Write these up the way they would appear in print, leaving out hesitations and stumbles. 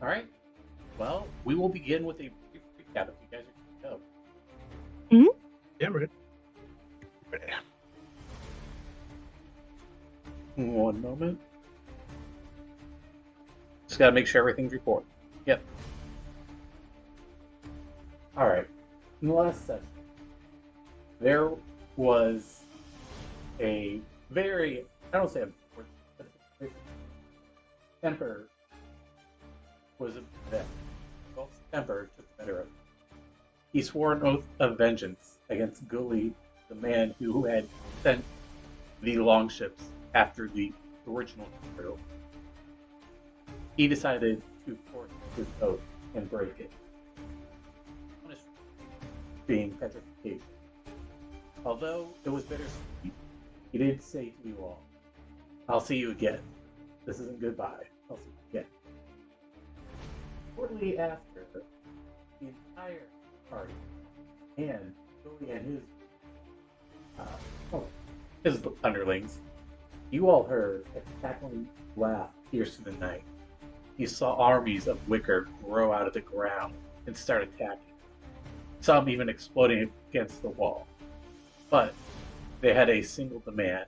All right. Well, we will begin with a brief recap if you guys are going to go. Yeah, we're good. One moment. Just got to make sure everything's recorded. Yep. All right. In the last session, there was a very, I don't say unfortunate, temper was a vet. Well, temper took the better of it. He swore an oath of vengeance against Gully, the man who had sent the longships after the original crew. He decided to force his oath and break it. Punishment being petrification. Although it was bittersweet, he did say to you all, "I'll see you again. This isn't goodbye. I'll see you again." Shortly after, the entire party and Billy and his underlings, you all heard a cackling laugh pierce through the night. You saw armies of wicker grow out of the ground and start attacking, some even exploding against the wall. But they had a single demand.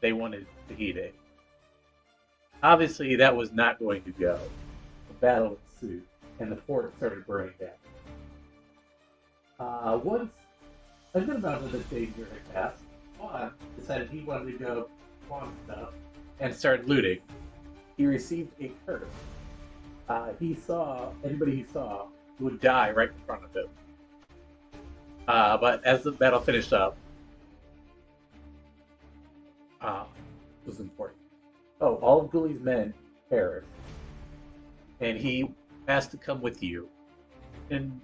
They wanted Tahiti. Obviously, that was not going to go. A battle ensued, and the fort started burning down. Once a good amount of the danger had passed, Juan decided he wanted to go Juan stuff and started looting. He received a curse. Anybody he saw would die right in front of him. But as the battle finished up, it was important. Oh, all of Gully's men perished, and he asked to come with you. And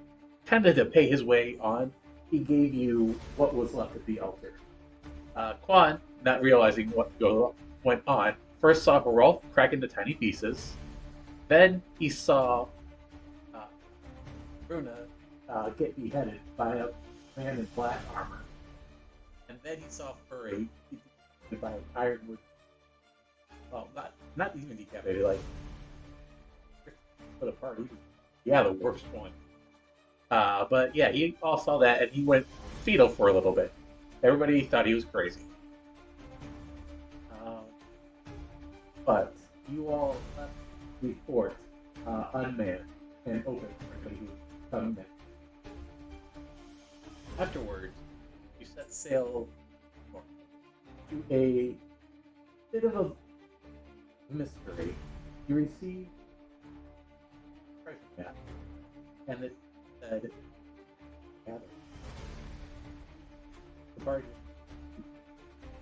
kind of to pay his way on, he gave you what was left of the altar. Quan, not realizing what went on, first saw Geralf crack into tiny pieces. Then he saw Bruna get beheaded by a man in black armor. And then he saw Furry by an ironwood. Well, not even decapitated, like for the party. Yeah, the worst one. But yeah, he all saw that and he went fetal for a little bit. Everybody thought he was crazy. But you all left the fort unmanned and open for anybody who was coming in. Afterwards, you set sail to a bit of a mystery. You received a treasure map, and it said, "Gather." The party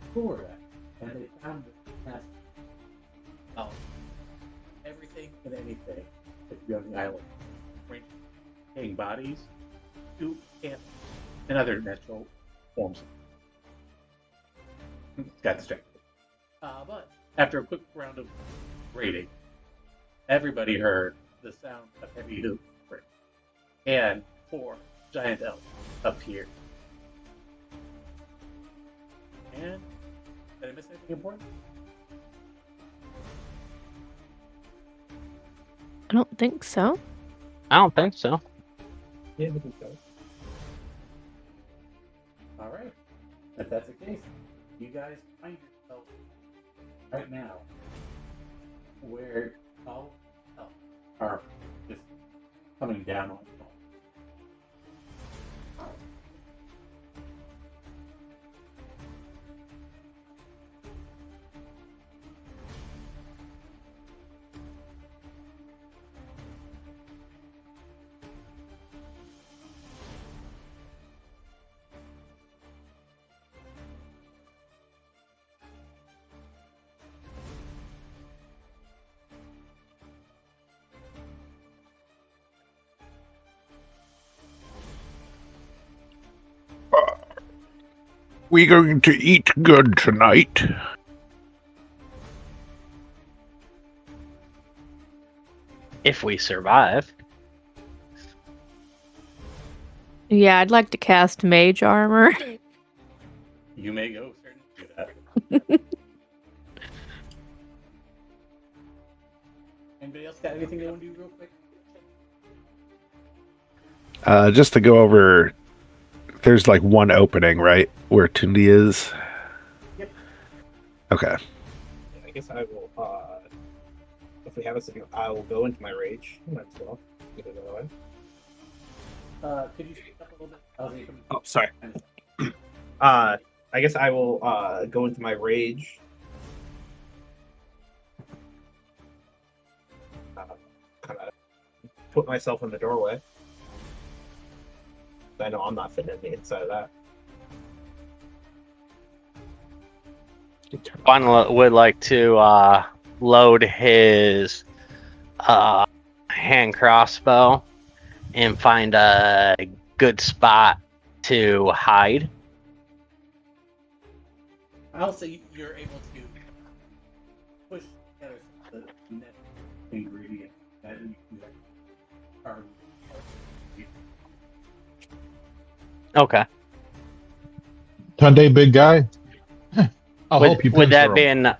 explored that, and they found the nest of everything and anything that could be on the island, ranging from decaying bodies to animals and other natural forms. Got distracted. But after a quick round of raiding, everybody heard the sound of heavy hooves, and 4 giant elves appeared. And did I miss anything important? I don't think so. I don't think so. Yeah, we can go. All right. If that's the case, you guys find yourself right now where all elves are just coming down on you. We going to eat good tonight? If we survive. Yeah, I'd like to cast mage armor. You may go certainly do that. And Anybody else got anything they want to do real quick? Just to go over, there's like one opening, right? Where Tundi is? Yep. Okay. I guess I will, if we have a second, I will go into my rage. Might as well get it out of the way. Could you speak up a little bit? Oh, sorry. I guess I will go into my rage. Kind of put myself in the doorway. I know I'm not fitting in the inside of that. One would like to load his hand crossbow and find a good spot to hide. I'll say you're able to push together the net ingredient that you are. Okay. Tunde, big guy. I'll help you. Would that pincer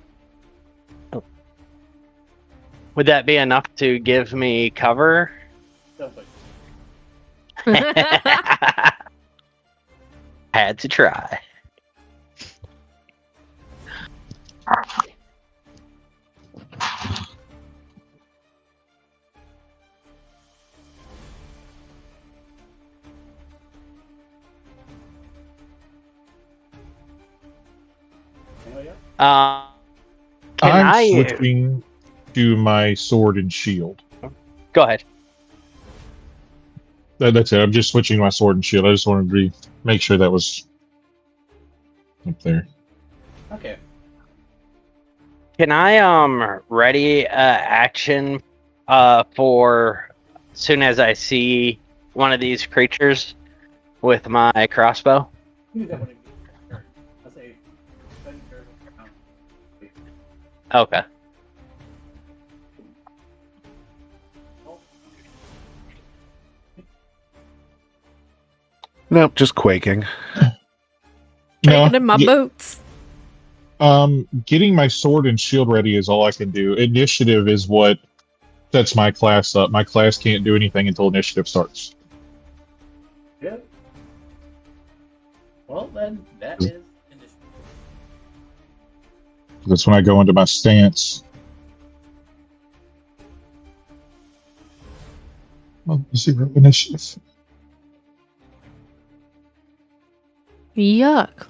be would that be enough to give me cover? Don't push. Had to try. Hell yeah. Can I'm I switching to my sword and shield. go ahead? That's it. I'm just switching to my sword and shield. I just wanted to make sure that was up there. Okay. Can I ready action for as soon as I see one of these creatures with my crossbow? You do that when it gets your turn. I'll say, spend your turn. Okay. Nope, just quaking. Shaking in my boots. Getting my sword and shield ready is all I can do. Initiative is what sets my class up. My class can't do anything until initiative starts. Yeah. Well, then, that is initiative. That's when I go into my stance. Well, zero initiative. Yuck.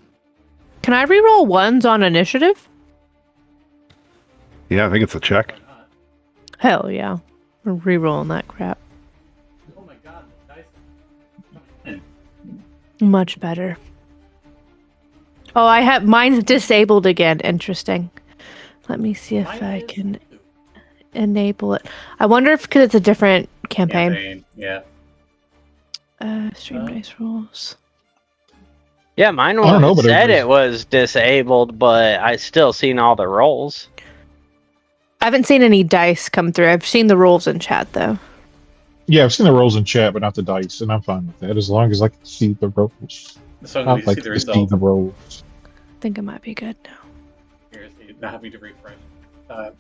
Can I reroll ones on initiative? Yeah, I think it's a check. Why not? Hell yeah. We're rerolling that crap. Oh my god, the dice. Much better. Oh, I have mine's disabled again. Interesting. Let me see if Mine I is can too. enable it. I wonder if because it's a different campaign. Yeah. Stream dice rules. Yeah, mine I don't know, but said it it was disabled, but I still seen all the rolls. I haven't seen any dice come through. I've seen the rules in chat though. Yeah, I've seen the rolls in chat, but not the dice, and I'm fine with that as long as I can see the rolls. So I'm I going to like see the to see results. the rolls. I think it might be good Here, see, not having to refresh. now.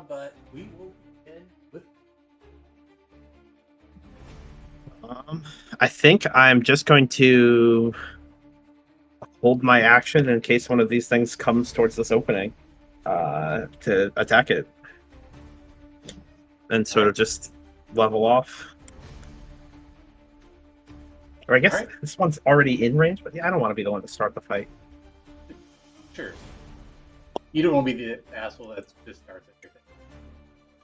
But we will begin with. I think I'm just going to hold my action in case one of these things comes towards this opening to attack it. And sort of just level off. Or I guess Alright. this one's already in range, but yeah, I don't want to be the one to start the fight. Sure. You don't want to be the asshole that just starts everything.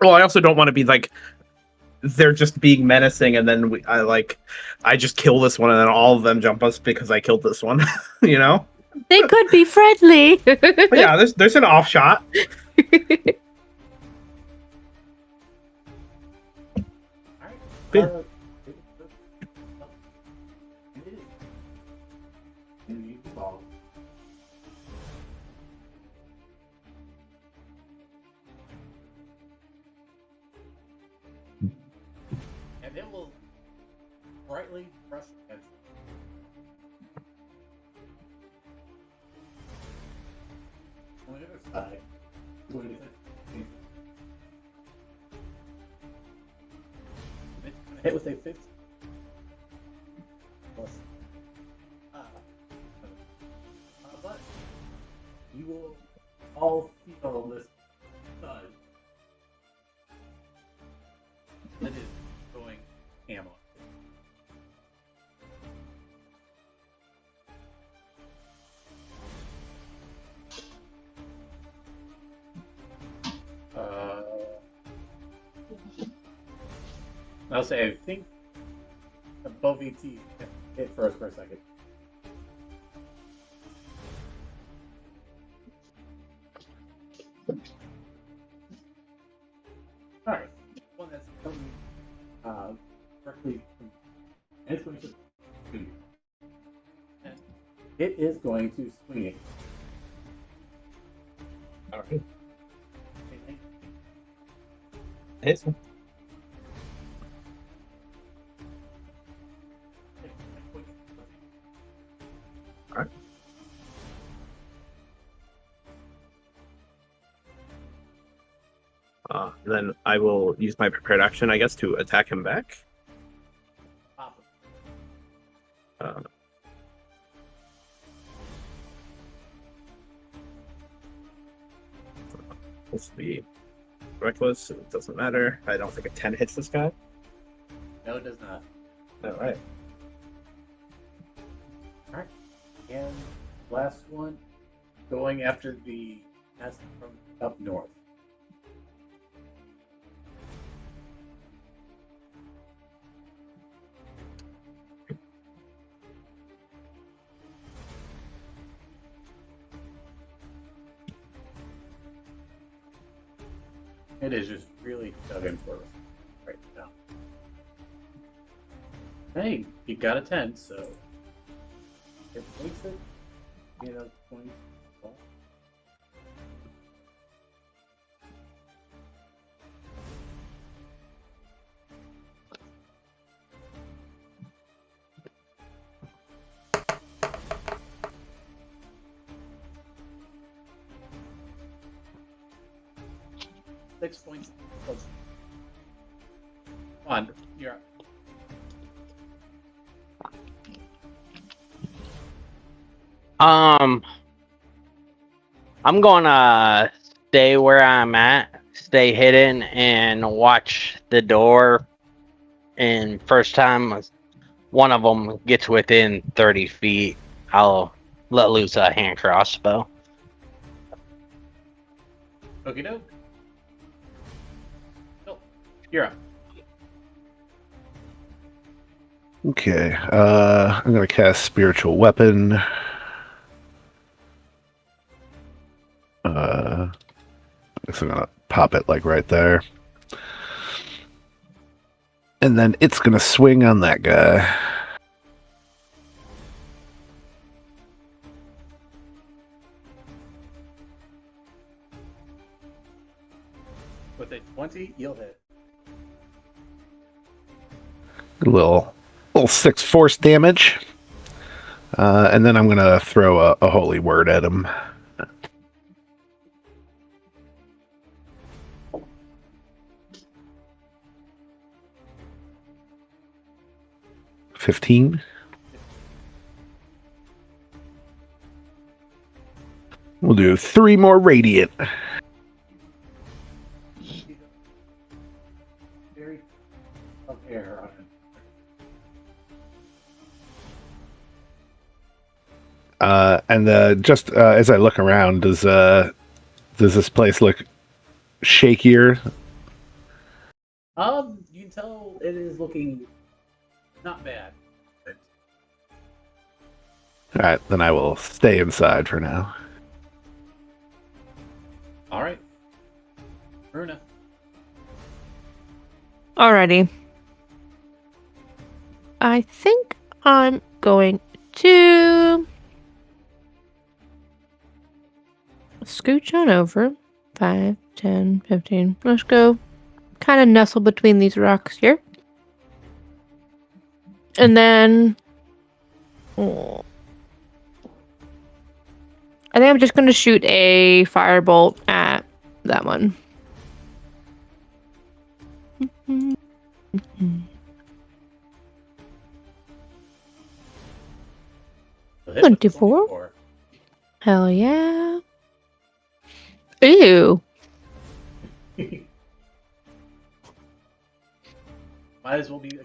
Well, I also don't want to be like they're just being menacing, and then I just kill this one, and then all of them jump us because I killed this one. You know? They could be friendly. But yeah, there's an off shot. Alright. Good. It is. And you follow. And it will brightly press against first die. What do you think? It's gonna hit with a 15. Plus. But you will all feel this thud. That is going ammo. I'll say, I think above ET hit first for a second. Alright, one that's coming directly from, and it's going to swing you. And it is going to swing it. Alright. Okay, Hits. Alright. Then I will use my prepared action, I guess, to attack him back. This will be reckless. It doesn't matter. I don't think a 10 hits this guy. No, it does not. All right. Alright. And last one, going after the nest from up north. It is just really dug in for us right now. Hey, you got a 10, so it makes it, 20. Six points. Come on, you're up. I'm gonna stay where I'm at, stay hidden, and watch the door. And first time one of them gets within 30 feet, I'll let loose a hand crossbow. Okie doke. Oh, you're up. Okay. I'm gonna cast Spiritual Weapon. I guess I'm gonna pop it like right there. And then it's gonna swing on that guy. With a 20, you'll hit. A little 6 force damage. And then I'm gonna throw a holy word at him. 15. We'll do 3 more radiant. Very of air on it. And just as I look around, does this place look shakier? You can tell it is looking not bad. All right, then I will stay inside for now. All right, Runa. Alrighty. I think I'm going to scooch on over. 5, 10, 15. Let's go kind of nestle between these rocks here. And then I think I'm just gonna shoot a firebolt at that one. So hit with 24? Hell yeah. Ew. Might as well be a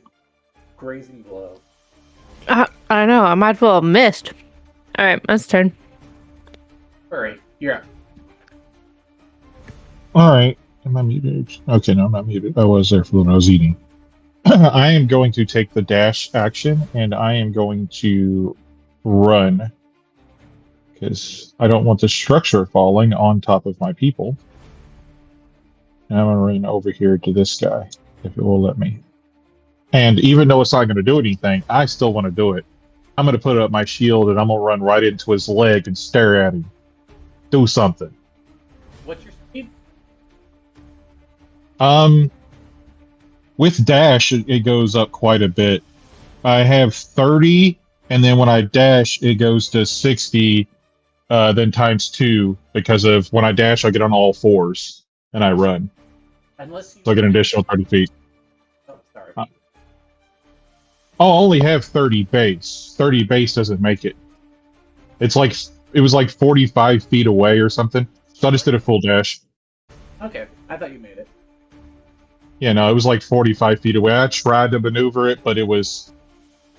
grazing blow. I don't know. I might as well have missed. All right, that's turn. Alright, you're up. All right. Am I muted? Okay, no, I'm not muted. I was there for when I was eating. I am going to take the dash action, and I am going to run because I don't want the structure falling on top of my people. And I'm going to run over here to this guy, if it will let me. And even though it's not going to do anything, I still want to do it. I'm going to put up my shield, and I'm going to run right into his leg and stare at him. Do something. What's your speed? With dash, it goes up quite a bit. I have 30, and then when I dash, it goes to 60, then times 2, because of when I dash, I get on all fours, and I run. Unless you... So I get an additional 30 feet. Oh, sorry. I'll only have 30 base. 30 base doesn't make it. It was like 45 feet away or something. So I just did a full dash. Okay, I thought you made it. Yeah, no, it was like 45 feet away. I tried to maneuver it, but it wasn't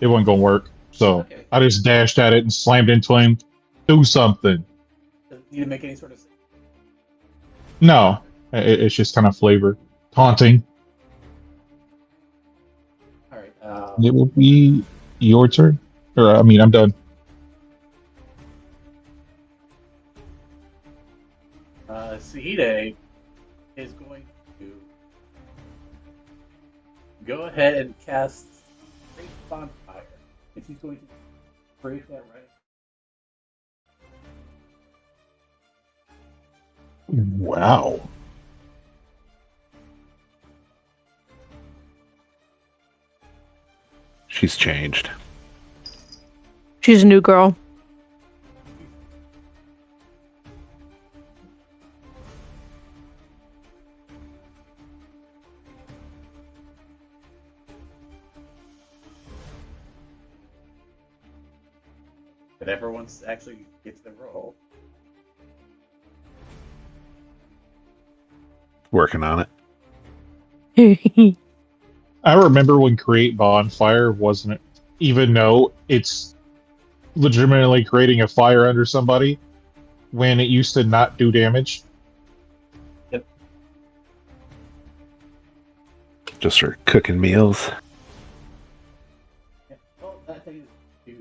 going to work. So Okay. I just dashed at it and slammed into him. Do something. Does it need to make any sort of... No, it's just kind of flavor. Taunting. Alright, It will be your turn. Or, I mean, I'm done. Suhide is going to go ahead and cast Great Bonfire. And she's going to break that right. Wow. She's changed. She's a new girl. But everyone's actually gets the roll. Working on it. I remember when Create Bonfire wasn't, even though it's legitimately creating a fire under somebody, when it used to not do damage. Just for cooking meals. Yeah. Well, that thing is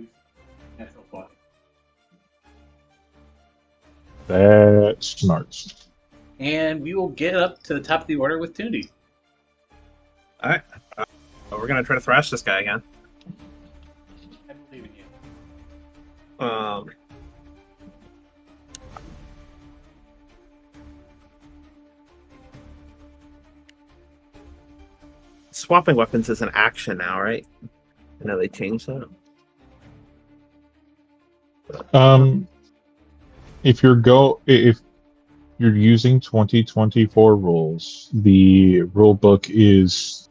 natural fire. That's smart. And we will get up to the top of the order with Tundi. Alright. We're gonna try to thrash this guy again. I believe in you. Swapping weapons is an action now, right? I know they changed that. If you're using 2024 rules, the rule book is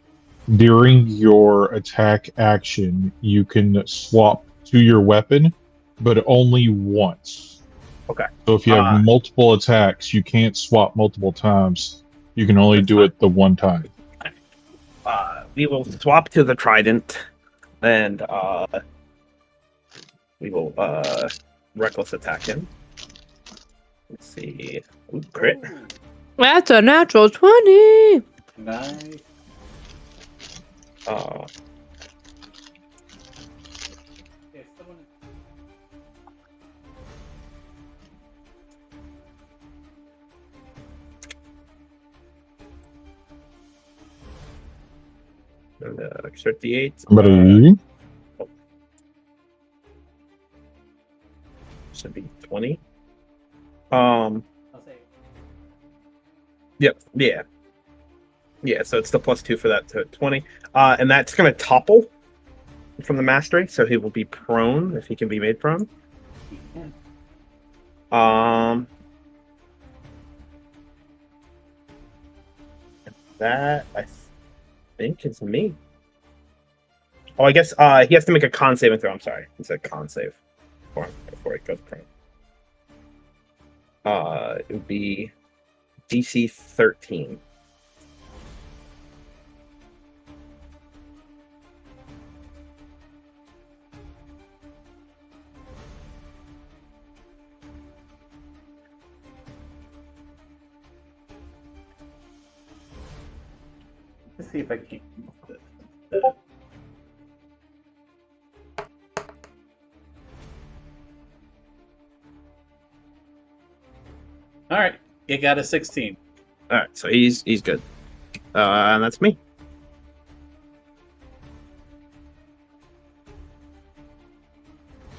during your attack action, you can swap to your weapon, but only once. Okay. So if you have multiple attacks, you can't swap multiple times. You can only do it the one time. We will swap to the trident, and we will reckless attack him. Let's see. Ooh, crit. That's a natural 20. Nice. Uh, Okay, someone... and, 38. Somebody, Should be 20. I'll say... Yep. Yeah. Yeah. So it's the +2 for that to 20. And that's gonna topple from the mastery, so he will be prone if he can be made prone. Um, that I think is me. Oh, I guess he has to make a con saving throw. I'm sorry, it's a con save before it goes prone. It would be DC 13. Let's see if I can. All right, you got a 16. All right, so he's good. And that's me.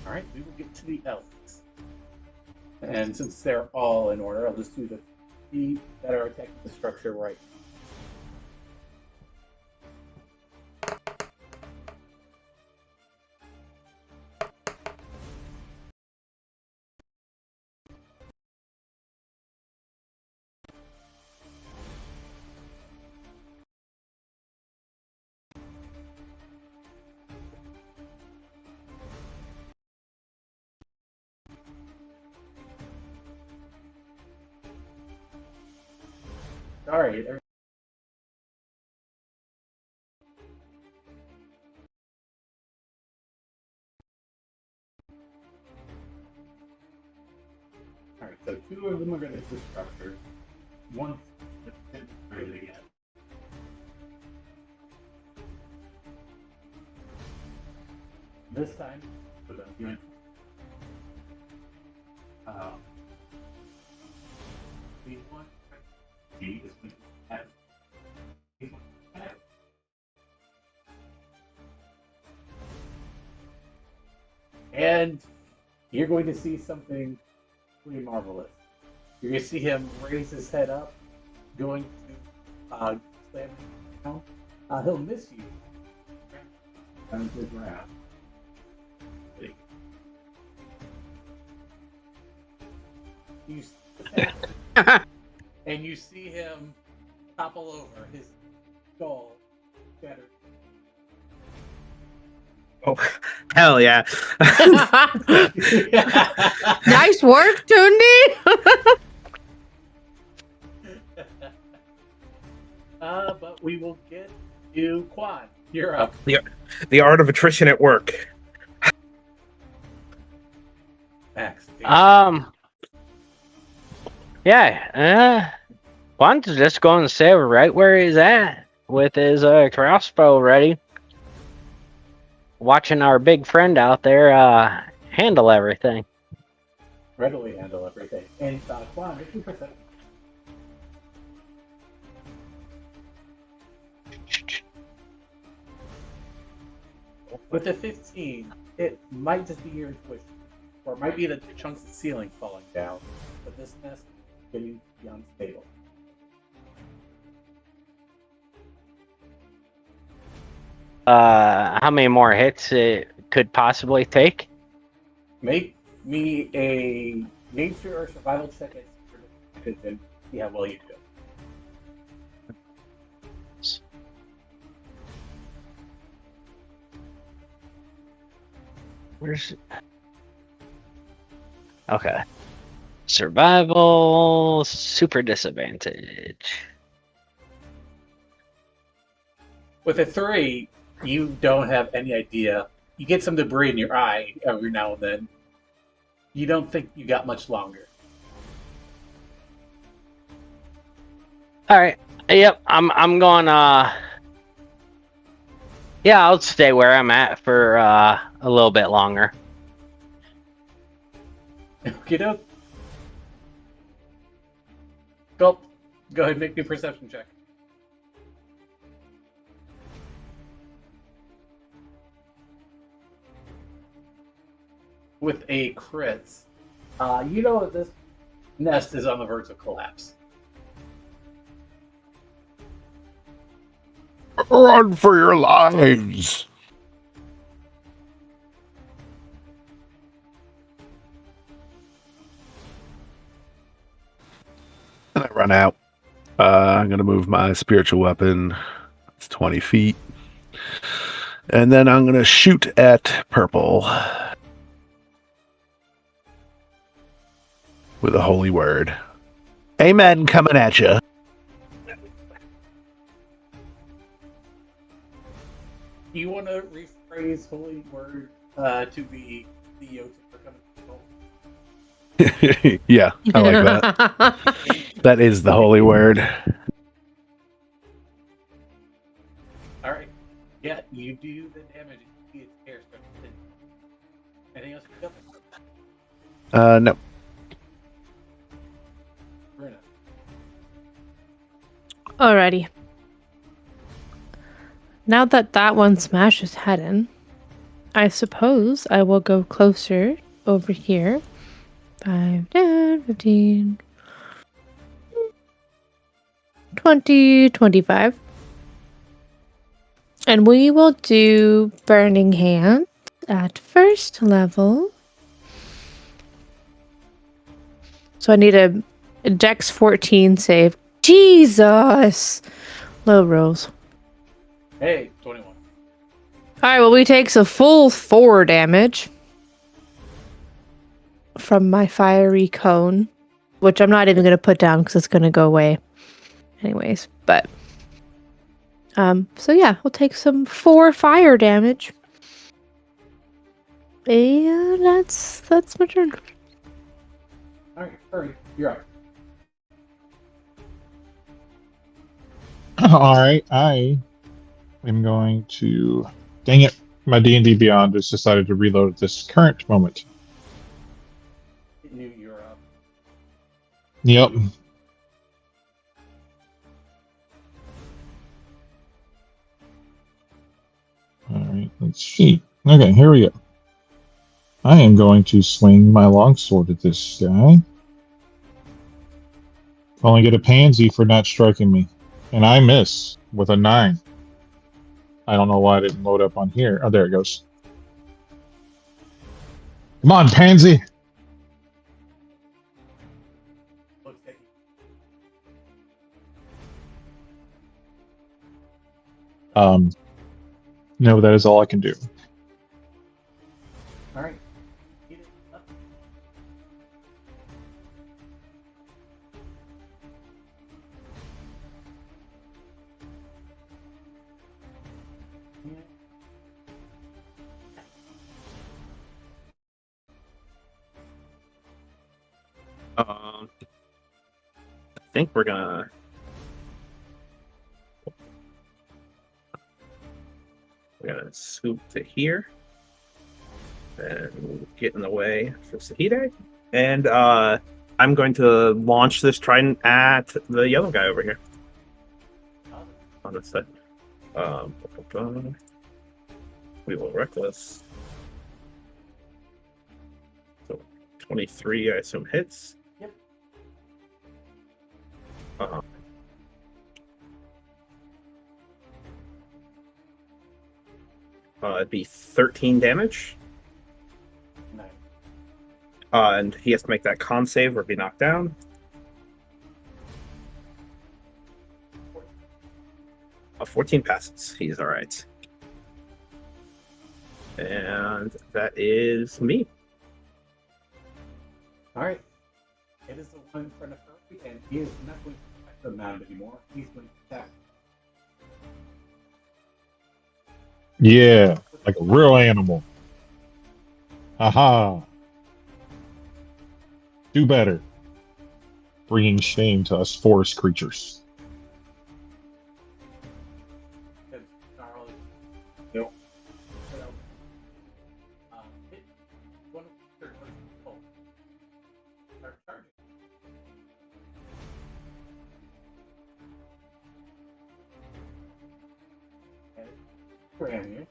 All right, we will get to the elves. And since they're all in order, I'll just do the 3 that are attacking the structure right. Sorry. All right, so 2 of them are going to hit the structure. One ready again. This time, with a unit. These one, he is going to have. These one, have. And you're going to see something pretty marvelous. You're going to see him raise his head up, going to slam him down. He'll miss you. On the ground. You and you see him topple over, his skull shattered. Oh, hell yeah! Nice work, Tundi. But we will get you, Quan. You're up. The art of attrition at work. Max. Yeah, Juan's just going to stay right where he's at with his crossbow ready. Watching our big friend out there handle everything. Readily handle everything. And Quan, make 2%. With the 15, it might just be your intuition, or it might be the chunks of ceiling falling down, but this nest is getting to be unstable. How many more hits it could possibly take? Make me a nature or survival check at secret and see how well you do. Where's okay? Survival, super disadvantage. With a 3, you don't have any idea. You get some debris in your eye every now and then. You don't think you got much longer. All right. Yep. I'm going. Yeah, I'll stay where I'm at for a little bit longer. Okay, doke. Go ahead and make me a perception check. With a crit, you know that this nest is on the verge of collapse. Run for your lives! run out. I'm going to move my spiritual weapon. It's 20 feet. And then I'm going to shoot at purple with a holy word. Amen coming at you. Do you want to rephrase holy word to be the Yota for coming to Yeah, I like that. That is the holy word. All right. Yeah, you do the damage. You see its hair start to thin. Anything else you got? No. Bruna. Alrighty. Now that that one smashes head in, I suppose I will go closer over here. 5, 10, 15, 20, 25. And we will do Burning Hand at first level. So I need a Dex 14 save. Jesus! Low rolls. Hey, 21. Alright, well, we takes a full 4 damage from my fiery cone, which I'm not even going to put down because it's going to go away anyways. But, so yeah, we'll take some 4 fire damage. And that's my turn. All right, hurry. You're up. All right, I am going to. Dang it! My D&D Beyond has decided to reload at this current moment. It knew you were up. Yep. All right, let's see. Okay, here we go. I am going to swing my longsword at this guy. Only get a pansy for not striking me. And I miss with a 9. I don't know why I didn't load up on here. Oh, there it goes. Come on, pansy! Looks at you. No, that is all I can do. All right. Get it up. I think we're gonna. Scoop to here. And get in the way for Sahide. And I'm going to launch this trident at the yellow guy over here. On this side. We will reckless. So 23, I assume, hits. Yep. It'd be 13 damage. Nice. And he has to make that con save or be knocked down. A 14 passes. He's all right. And that is me. All right. It is the one in front of her, and he is not going to attack the mound anymore. He's going to attack. Yeah, like a real animal. Aha. Do better. Bringing shame to us forest creatures. Because Charles, nope. Hit one of the third ones. Oh. Start charging. And ram you.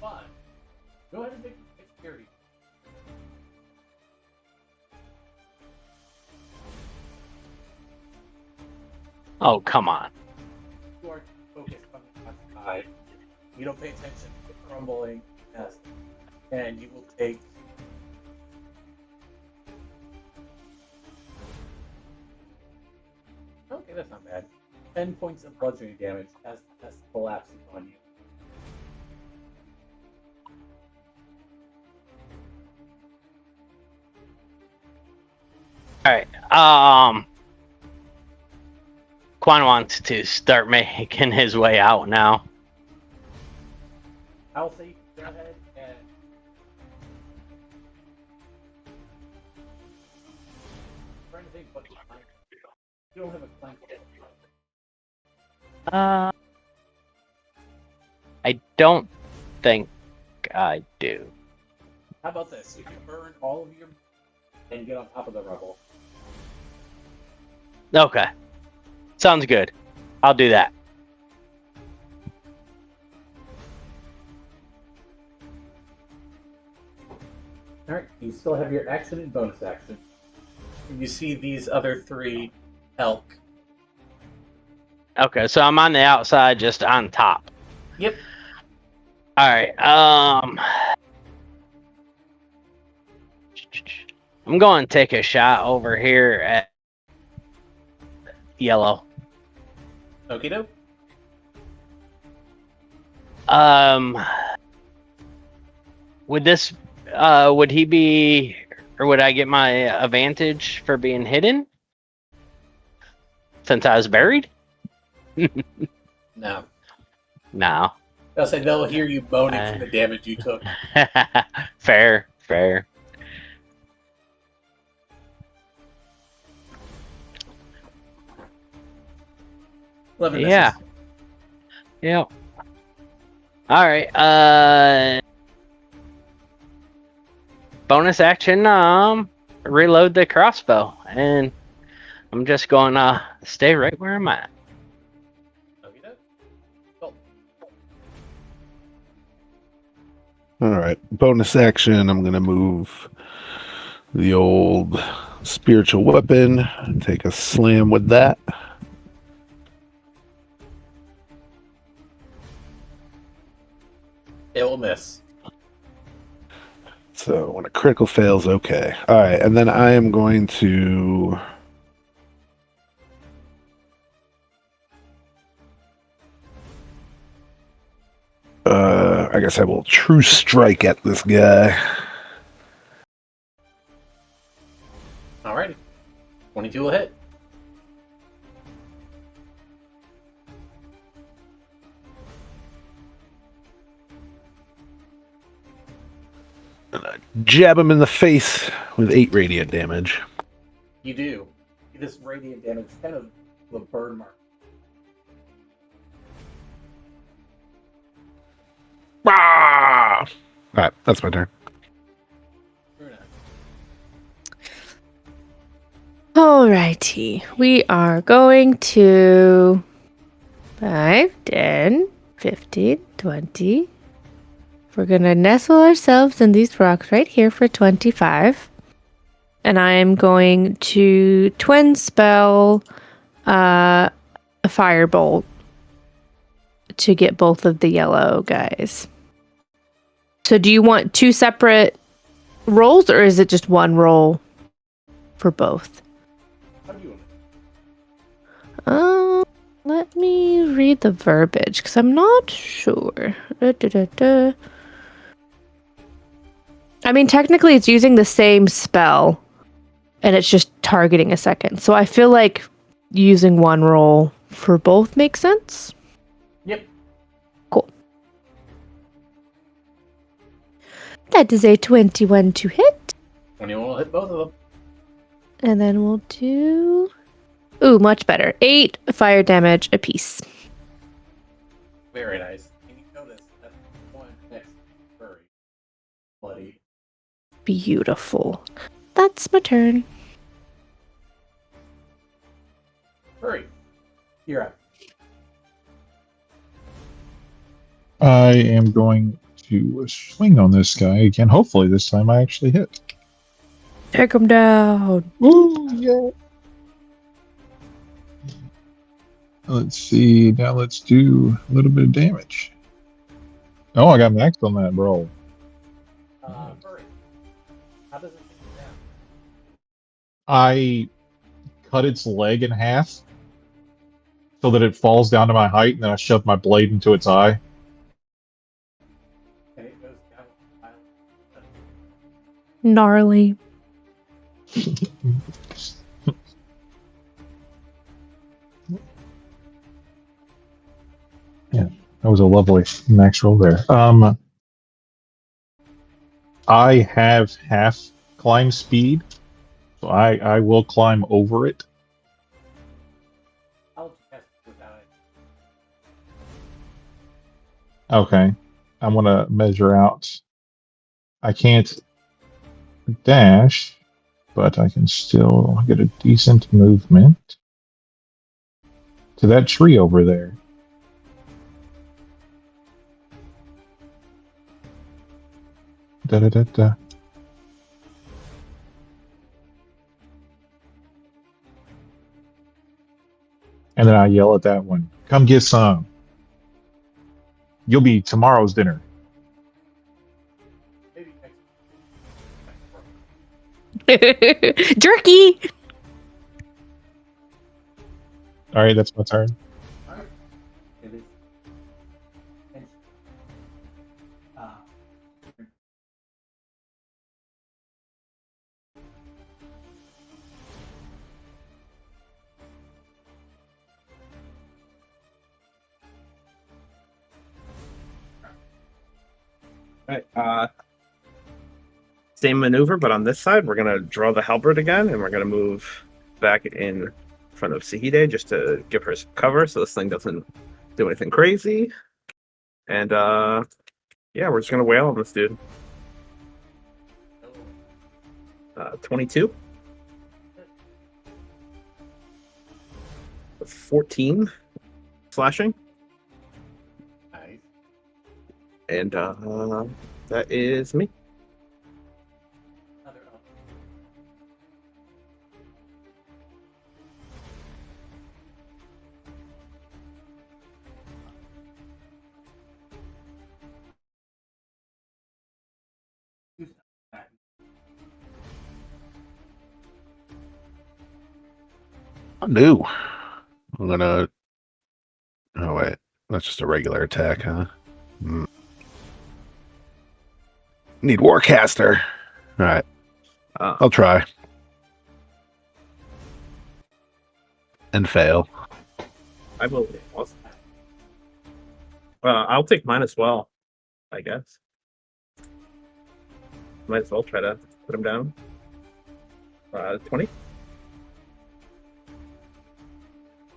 But Go ahead and make a dexterity. Oh, come on. You are focused on the outside. You don't pay attention to the crumbling nest, and you will take. Okay, that's not bad. 10 points of bludgeoning damage as the nest collapses on you. All right. Quan wants to start making his way out now. I'll say you can go ahead and. I'm trying to think what clank. You don't have a clank. I don't think I do. How about this? You can burn all of your and get on top of the rubble. Okay. Sounds good. I'll do that. Alright, you still have your action and bonus action. And you see these other 3 elk. Okay, so I'm on the outside, just on top. Yep. All right. I'm going to take a shot over here at yellow. Okie doke. Would this, would he be, or would I get my advantage for being hidden? Since I was buried? No. No. I'll say they'll hear you moaning from the damage you took. Fair. 11 Yeah. misses. Yep. All right. Bonus action. Reload the crossbow, and I'm just going to stay right where I'm at. Okie doke. Cool. All right. Bonus action. I'm going to move the old spiritual weapon and take a slam with that. It will miss. So when a critical fails, okay. All right. And then I am going to. I guess I will true strike at this guy. Alrighty. 22 will hit. Jab him in the face with 8 radiant damage. You do. This radiant damage is kind of the burn mark. Ah! All right, that's my turn. Alrighty. We are going to 5, 10, 15, 20. We're going to nestle ourselves in these rocks right here for 25. And I'm going to twin spell a firebolt to get both of the yellow guys. So do you want 2 separate rolls, or is it just one roll for both? How do you want it? Let me read the verbiage because I'm not sure. I mean, technically it's using the same spell and it's just targeting a second. So I feel like using one roll for both makes sense. Yep. Cool. That is a 21 to hit. 21 will hit both of them. And then we'll do... Ooh, much better. 8 fire damage apiece. Very nice. And you notice that one next furry. Bloody. Beautiful. That's my turn. Furry. You're up. I am going to swing on this guy again. Hopefully this time I actually hit. Take him down. Ooh, yeah. Let's see. Now let's do a little bit of damage. Oh, I got maxed on that, bro. Furry. How does it take you down? I cut its leg in half so that it falls down to my height, and then I shove my blade into its eye. And it goes down with violence. Gnarly. Yeah, that was a lovely max roll there. I have half climb speed, so I will climb over it. I'll test without it. Okay, I'm gonna measure out. I can't dash, but I can still get a decent movement to that tree over there. Da da da da. And then I yell at that one, "Come get some. You'll be tomorrow's dinner." Maybe next. Jerky. All right, that's my turn. Alright. It is. And, uh, Right. Same maneuver, but on this side, we're gonna draw the halberd again, and we're gonna move back in front of Sahide just to give her some cover, so this thing doesn't do anything crazy. And yeah, we're just gonna wail on this dude. 22, 14 slashing, nice. and that is me. Another up. No. I'm gonna. Oh wait, that's just a regular attack, huh? Need Warcaster. All right, I'll try. And fail. I will. I'll take mine as well, I guess. Might as well try to put him down. 20.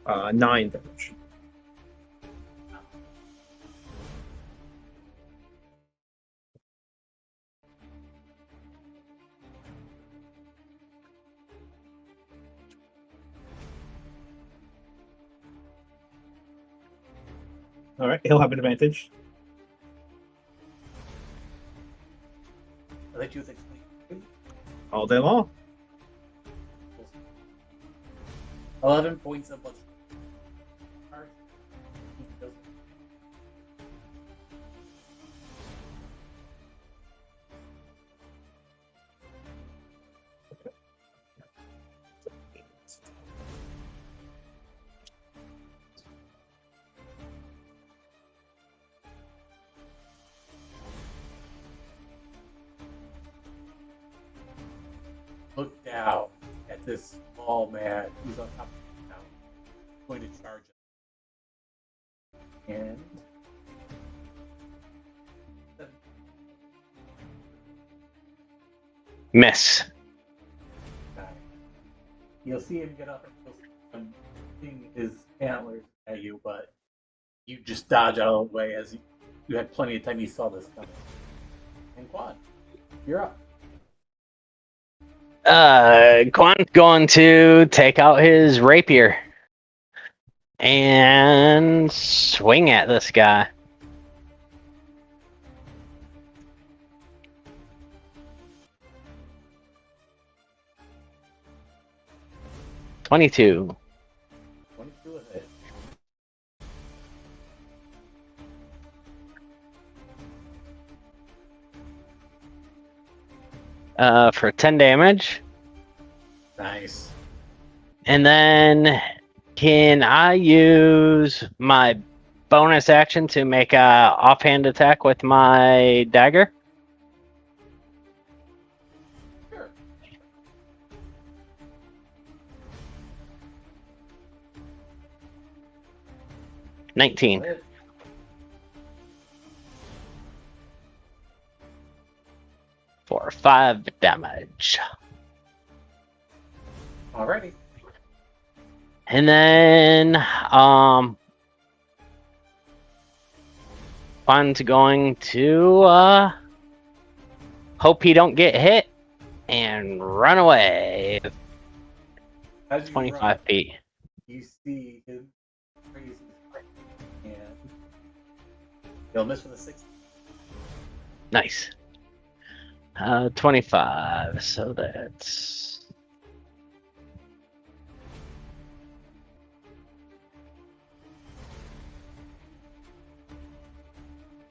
9 damage. All right, he'll have an advantage. I let you explain. All day long. 11 points of blood. Look down at this small man who's on top of the town, going to charge him. And Miss. you'll see him get up and you'll see him swing his antlers at you, but you just dodge out of the way as you had plenty of time. You saw this coming. And Quad, you're up. Quan's going to take out his rapier and swing at this guy. 22. 22 a hit. For 10 damage. Nice. And then can I use my bonus action to make a offhand attack with my dagger? Sure. Go 19 ahead. for 5 damage. Alrighty. And then Fun's going to hope he don't get hit and run away. As you 25 run, feet. you see him raise his right hand. He'll miss with a 6. Nice. 25. So that's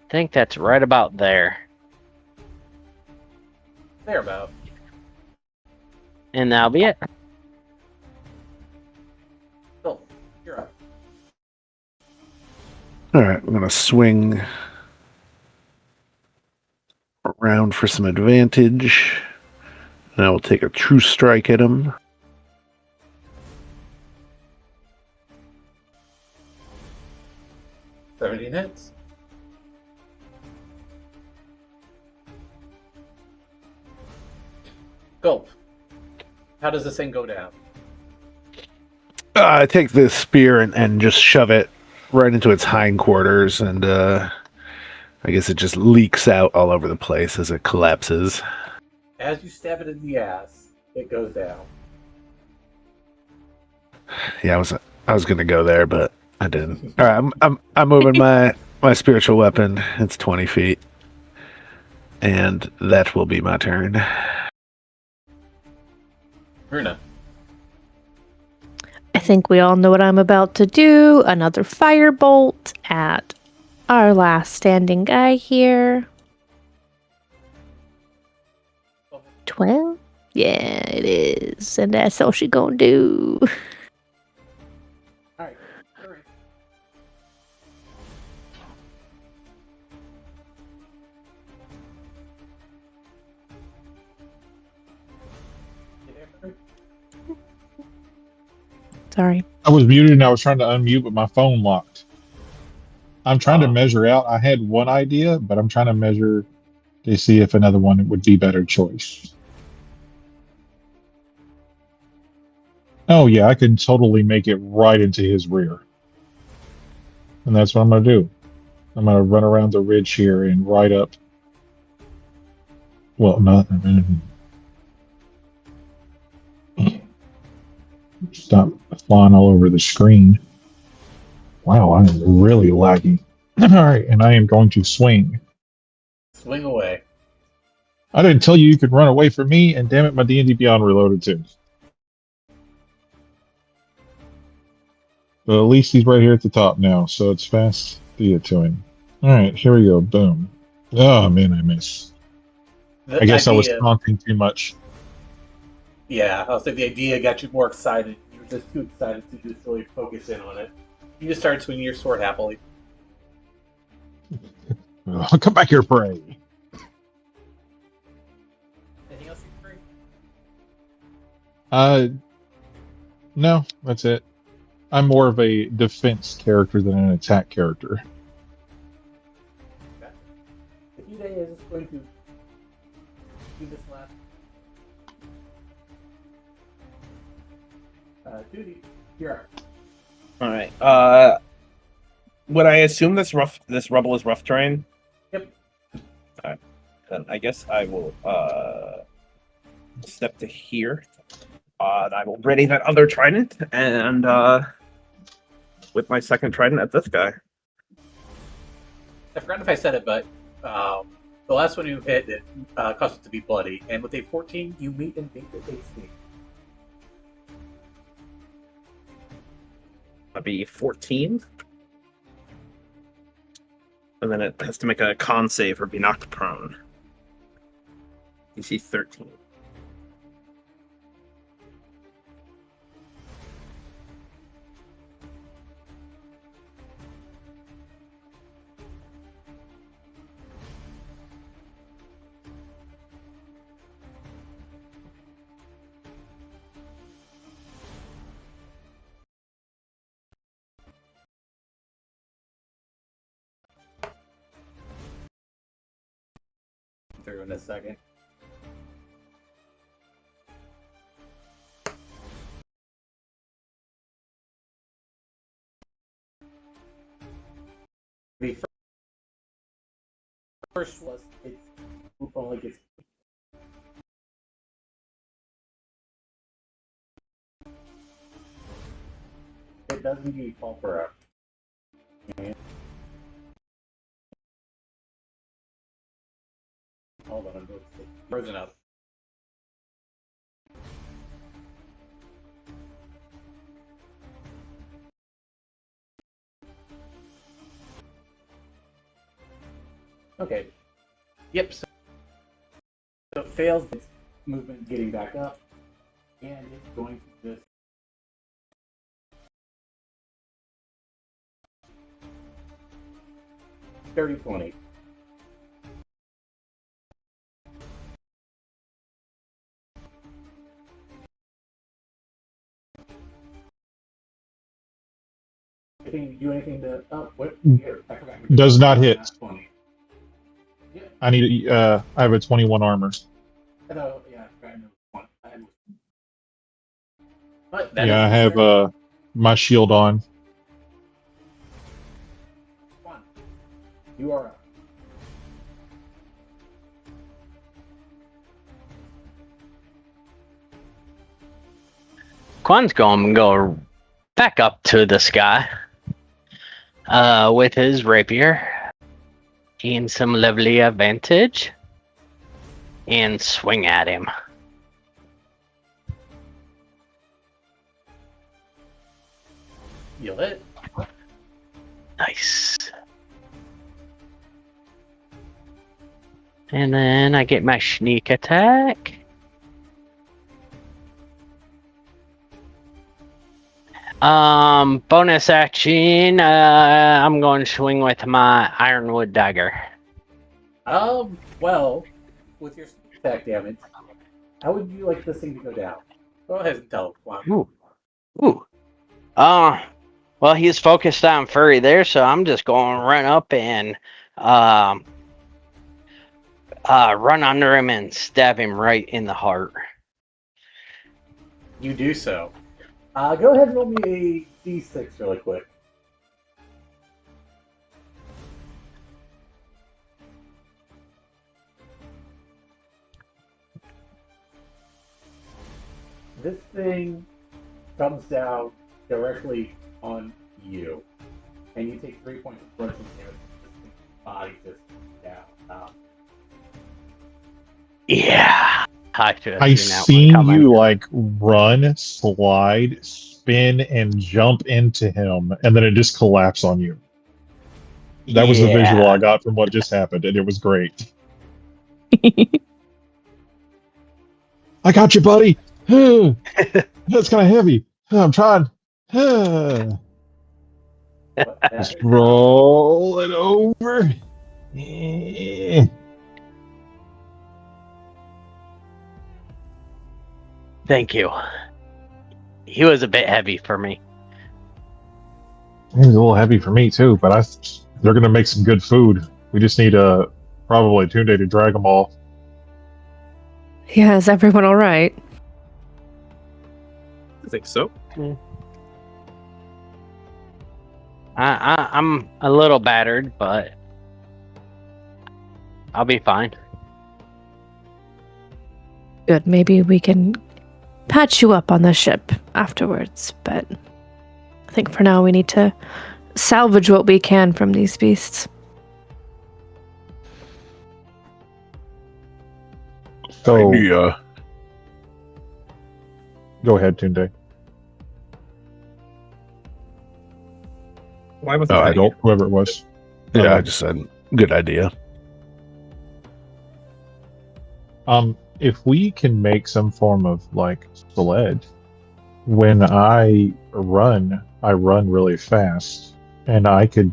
I think that's right about there. Thereabout. And that'll be it. Phil, you're up. All right, I'm gonna swing around for some advantage, and I will take a true strike at him. $17 hits. Gulp. How does this thing go down? I take this spear and just shove it right into its hindquarters, and I guess it just leaks out all over the place as it collapses. As you stab it in the ass, it goes down. Yeah, I was gonna go there, but I didn't. All right, I'm moving my spiritual weapon. It's 20 feet, and that will be my turn. Runa. I think we all know what I'm about to do. Another firebolt at our last standing guy here. 12? Yeah, it is. And that's all she gonna do. Alright, hurry. Get there. Sorry. I was muted and I was trying to unmute, but my phone locked. I'm trying to measure out. I had one idea, but I'm trying to measure to see if another one would be better choice. Oh yeah, I can totally make it right into his rear. And that's what I'm going to do. I'm going to run around the ridge here and right up. Well, not. Stop flying all over the screen. Wow, I'm really laggy. All right, and I am going to swing. Swing away. I didn't tell you could run away from me, and damn it, my D&D Beyond reloaded too. But at least he's right here at the top now, so it's fast to get to him. All right, here we go. Boom. Oh man, I missed. I guess I was taunting too much. Yeah, I'll say the idea got you more excited. You were just too excited to just really focus in on it. You just started swinging your sword happily. Oh, come back here, prey. Anything else you bring? No, that's it. I'm more of a defense character than an attack character. If you is going to do this last duty, you're up. All right. Would I assume this rubble is rough terrain? Yep. All right. Then I guess I will step to here. And I will ready that other trident and whip my second trident at this guy. I forgot if I said it, but the last one you hit, it caused it to be bloody. And with a 14, you meet and beat the AC. That'd be 14. And then it has to make a con save or be knocked prone. DC 13. Through in a second. The first was it only gets. It doesn't need fall for a. Hold on, I'm going to frozen up. Okay. Yep. So it fails its movement getting back up, and it's going to just. Dirty 20. Do anything to what here? Does not hit. 20. Yep. I need. I have a 21 armor. Oh yeah, I know one. But that Yeah, I is have my shield on. one. You are up. Quan's going to go back up to the sky with his rapier. Gain some lovely advantage. And swing at him. You'll hit. Nice. And then I get my sneak attack. Bonus action. I'm going to swing with my ironwood dagger. Well, with your attack damage, how would you like this thing to go down? Go ahead and tell Quan. Ooh. Well, he's focused on Furry there, so I'm just going to run up and run under him and stab him right in the heart. You do so. Go ahead and roll me a d6 really quick. This thing comes down directly on you, and you take 3 points of bludgeoning damage. This body just down. Yeah. I seen you like run, slide, spin, and jump into him, and then it just collapsed on you. That was the visual I got from what just happened, and it was great. I got you, buddy. That's kind of heavy. I'm trying. Just roll it over. Thank you. He was a bit heavy for me. He was a little heavy for me too, but they're gonna make some good food. We just need probably Tunde to drag them all. Yeah, is everyone all right? I think so. I'm a little battered, but I'll be fine. Good. Maybe we can patch you up on the ship afterwards, but I think for now we need to salvage what we can from these beasts. So, go ahead, Tunde. Why was Oh, that? Adult, whoever it was. Yeah, Okay. I just said good idea. If we can make some form of like sled, when I run really fast, and I could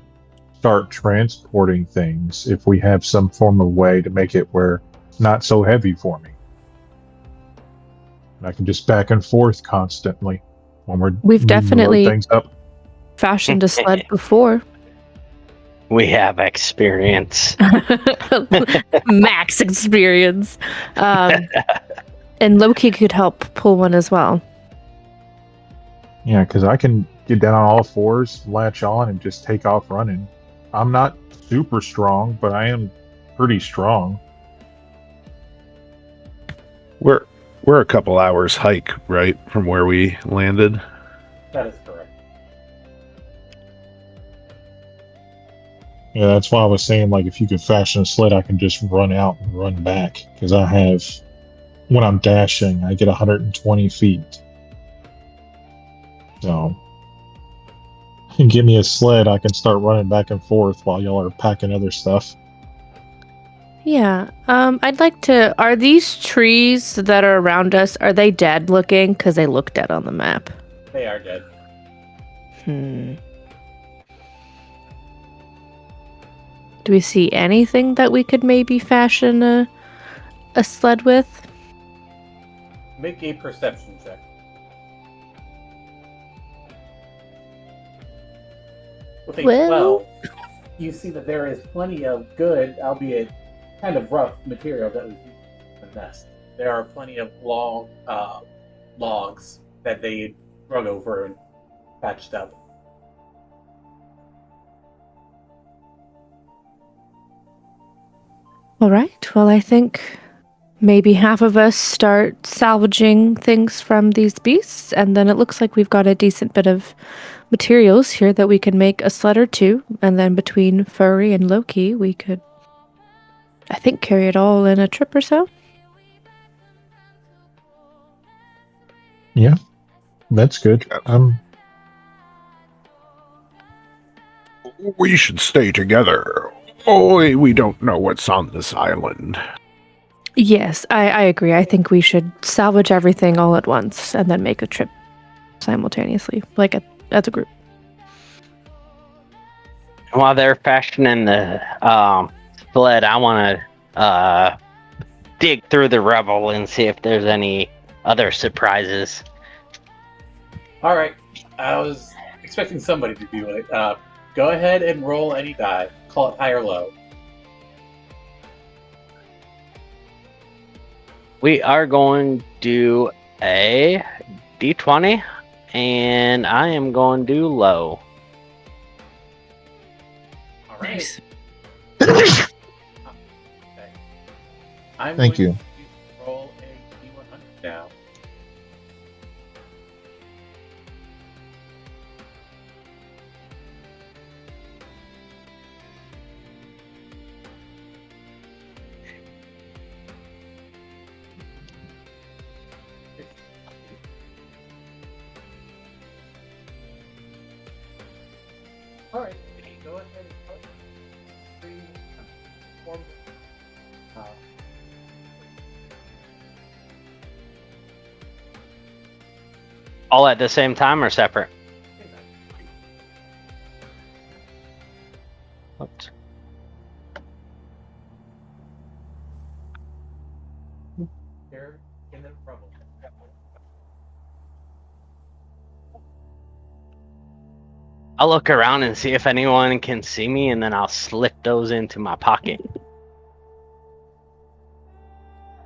start transporting things if we have some form of way to make it where it's not so heavy for me. And I can just back and forth constantly when we're We've needing to load definitely things up. fashioned a sled before. We have experience. Max experience. And Loki could help pull one as well. Yeah, because I can get down on all fours, latch on, and just take off running. I'm not super strong, but I am pretty strong. We're a couple hours hike, right, from where we landed. That is correct. Yeah, that's why I was saying, like, if you could fashion a sled, I can just run out and run back. Because I have, when I'm dashing, I get 120 feet. So, give me a sled, I can start running back and forth while y'all are packing other stuff. Yeah. I'd like to. Are these trees that are around us? Are they dead looking? Because they look dead on the map. They are dead. Do we see anything that we could maybe fashion a sled with? Make a perception check. With a Well- 12, you see that there is plenty of good, albeit kind of rough, material that was used in the nest. There are plenty of logs that they rug over and patched up. All right. Well, I think maybe half of us start salvaging things from these beasts, and then it looks like we've got a decent bit of materials here that we can make a sled or two, and then between Furry and Loki, we could, I think, carry it all in a trip or so. Yeah, that's good. We should stay together. Oh, we don't know what's on this island. Yes, I agree. I think we should salvage everything all at once and then make a trip simultaneously, like as a group. While they're fashioning the sled, I want to dig through the rubble and see if there's any other surprises. All right, I was expecting somebody to do it. Go ahead and roll any die. Call it high or low. We are going to do a D20, and I am going to do low. All right. Nice. Okay. I'm Thank going you. to roll a D100 now. All right, go ahead and put three forms. All at the same time or separate? Oops. Here in the rubble. I'll look around and see if anyone can see me, and then I'll slip those into my pocket.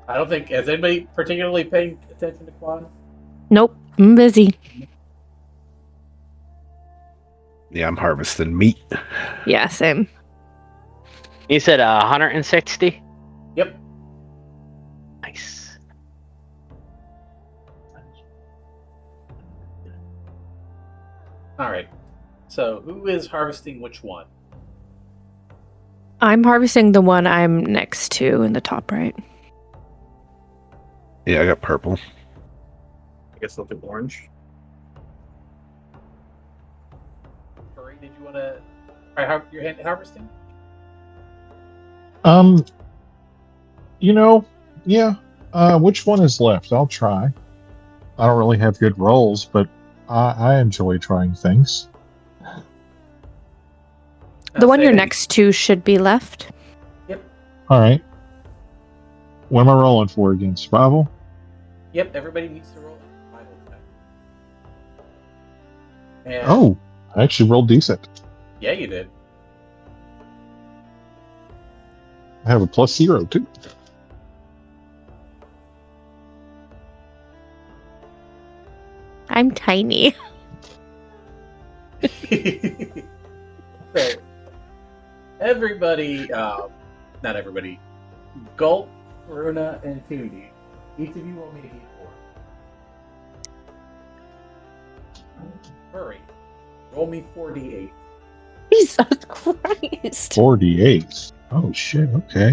I don't think is anybody particularly paying attention to Quan. Nope, I'm busy. Yeah, I'm harvesting meat. Yeah, same. You said 160? Yep. Nice. All right. So who is harvesting which one? I'm harvesting the one I'm next to in the top right. Yeah, I got purple. I guess they'll do orange. Furry did you want to try your hand at harvesting? Yeah. Which one is left? I'll try. I don't really have good rolls, but I enjoy trying things. The one Say you're again. next to should be left. Yep. All right. What am I rolling for again? Survival? Yep. Everybody needs to roll a survival check. And Oh, I actually rolled decent. yeah, you did. I have a +0 too. I'm tiny. So everybody, not everybody, Gulp, Runa, and Toonie, each of you roll me a d4. Hurry, roll me 4d8. Jesus Christ. 48. Oh shit. Okay.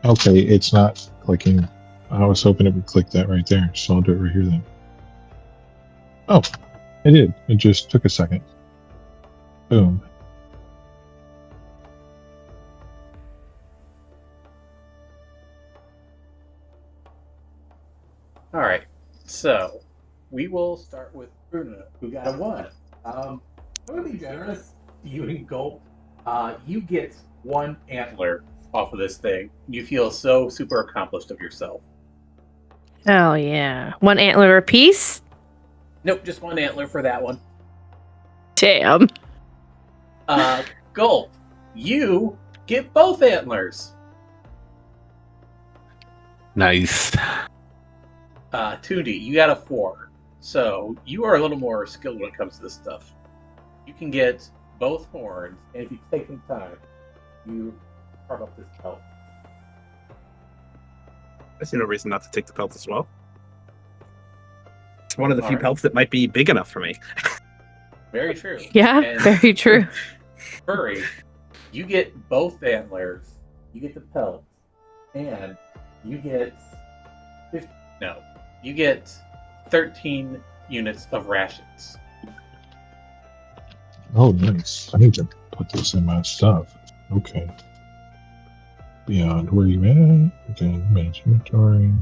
Okay, it's not clicking. I was hoping it would click that right there, so I'll do it right here then. Oh, it did. It just took a second. Boom. All right, so we will start with Runa, who got a 1. I'm gonna be generous. You and Gulp, you get 1 antler off of this thing. You feel so super accomplished of yourself. Oh, yeah. 1 antler apiece? Nope, just 1 antler for that one. Damn. Gulp, you get both antlers. Nice. Toonie, you got a 4. So you are a little more skilled when it comes to this stuff. You can get both horns, and if you take some time, you carve up this pelt. I see no reason not to take the pelt as well. It's one of the few Alright. pelts that might be big enough for me. Very true. Yeah, And very true. Furry, you get both antlers, you get the pelt, and you get you get 13 units of rations. Oh, nice. I need to put this in my stuff. Okay. Beyond where you at? Okay, manage inventory.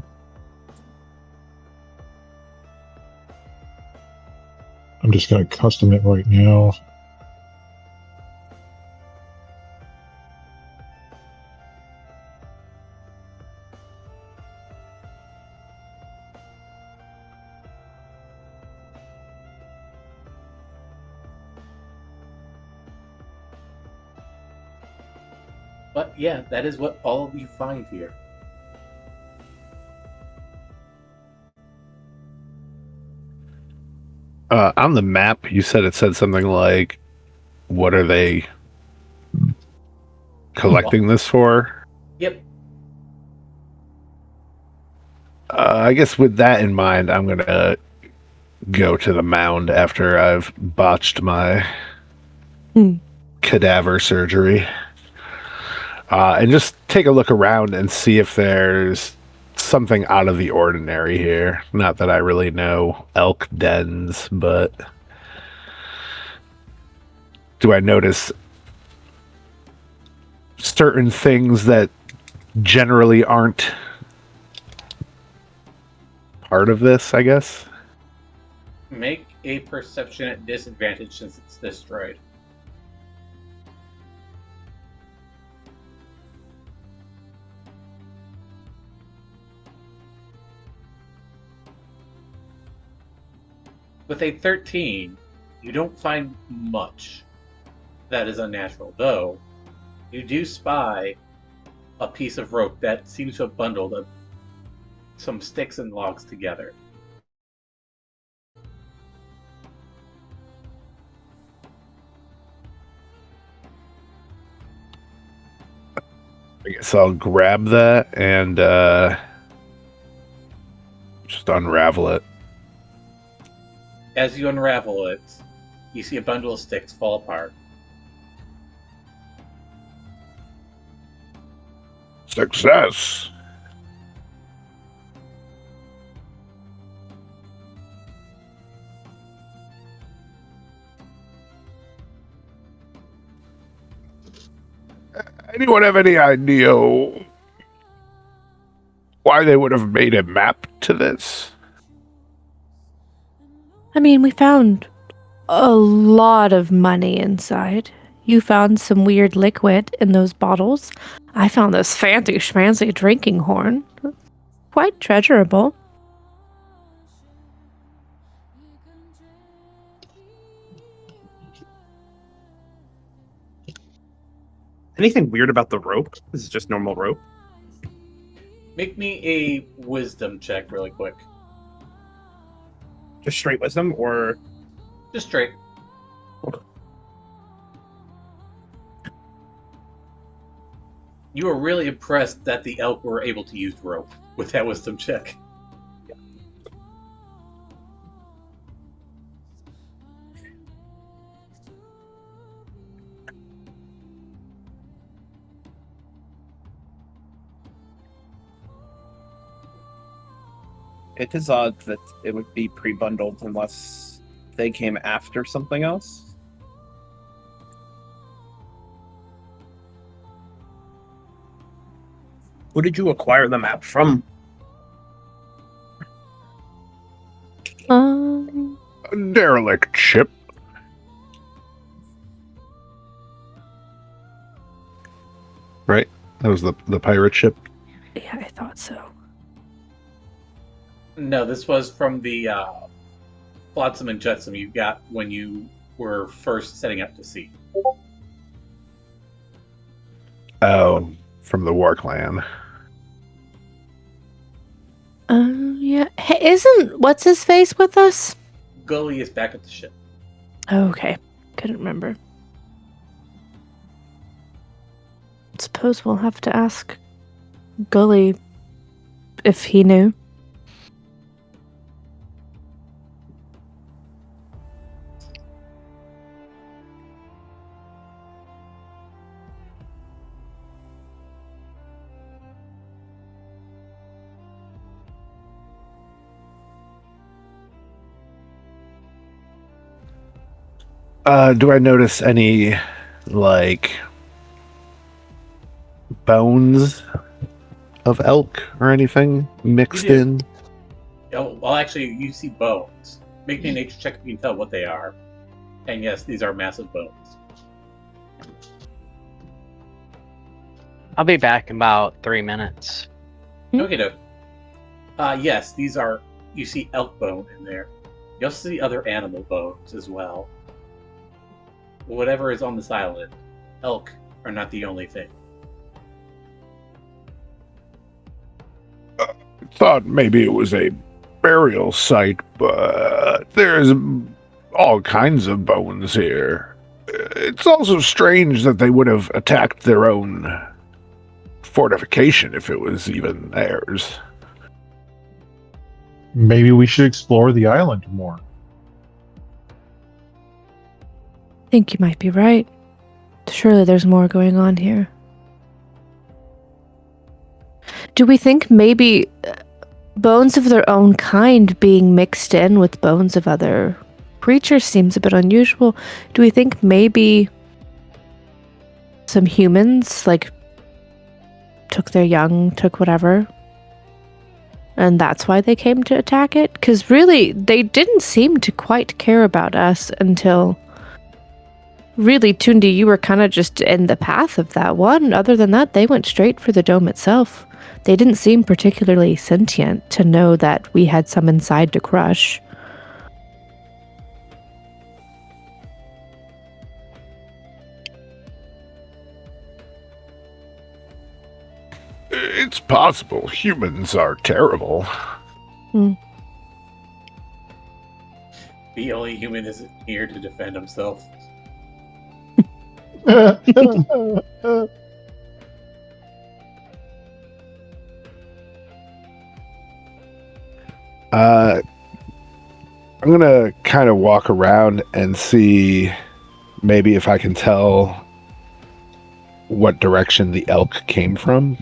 I'm just gonna custom it right now. But yeah, that is what all of you find here. On the map, you said it said something like, "What are they collecting this for?" Yep. I guess with that in mind, I'm gonna go to the mound after I've botched my cadaver surgery, and just take a look around and see if there's something out of the ordinary here. Not that I really know elk dens, but do I notice certain things that generally aren't part of this, I guess? Make a perception at disadvantage since it's destroyed. With a 13, you don't find much that is unnatural, though you do spy a piece of rope that seems to have bundled some sticks and logs together. I guess I'll grab that and just unravel it. As you unravel it, you see a bundle of sticks fall apart. Success. Anyone have any idea why they would have made a map to this? I mean, we found a lot of money inside. You found some weird liquid in those bottles. I found this fancy schmancy drinking horn. Quite treasurable. Anything weird about the rope? This is just normal rope. Make me a wisdom check really quick. Just straight wisdom, or Just straight. You were really impressed that the elk were able to use rope with that wisdom check. it is odd that it would be pre-bundled unless they came after something else. Who did you acquire the map from? A derelict ship. Right? That was the pirate ship. Yeah, I thought so. No, this was from the Flotsam and Jetsam you got when you were first setting up to sea. Oh, from the War Clan. Yeah. Hey, isn't what's his face with us? Gully is back at the ship. Oh, okay. Couldn't remember. Suppose we'll have to ask Gully if he knew. Do I notice any, like, bones of elk or anything mixed You do. in? Oh, well, actually, you see bones. Make me a nature check if you can tell what they are. And yes, these are massive bones. I'll be back in about 3 minutes. Okay, doke. Yes, these are. You see elk bone in there. You also see other animal bones as well. Whatever is on this island, elk are not the only thing. Thought maybe it was a burial site, but there's all kinds of bones here. It's also strange that they would have attacked their own fortification if it was even theirs. Maybe we should explore the island more. I think you might be right. Surely there's more going on here. Do we think maybe bones of their own kind being mixed in with bones of other creatures seems a bit unusual? Do we think maybe some humans, like, took their young, took whatever, and that's why they came to attack it? Because really, they didn't seem to quite care about us until... Really, Tundi, you were kind of just in the path of that one. Other than that, they went straight for the dome itself. They didn't seem particularly sentient to know that we had some inside to crush. It's possible humans are terrible. The only human isn't here to defend himself. I'm gonna kind of walk around and see maybe if I can tell what direction the elk came from.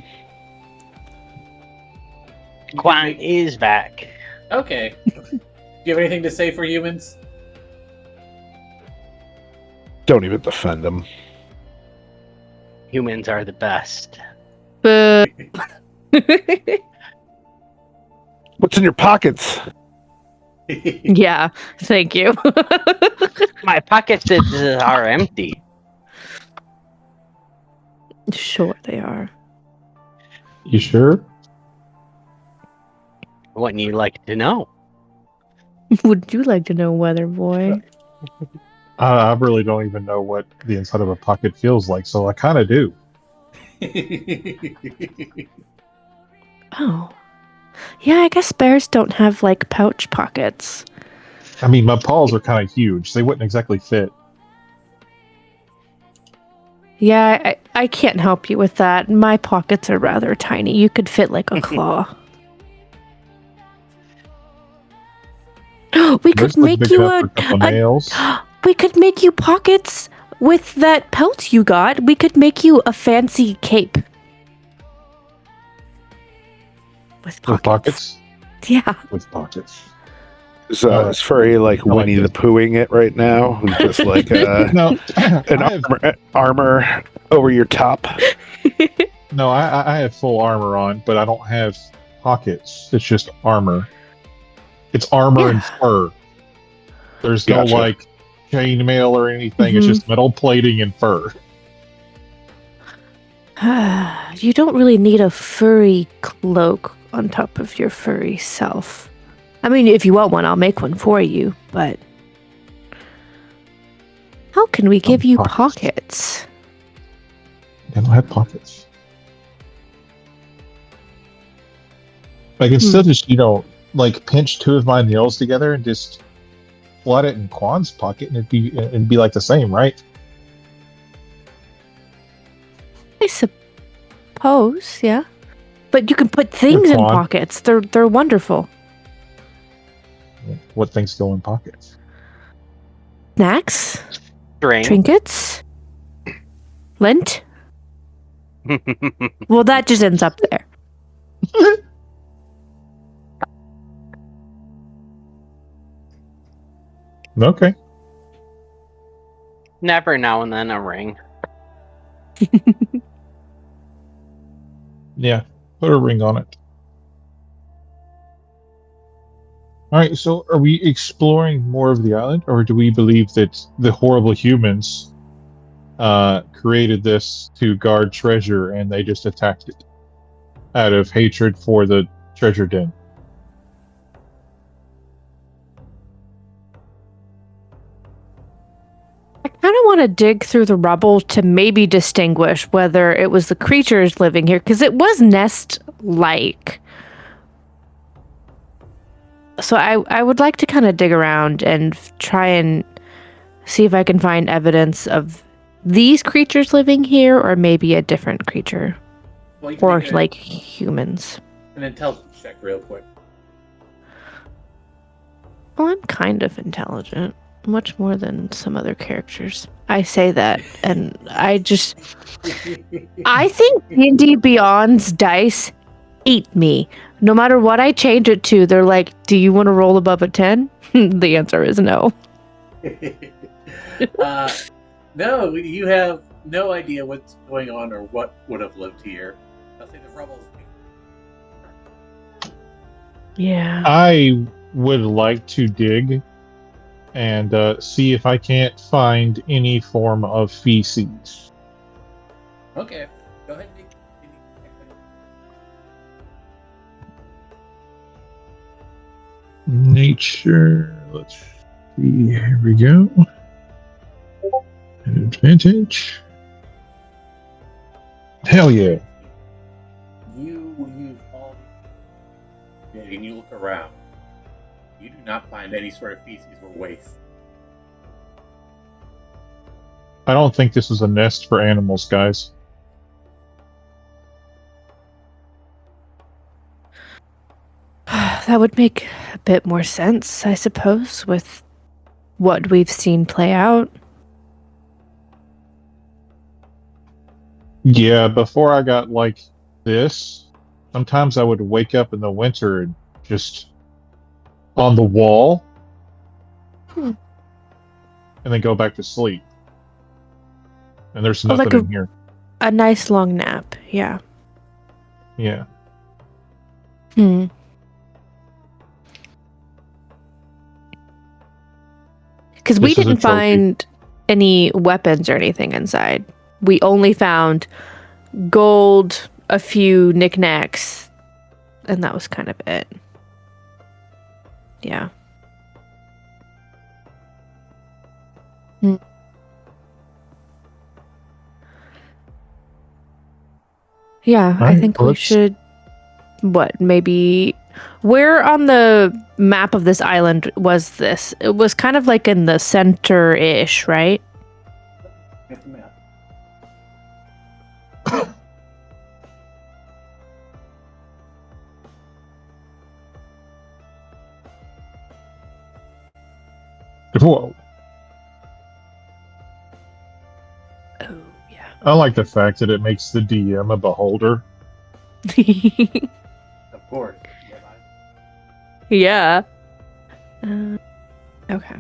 Quine is back. Okay. Do you have anything to say for humans? Don't even defend them. Humans are the best. But What's in your pockets? yeah, thank you. My pockets are empty. Sure, they are. You sure? Wouldn't you like to know? Would you like to know, Weather Boy? I really don't even know what the inside of a pocket feels like, so I kind of do. Oh. Yeah, I guess bears don't have like pouch pockets. I mean, my paws are kind of huge. They wouldn't exactly fit. Yeah, I can't help you with that. My pockets are rather tiny. You could fit like a claw. We This could looks make big you enough for a couple nails. we could make you pockets with that pelt you got. We could make you a fancy cape. With With pockets. pockets? Yeah. With pockets. Is Furry like I like Winnie the this. Poohing it right now? Just like No, an I have, armor over your top. no, I have full armor on, but I don't have pockets. It's just armor. It's armor and fur. There's Gotcha. no like chainmail or anything. It's Mhm. just metal plating and fur. You don't really need a furry cloak on top of your furry self. I mean, if you want one, I'll make one for you, but how can we give you pockets? They don't have pockets. Like instead of like pinch two of my nails together and just slot it in Quan's pocket, and it'd be like the same, right? I suppose, yeah. But you can put things in Quan. pockets. They're wonderful. What things go in pockets? Snacks, String. trinkets, lint. Well, that just ends up there. Okay. Never now and then a ring. Yeah. Put a ring on it. All right. So, are we exploring more of the island, or do we believe that the horrible humans created this to guard treasure, and they just attacked it out of hatred for the treasure den? I kind of want to dig through the rubble to maybe distinguish whether it was the creatures living here, because it was nest-like. So I would like to kind of dig around and try and see if I can find evidence of these creatures living here, or maybe a different creature, Well, you can or make like humans. an intelligence check real quick. Well, I'm kind of intelligent, much more than some other characters. I say that, and I think D&D Beyond's dice hate me. No matter what I change it to, they're like, "Do you want to roll above a 10?" The answer is no. No, you have no idea what's going on or what would have lived here. I'll say the rubble's. Yeah. I would like to dig and see if I can't find any form of feces. Okay, go ahead. Nature. Let's see. Here we go. Advantage. Hell yeah. You use all the and you look around. You do not find any sort of feces or waste. I don't think this is a nest for animals, guys. That would make a bit more sense, I suppose, with what we've seen play out. Yeah, before I got like this, sometimes I would wake up in the winter and just on the wall and then go back to sleep. And there's nothing like a- in here. A nice long nap. Yeah. Yeah. Hmm. Because we This is a didn't trophy. find any weapons or anything inside. We only found gold, a few knickknacks, and that was kind of it. Yeah. Hmm. Yeah, I Alright, think well, we let's- should. What, maybe. Where on the map of this island was this? It was kind of like in the center ish, right? Get the map. Whoa. Oh, yeah. I like the fact that it makes the DM a beholder. Of course. Yeah. Okay.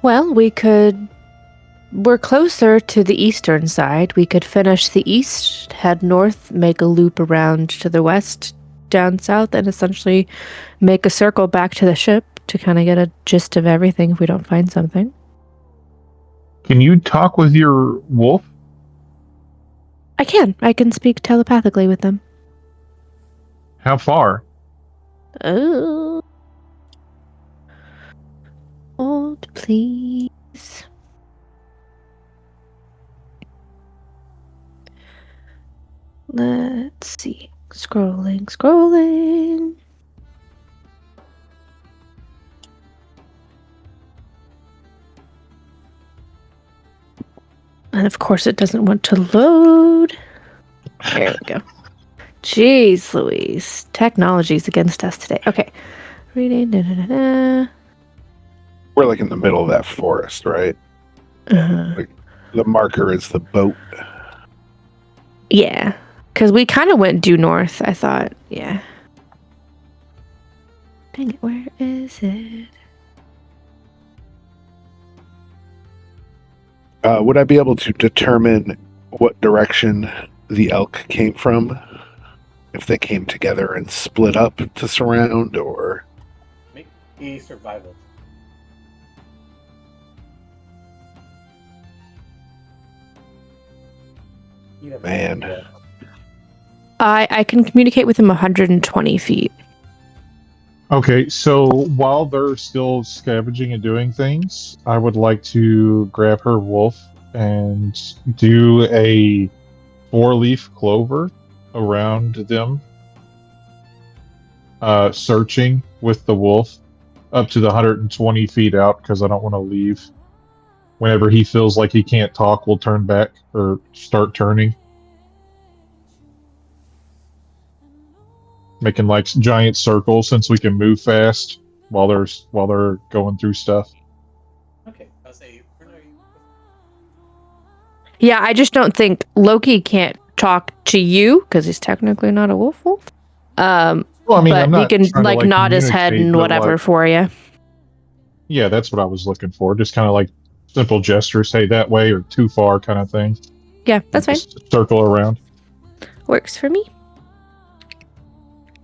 Well, we're closer to the eastern side. We could finish the east, head north, make a loop around to the west, down south, and essentially make a circle back to the ship to kind of get a gist of everything if we don't find something. Can you talk with your wolf? I can speak telepathically with them. How far? Oh. Hold, please. Let's see. Scrolling. And of course, it doesn't want to load. There we go. Jeez Louise. Technology's against us today. Okay. Reading. We're like in the middle of that forest, right? Uh-huh. The marker is the boat. Yeah. Because we kind of went due north, I thought. Yeah. Dang it, where is it? Would I be able to determine what direction the elk came from? If they came together and split up to surround, or Make a survival. You have no Man. idea. I can communicate with him 120 feet. Okay, so while they're still scavenging and doing things, I would like to grab her wolf and do a 4-leaf clover around them, searching with the wolf up to the 120 feet out because I don't want to leave. Whenever he feels like he can't talk, we'll turn back or start turning. Making like giant circles since we can move fast while they're going through stuff. Okay, I'll say. Yeah, I just don't think Loki can't talk to you because he's technically not a wolf. Well, I mean, I'm But he not can trying to, like like, nod his head communicate, and but, whatever like, for you. yeah, that's what I was looking for. Just kind of like simple gestures, hey, that way or too far kind of thing. Yeah, that's fine. Just circle around. Works for me.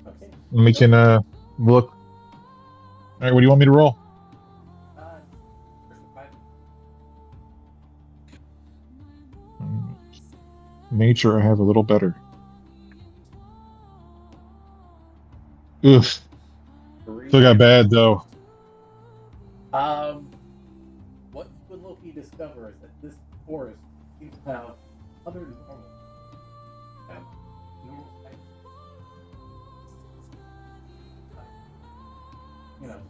Okay. And we can look. All right, what do you want me to roll? For survival. Nature, I have a little better. Oof. Still got bad though. What would Loki discover is that this forest seems to have other normal, normal types. You know,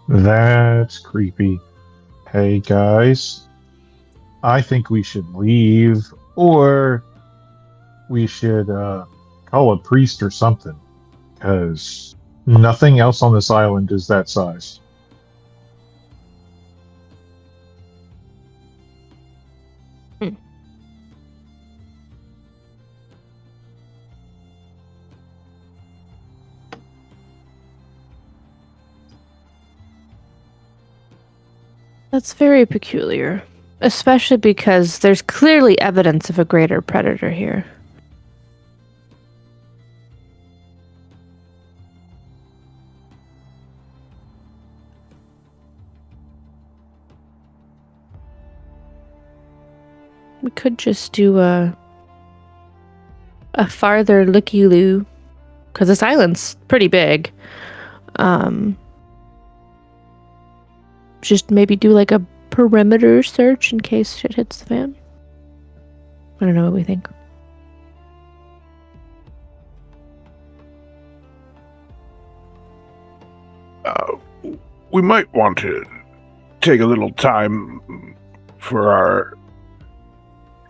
That's creepy. Hey guys, I think we should leave, or we should call a priest or something, because nothing else on this island is that size. That's very peculiar. Especially because there's clearly evidence of a greater predator here. We could just do a farther looky-loo, because this island's pretty big. Just maybe do like a perimeter search in case shit hits the fan. I don't know what we think. We might want to take a little time for our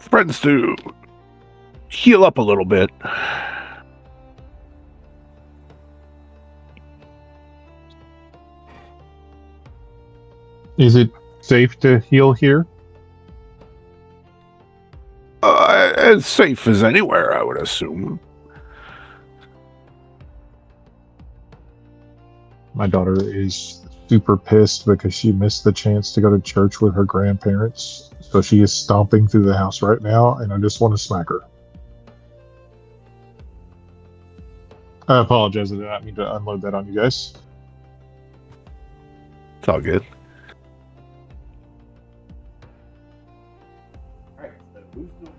friends to heal up a little bit. Is it safe to heal here? As safe as anywhere, I would assume. My daughter is super pissed because she missed the chance to go to church with her grandparents. So she is stomping through the house right now, and I just want to smack her. I apologize. I did not mean to unload that on you guys. It's all good. Alright, so who's going?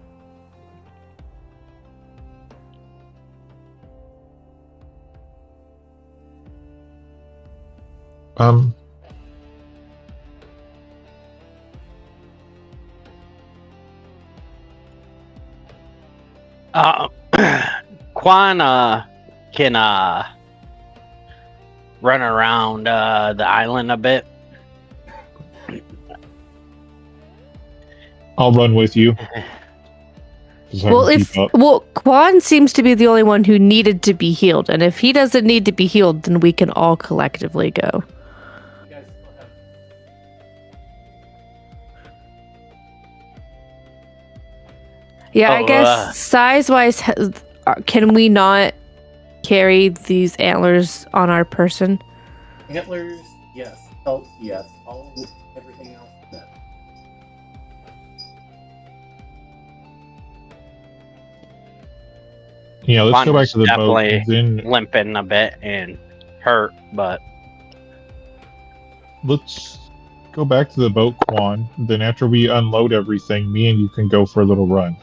Quan can run around the island a bit. I'll run with you. Just have Well, to if keep up. Quan seems to be the only one who needed to be healed, and if he doesn't need to be healed, then we can all collectively go. You guys still have. Yeah, Oh, I guess size-wise, can we not carry these antlers on our person? Antlers, yes. Pelts, yes. All everything else, no. Yeah, let's go back Quan's to the boat. definitely Then limping a bit and hurt, but let's go back to the boat, Quan. Then after we unload everything, me and you can go for a little run.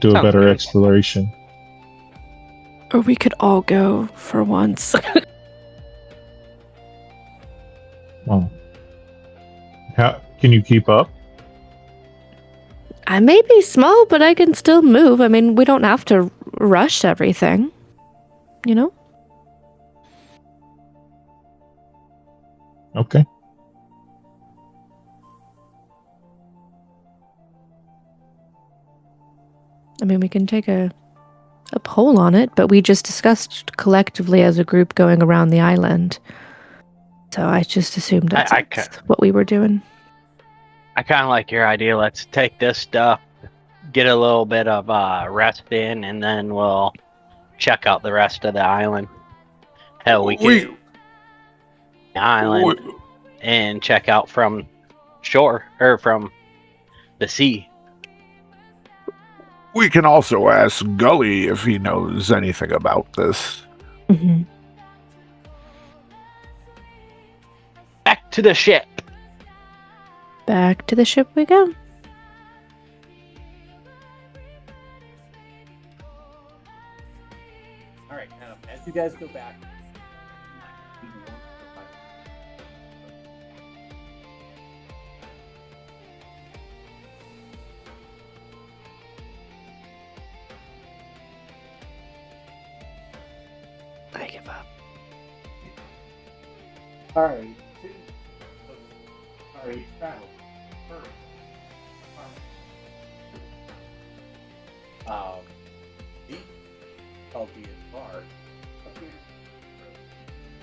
Do a Sounds better good. exploration. Or we could all go for once. Oh. How can you keep up? I may be small, but I can still move. I mean, we don't have to rush everything. You know? Okay. I mean, we can take a poll on it, but we just discussed collectively as a group going around the island. So I just assumed that's what we were doing. I kind of like your idea. Let's take this stuff, get a little bit of rest in, and then we'll check out the rest of the island. Hell, we can the island and check out from shore or from the sea. We can also ask Gully if he knows anything about this. Mm-hmm. Back to the ship. Back to the ship we go. Alright, now, as you guys go back. I give up. Alright, Alright, travel. First. The albeit bar appears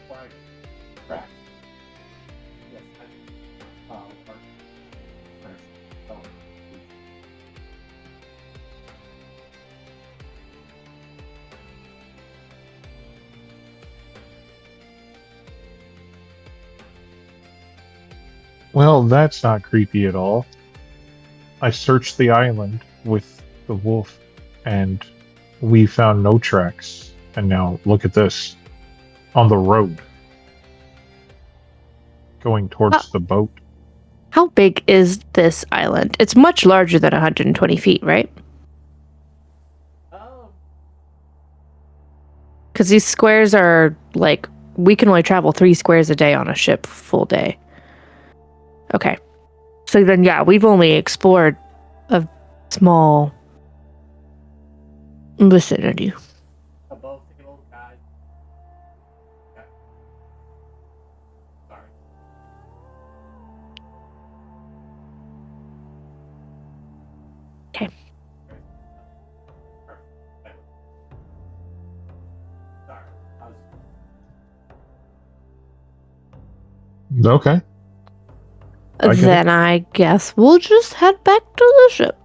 quite cracked. Yes, Well, that's not creepy at all. I searched the island with the wolf, and we found no tracks. And now look at this on the road going towards the boat. How big is this island? It's much larger than 120 feet, right? Because these squares are like, we can only travel 3 squares a day on a ship full day. Okay. So then, yeah, we've only explored a small vicinity. Above the old guy. Okay. Sorry. Okay. Sorry. I was Okay. I get Then I guess we'll just head back to the ship.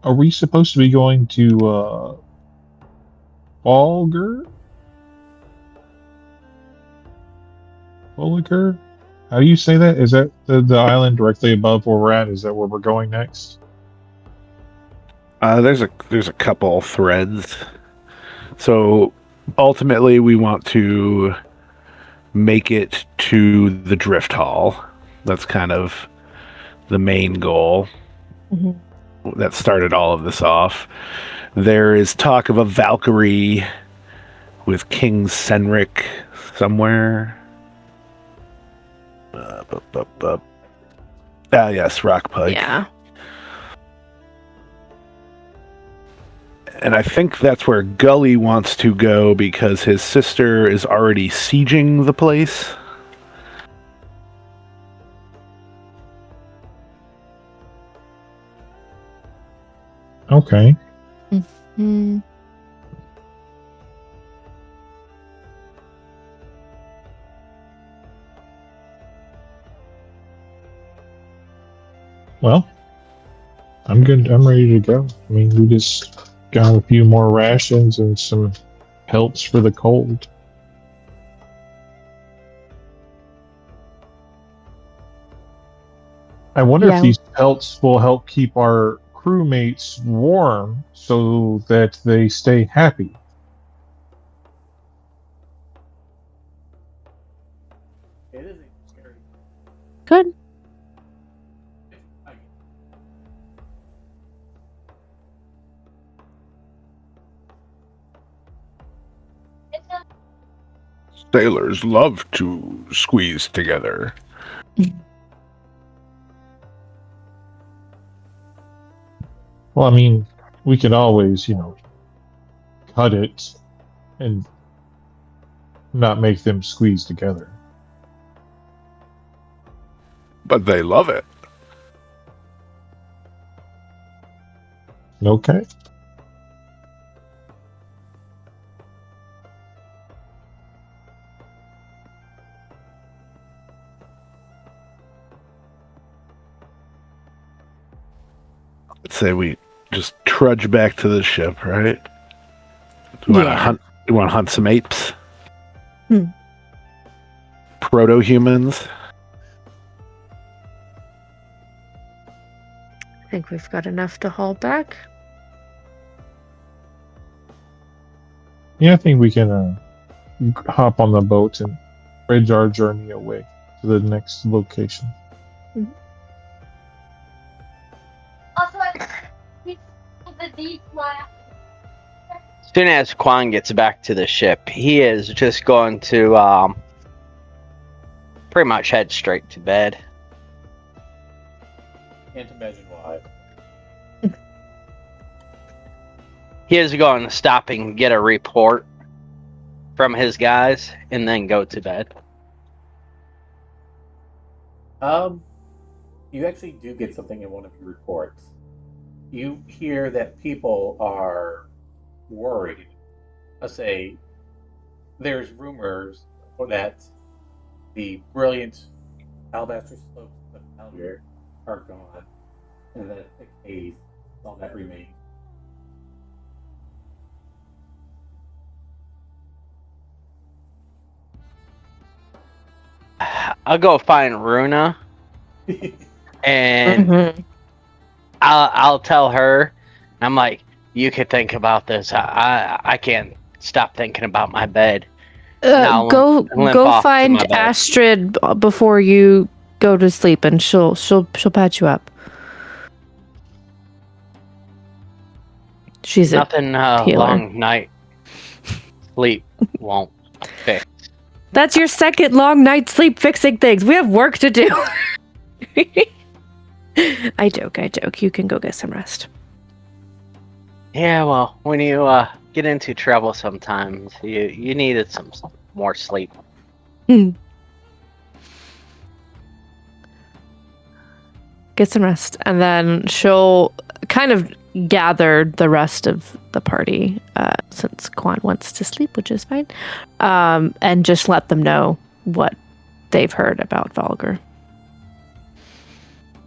Are we supposed to be going to Bulger? Bulger? How do you say that? Is that the island directly above where we're at? Is that where we're going next? There's a couple threads. So ultimately, we want to make it to the drift hall. That's kind of the main goal that started all of this off. There is talk of a Valkyrie with King Senric somewhere. Yes, Rock Pike. Yeah. And I think that's where Gully wants to go because his sister is already sieging the place. Okay. Mm. Well, I'm good. I'm ready to go. I mean, we just got a few more rations and some pelts for the cold. I wonder Yeah. if these pelts will help keep our crewmates warm so that they stay happy. It is a scary. Good. Sailors love to squeeze together. Well, I mean, we could always, cut it and not make them squeeze together. But they love it. Okay. Let's say we just trudge back to the ship, right? Do you want to hunt some apes? Proto-humans? I think we've got enough to haul back. Yeah, I think we can hop on the boat and bridge our journey away to the next location. As soon as Quan gets back to the ship, he is just going to pretty much head straight to bed. Can't imagine why. He is going to stop and get a report from his guys and then go to bed. You actually do get something in one of your reports. You hear that people are worried. Let's say there's rumors that the brilliant alabaster slopes of Alger are gone, and that the cave is all that remains. I'll go find Runa and Mhm. I'll tell her. I'm like, you could think about this. I can't stop thinking about my bed. Now Go limp off to find my bed. Astrid before you go to sleep, and she'll patch you up. She's a Nothing healer. long night sleep won't fix. That's your second long night sleep fixing things. We have work to do. I joke. You can go get some rest. Yeah, well, when you get into trouble sometimes, you needed some more sleep. Get some rest, and then she'll kind of gather the rest of the party, since Quan wants to sleep, which is fine, and just let them know what they've heard about Volgar.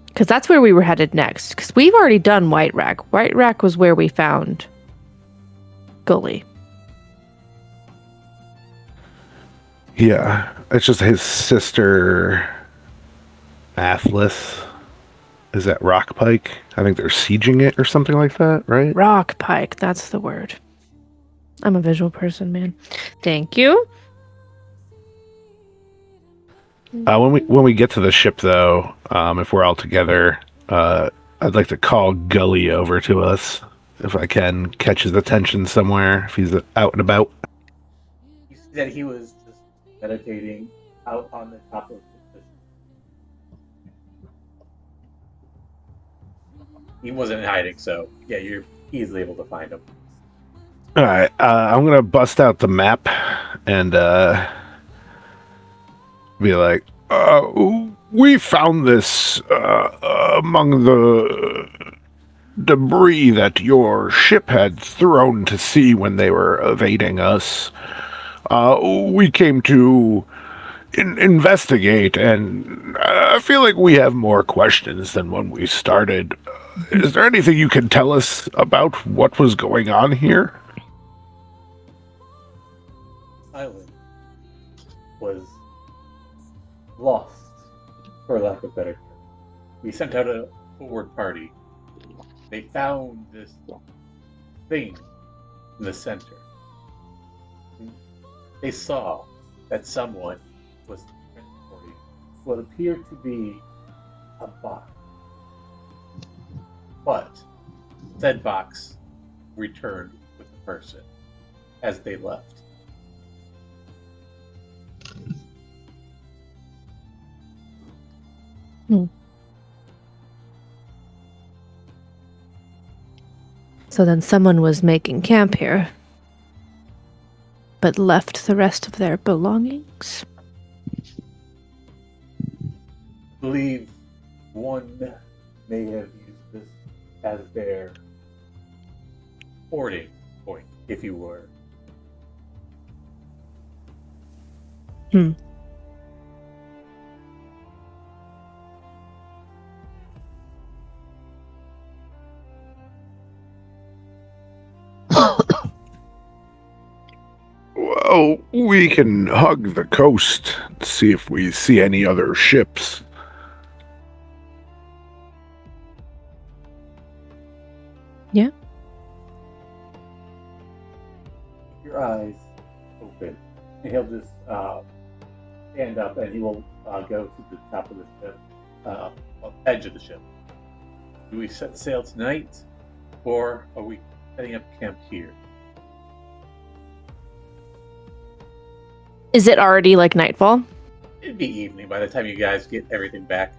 Because that's where we were headed next, because we've already done White Rack. White Rack was where we found Gully. Yeah, it's just his sister, Atlas, is at Rock Pike. I think they're sieging it or something like that, right? Rock Pike, that's the word. I'm a visual person, man. Thank you. When we get to the ship, though, if we're all together, I'd like to call Gully over to us if I can catch his attention somewhere if he's out and about. You see that he was just meditating out on the top of the ship. He wasn't in hiding, so yeah, you're easily able to find him. All right, I'm gonna bust out the map and be like, we found this among the debris that your ship had thrown to sea when they were evading us. We came to investigate, and I feel like we have more questions than when we started. Is there anything you can tell us about what was going on here? Island was lost, for lack of better term. We sent out a forward party. They found this thing in the center. They saw that someone was transporting what appeared to be a box. But said box returned with the person as they left. So then someone was making camp here, but left the rest of their belongings. I believe one may have used this as their hoarding point, if you were. Well, we can hug the coast to see if we see any other ships. Yeah. Your eyes open, and he'll just stand up, and he will go to the top of the ship, edge of the ship. Do we set sail tonight, or are we setting up camp here? Is it already like nightfall? It'd be evening by the time you guys get everything back.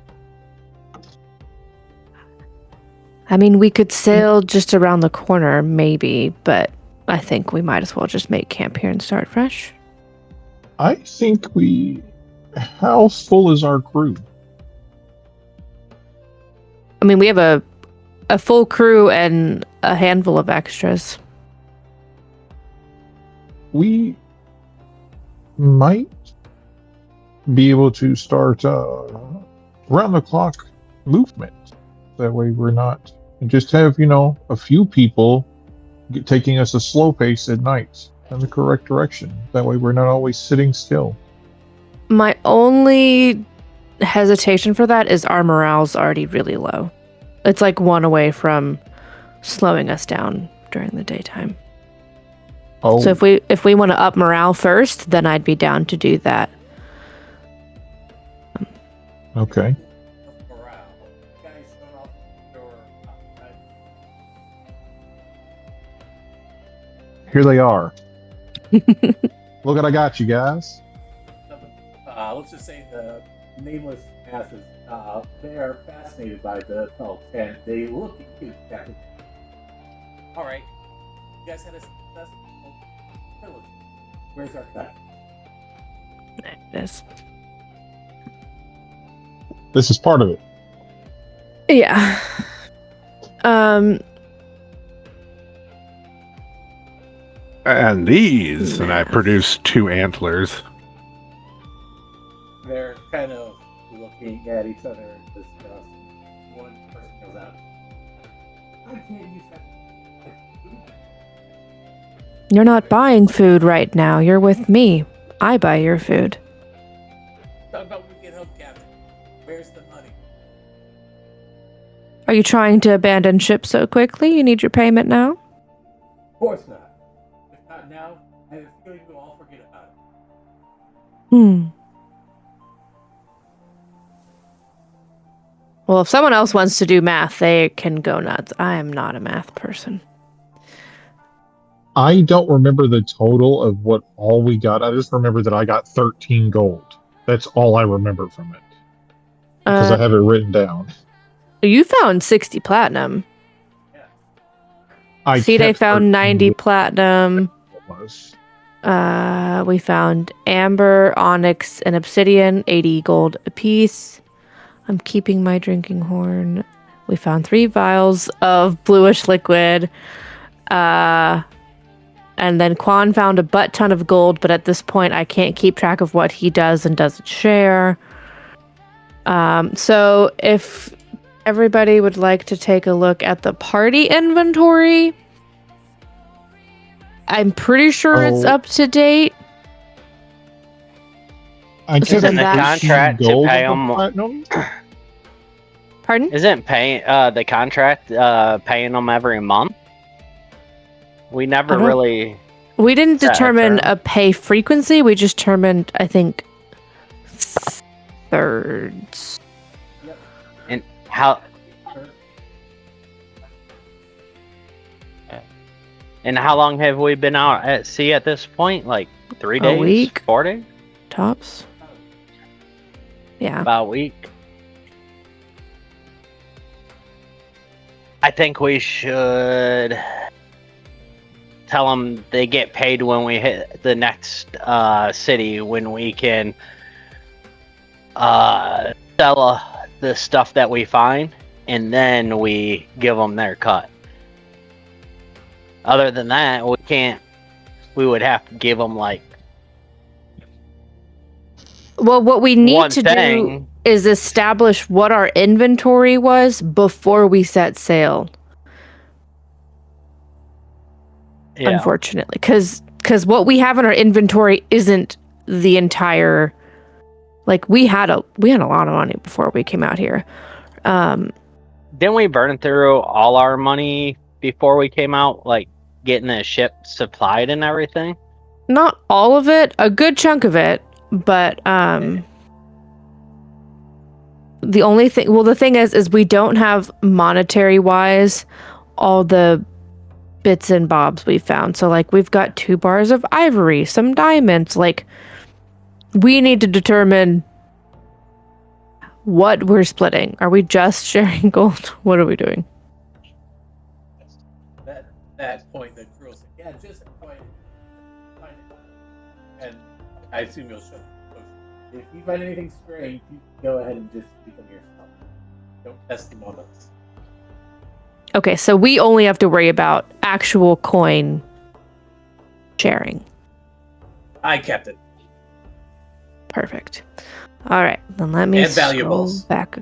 I mean, we could sail just around the corner, maybe, but I think we might as well just make camp here and start fresh. I think how full is our crew? I mean, we have a full crew and a handful of extras. We might be able to start round the clock movement. That way we're not, and just have, a few people taking us a slow pace at night in the correct direction. That way we're not always sitting still. My only hesitation for that is our morale's already really low. It's like one away from slowing us down during the daytime. Oh, So if we want to up morale first, then I'd be down to do that. okay. Morale. You guys showing off your right? Here they are. Look what I got you guys. Let's just say the nameless masses. They are fascinated by the cult, and they look at you, Captain. All right, you guys had a successful village. Where's our cut? There it is. This is part of it. Yeah. And these, and I produce 2 antlers. They're kind of looking at each other and discuss. One person goes out. I can't use that. You're not buying food right now. You're with me. I buy your food. Talk about when we get home, Captain. Where's the money? Are you trying to abandon ship so quickly? You need your payment now? Of course not. If not now, I have a feeling we'll all forget about it. Well, if someone else wants to do math, they can go nuts. I am not a math person. I don't remember the total of what all we got. I just remember that I got 13 gold. That's all I remember from it. Because I have it written down. You found 60 platinum. They found 90 platinum. We found amber, onyx, and obsidian, 80 gold apiece. I'm keeping my drinking horn. We found 3 vials of bluish liquid. And then Quan found a butt ton of gold, but at this point I can't keep track of what he does and doesn't share. So if everybody would like to take a look at the party inventory, I'm pretty sure it's up to date. I So guess then the that- contract to gold pay of the 'em- platinum? Pardon? Isn't paying the contract paying them every month? We never I don't- really. We didn't Set a determine term. a pay frequency. We just determined, I think, thirds. And how? And how long have we been out at sea at this point? Like 3 days? week. 4 days? Tops. Yeah. About a week. I think we should tell them they get paid when we hit the next city, when we can sell the stuff that we find, and then we give them their cut. Other than that, we can't. We would have to give them like Well, what we need one to do thing. is establish what our inventory was before we set sail. Yeah. Unfortunately, because what we have in our inventory isn't the entire. Like we had a lot of money before we came out here. Didn't we burn through all our money before we came out? Like getting the ship supplied and everything? Not all of it, a good chunk of it, but the only thing, well, the thing is we don't have monetary wise all the bits and bobs we found. So like we've got 2 bars of ivory, some diamonds. Like we need to determine what we're splitting. Are we just sharing gold? What are we doing? That point, the girl said, "Yeah, just find it." And I assume you'll show. If you find anything strange, you go ahead and just speak them yourself. Don't test them on us. Okay, so we only have to worry about actual coin sharing. I kept it. Perfect. All right, then let me And valuables. scroll back.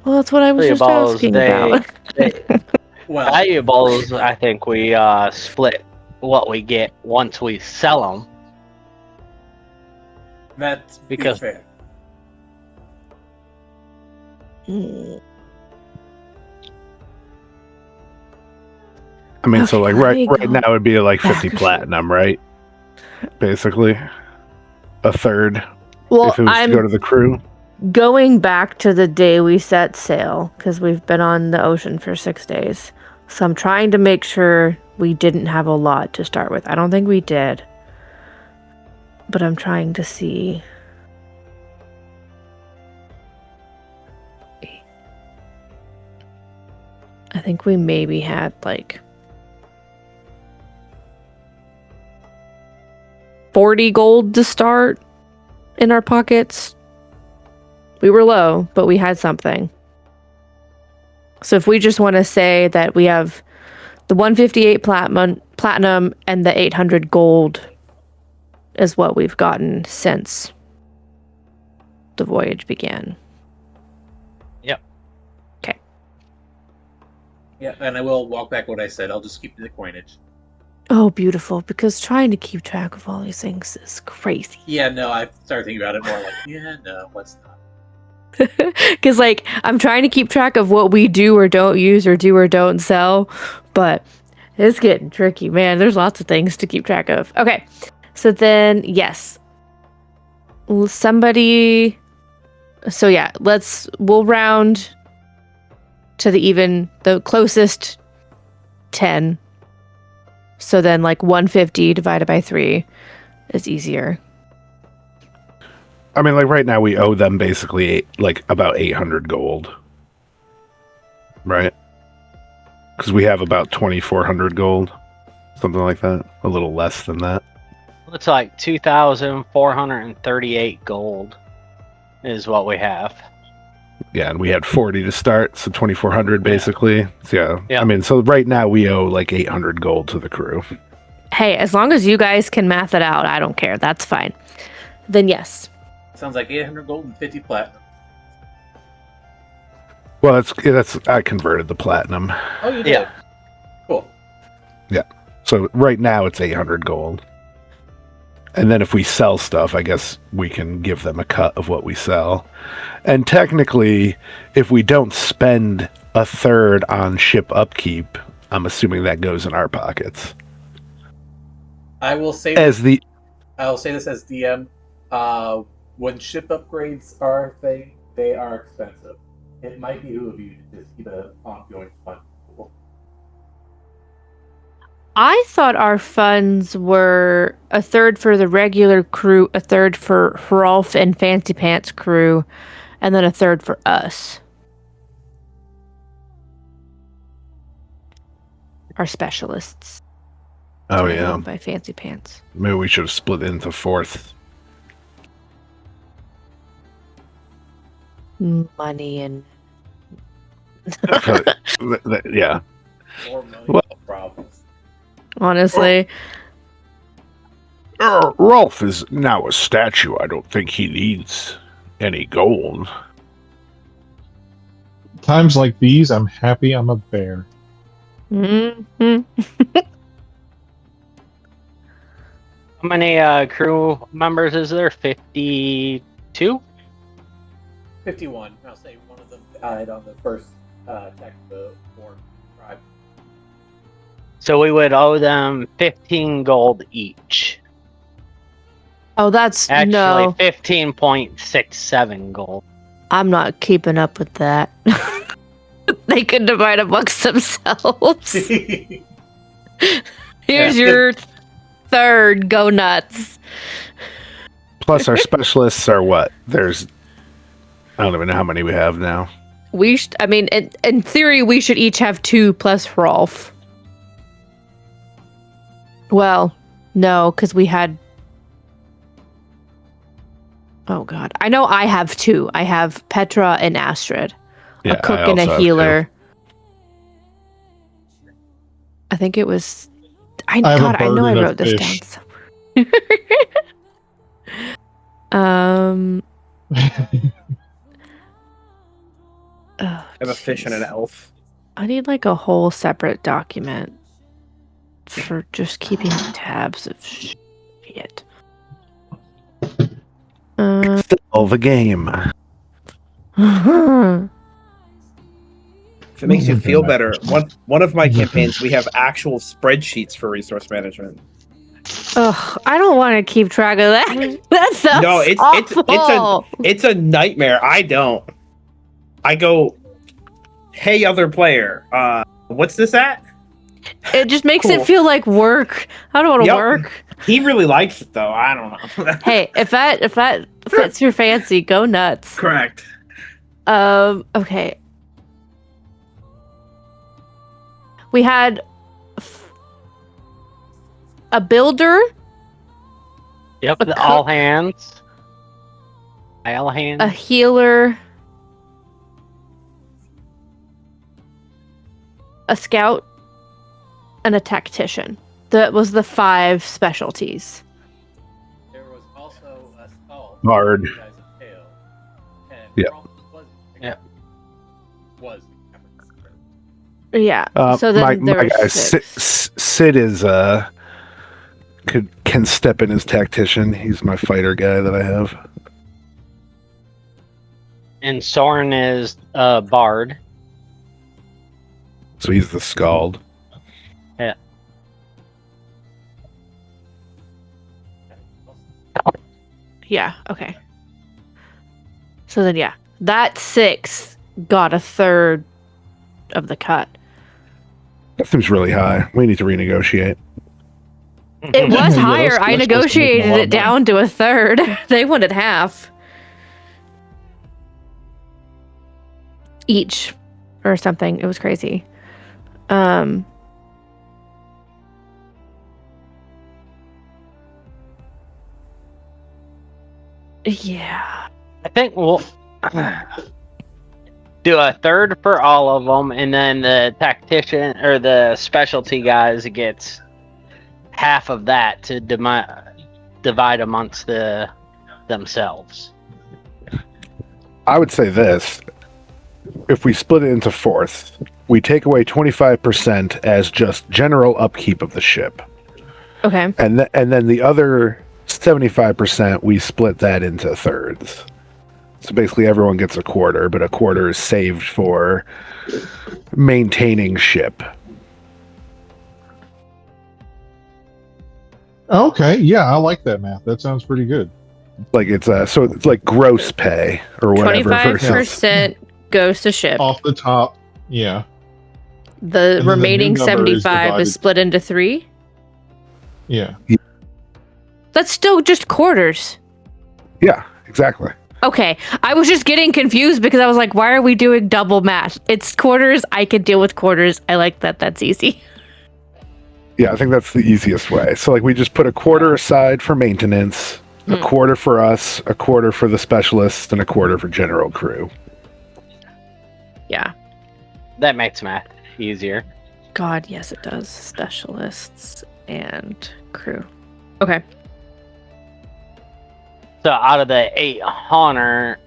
Well, that's what I was just Valuables, asking they- about. Well, Valuables, I think we split what we get once we sell them. That's Because- fair. I mean, so Okay, like let me right go now it'd be like 50 back. platinum, right? Basically, a third Well, if it was to I'm go to the crew. going back to the day we set sail because we've been on the ocean for 6 days. So I'm trying to make sure we didn't have a lot to start with. I don't think we did. But I'm trying to see. I think we maybe had like 40 gold to start in our pockets. We were low, but we had something. So if we just want to say that we have the 158 platinum and the 800 gold is what we've gotten since the voyage began. Yeah, and I will walk back what I said. I'll just keep the coinage. Oh, beautiful, because trying to keep track of all these things is crazy. Yeah, no, I started thinking about it more like, yeah, no, let's not. Because, like, I'm trying to keep track of what we do or don't use or do or don't sell, but it's getting tricky, man. There's lots of things to keep track of. Okay, so then, yes. Somebody... So, yeah, we'll round to the closest 10. So then, like, 150 divided by 3 is easier. I mean, like right now we owe them basically like about 800 gold, right? Because we have about 2,400 gold, something like that, a little less than that. Looks like 2,438 gold is what we have. Yeah, and we had 40 to start, so 2,400 basically. So Yeah. I mean, so right now we owe like 800 gold to the crew. Hey, as long as you guys can math it out, I don't care. That's fine. Then yes. Sounds like 800 gold and 50 platinum. Well, that's I converted the platinum. Oh, you did? Yeah. Cool. So right now it's 800 gold. And then if we sell stuff, I guess we can give them a cut of what we sell. And technically, if we don't spend a third on ship upkeep, I'm assuming that goes in our pockets. I will say I'll say this as DM. When ship upgrades are a thing, they are expensive. It might behoove you to just keep an ongoing fund. I thought our funds were a third for the regular crew, a third for Rolf and Fancy Pants crew, and then a third for us. Our specialists. Oh yeah, By Fancy Pants. maybe we should have split it into fourth. Money and Yeah. More money, Well- more problems. honestly. Rolf is now a statue. I don't think he needs any gold. Times like these, I'm happy I'm a bear. Mm-hmm. How many crew members is there? 52? 51. I'll say one of them died on the first attack of the war tribe. So we would owe them 15 gold each. Oh, that's Actually, no. 15.67 gold. I'm not keeping up with that. They could divide amongst themselves. Here's your third. Go nuts. Plus, our specialists are what? I don't even know how many we have now. I mean, in theory, we should each have 2 plus Rolf. Well, no, because we had. Oh God, I know I have 2. I have Petra and Astrid, Yeah, a cook I and also a have healer. I think it was. I I have a God, I know bird I and a wrote this down fish. somewhere. Oh, I have a fish and an jeez. elf. I need like a whole separate document for just keeping tabs of shit. Excel the game. If it makes you Well, feel okay. better, one of my campaigns we have actual spreadsheets for resource management. Ugh, I don't want to keep track of that. That sounds No, it's awful. it's a nightmare. I don't. I go, hey, other player, what's this at? It just makes Cool. it feel like work. I don't want to Yep. work. He really likes it though. I don't know. Hey, if that fits your fancy, go nuts. Correct. Okay. We had a builder, Yep. A The cook. all hands. All hands. a healer, a scout, and a tactician. That was the 5 specialties. There was also a skull. Bard. You guys have tail. And Yeah. was Yeah. was Yeah. So then there my were guy 6. Sid is can step in as tactician. He's my fighter guy that I have. And Soren is bard. So he's the scald. Yeah. Okay. So then, yeah, that 6 got a third of the cut. That seems really high. We need to renegotiate. It was Yeah, let's- higher. I let's just make negotiated a lot it of down to a third. They wanted half each or something. It was crazy. Yeah. I think we'll do a third for all of them, and then the tactician or the specialty guys gets half of that to divide amongst themselves. I would say this. If we split it into fourths, we take away 25% as just general upkeep of the ship. Okay. And then the other 75%, we split that into thirds. So basically everyone gets a quarter, but a quarter is saved for maintaining ship. Okay, yeah, I like that math. That sounds pretty good. Like it's so it's like gross pay or whatever. 25% goes to ship. Off the top, yeah. The then the remaining new number is 75 divided. is split into 3. Yeah. That's still just quarters. Yeah, exactly. Okay, I was just getting confused because I was like, why are we doing double math? It's quarters. I can deal with quarters. I like that. That's easy. Yeah, I think that's the easiest way. So like we just put a quarter aside for maintenance, a quarter for us, a quarter for the specialists, and a quarter for general crew. Yeah. That makes math easier. God, yes, it does. Specialists and crew. Okay. So out of the 800,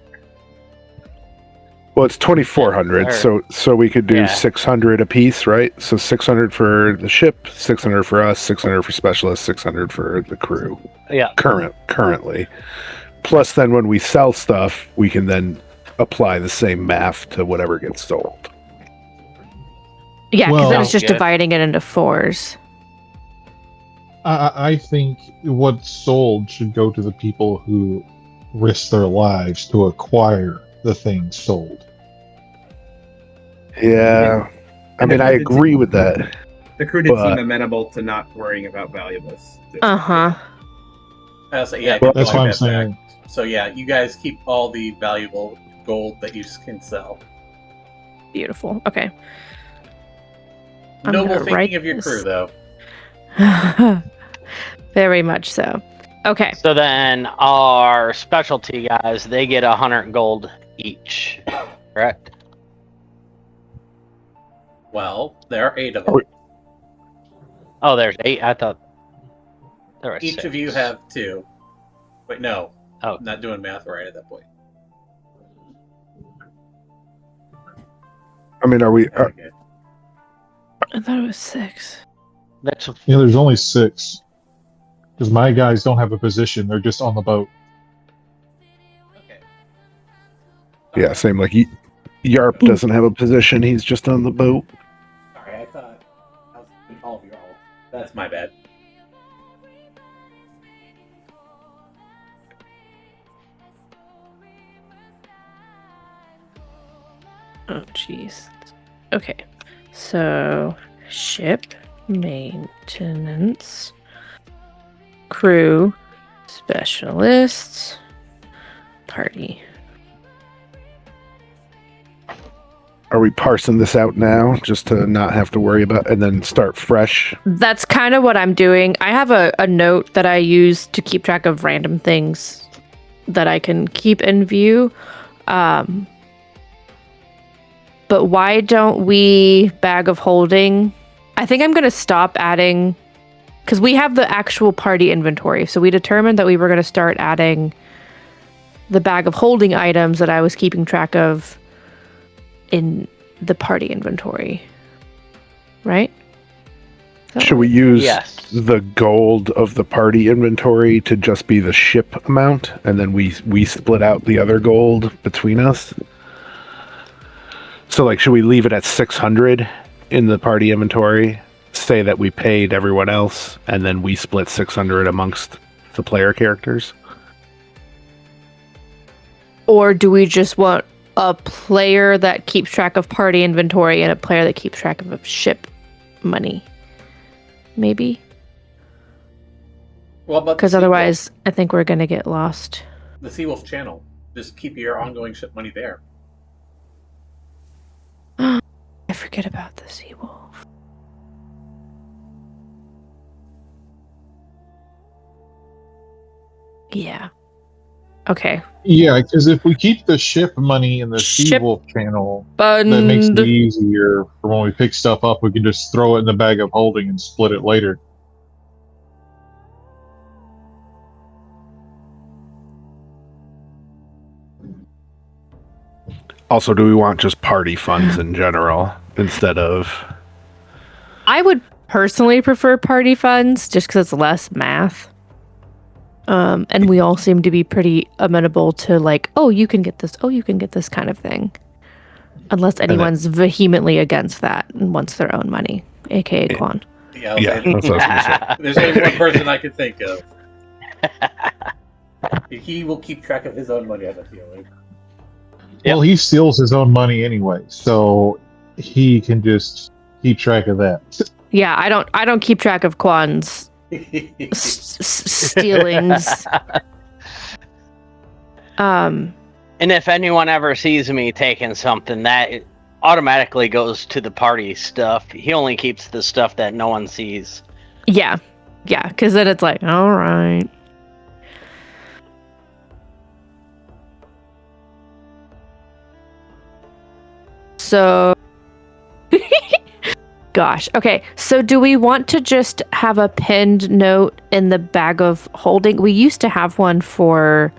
Well, it's 2,400, so we could do Yeah. 600 a piece, right? So 600 for the ship, 600 for us, 600 for specialists, 600 for the crew. yeah, Currently, plus then when we sell stuff, we can then apply the same math to whatever gets sold. Yeah, because Well- then it's just Good. dividing it into 4s. I think what's sold should go to the people who risk their lives to acquire the things sold. Yeah, I mean, I agree with that. The crew did But- seem amenable to not worrying about valuables. Uh-huh. So yeah, That's like what I'm that saying. back. So yeah, you guys keep all the valuable gold that you can sell. Beautiful. Okay. I'm Noble gonna write thinking of your this. crew, though. Very much so. Okay. so then our specialty guys, they get 100 gold each, correct? Well, there are 8 of them. Are we- Oh, there's 8. I thought there were Each 6. of you have 2. Wait, no. Oh. I'm not doing math right at that point. I mean, are we? Okay. I thought it was 6. That's Yeah, there's only 6. Because my guys don't have a position; they're just on the boat. Yeah, same. Like Yarp doesn't have a position; he's just on the boat. Sorry, I thought I was doing all of your alt. That's my bad. Oh, jeez. Okay. So, ship maintenance, crew specialists, party. Are we parsing this out now, just to not have to worry about, and then start fresh? That's kind of what I'm doing. I have a note that I use to keep track of random things that I can keep in view. But why don't we bag of holding? I think I'm going to stop adding, because we have the actual party inventory. So we determined that we were going to start adding the bag of holding items that I was keeping track of in the party inventory. Right? Should we use Yes. the gold of the party inventory to just be the ship amount, and then we split out the other gold between us? So, like, should we leave it at 600 in the party inventory? Say that we paid everyone else, and then we split 600 amongst the player characters? Or do we just want a player that keeps track of party inventory and a player that keeps track of ship money? Maybe? Well, but Because otherwise, I think we're going to get lost. the Seawolf channel. Just keep your ongoing ship money there. I forget about the Seawolf. Yeah. Okay. Yeah, because if we keep the ship money in the Ship Seawolf channel, Fund. that makes it easier for when we pick stuff up. We can just throw it in the bag of holding and split it later. Also, do we want just party funds in general instead of... I would personally prefer party funds just because it's less math. And we all seem to be pretty amenable to like, oh, you can get this, oh, you can get this kind of thing. Unless anyone's vehemently against that and wants their own money, aka Quan. Yeah, Yeah, that's what I was gonna say. There's only one person I can think of. He will keep track of his own money, I have a feeling. Well, he steals his own money anyway, so he can just keep track of that. Yeah, I don't keep track of Quan's stealings. And if anyone ever sees me taking something, that automatically goes to the party stuff. He only keeps the stuff that no one sees. Yeah, because then it's like, all right. So, gosh, okay. So, do we want to just have a pinned note in the bag of holding? We used to have one for,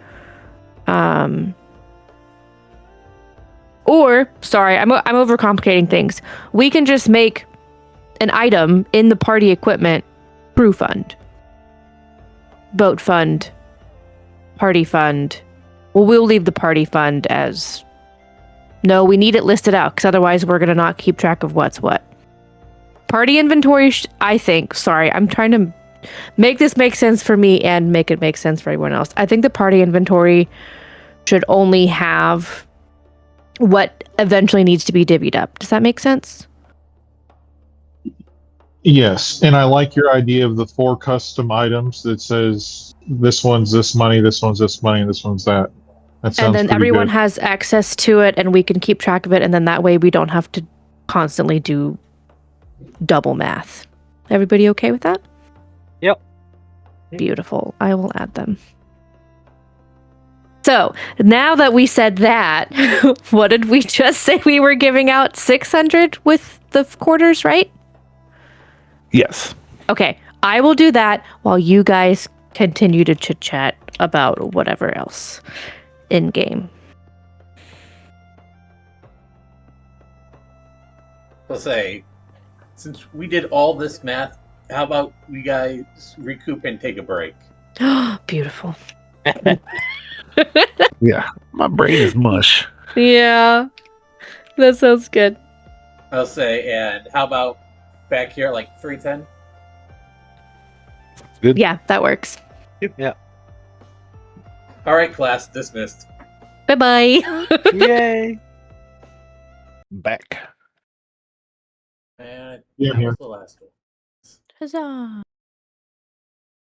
or sorry, I'm overcomplicating things. We can just make an item in the party equipment crew fund, boat fund, party fund. Well, we'll leave the party fund as. No, we need it listed out because otherwise we're going to not keep track of what's what. Party inventory, I think. Sorry, I'm trying to make this make sense for me and make it make sense for everyone else. I think the party inventory should only have what eventually needs to be divvied up. Does that make sense? Yes, and I like your idea of the 4 custom items that says this one's this money, this one's this money, and this one's that. That sounds And then pretty everyone good. has access to it and we can keep track of it. And then that way we don't have to constantly do double math. Everybody okay with that? Yep. Beautiful. I will add them. So now that we said that, what did we just say? We were giving out 600 with the quarters, right? Yes. Okay. I will do that while you guys continue to chit chat about whatever else in game. I'll say, since we did all this math, how about we guys recoup and take a break? Beautiful. Yeah. My brain is mush. Yeah, that sounds good. I'll say, and how about back here, like 310? Good. Yeah, that works. Yeah. All right, class dismissed. Bye bye. Yay. Back. And Yeah, that here. was the last one. Huzzah.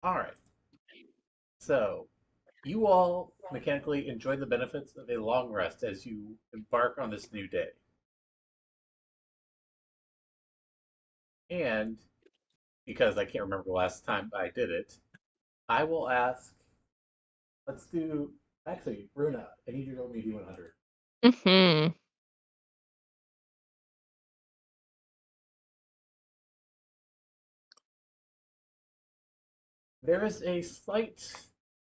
All right. So, you all mechanically enjoy the benefits of a long rest as you embark on this new day. And because I can't remember the last time I did it, I will ask. Let's do. Actually, Runa, I need you to roll me D100. Mm-hmm. There is a slight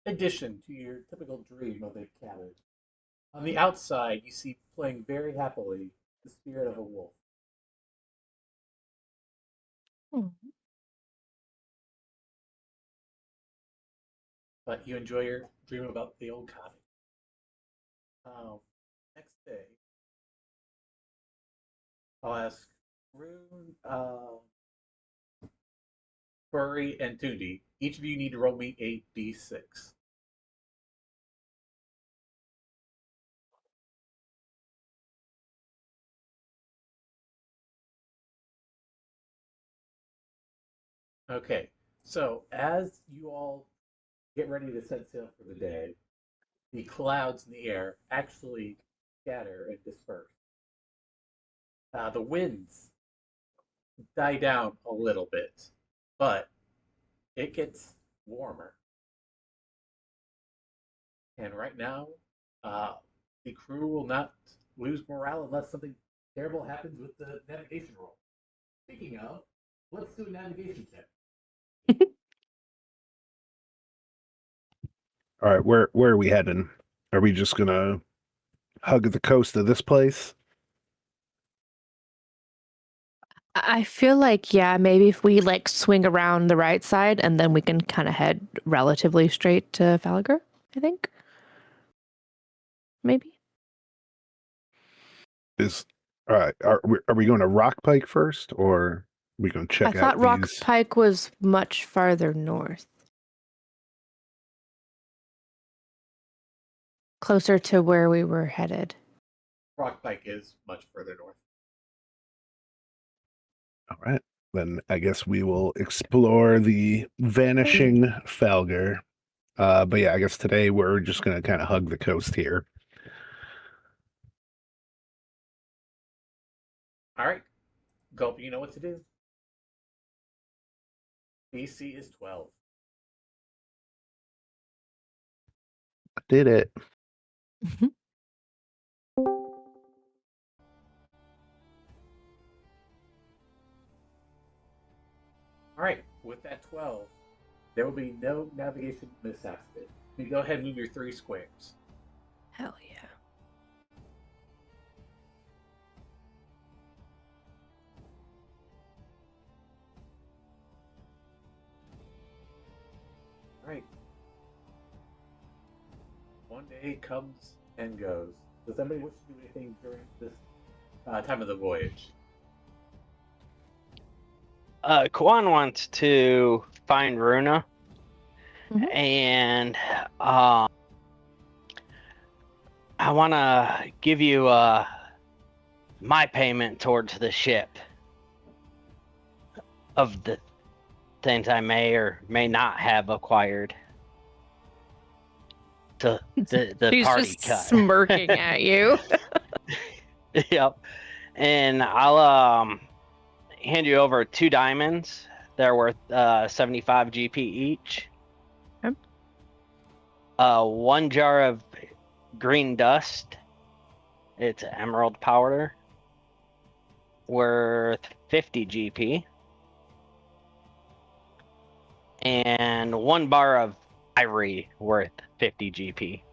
addition to your typical dream of a cabin. On the outside, you see playing very happily the spirit of a wolf. But you enjoy your dream about the old cottage. Next day, I'll ask Rune, Furry, and Tundi. Each of you need to roll me a d6. Okay, so as you all get ready to set sail for the day, the clouds in the air actually scatter and disperse. The winds die down a little bit, but it gets warmer. And right now, uh, the crew will not lose morale unless something terrible happens with the navigation roll. Speaking of, let's do a navigation check. All right, where are we heading? Are we just gonna hug the coast of this place? I feel like, yeah, maybe if we like swing around the right side and then we can kind of head relatively straight to Falliger, I think. Maybe. Is all right. Are we going to Rock Pike first, or are we going to I check thought out Rock these? Pike was much farther north. Closer to where we were headed. Rock Pike is much further north. All right, then I guess we will explore the vanishing Falger. But yeah, I guess today we're just going to kind of hug the coast here. All right, Gulp, you know what to do. BC is 12. Did it? All right, with that 12, there will be no navigation mishaps. You go ahead and move your 3 squares. Hell yeah. All right. One day comes and goes. Does anybody wish to do anything during this time of the voyage? Kwan wants to find Runa, Mhm. and I want to give you my payment towards the ship of the things I may or may not have acquired. So the She's party just cut. smirking at you. Yep. And I'll hand you over 2 diamonds. They're worth 75 GP each. Okay. 1 jar of green dust. It's emerald powder. Worth 50 GP. And 1 bar of ivory worth 50 GP.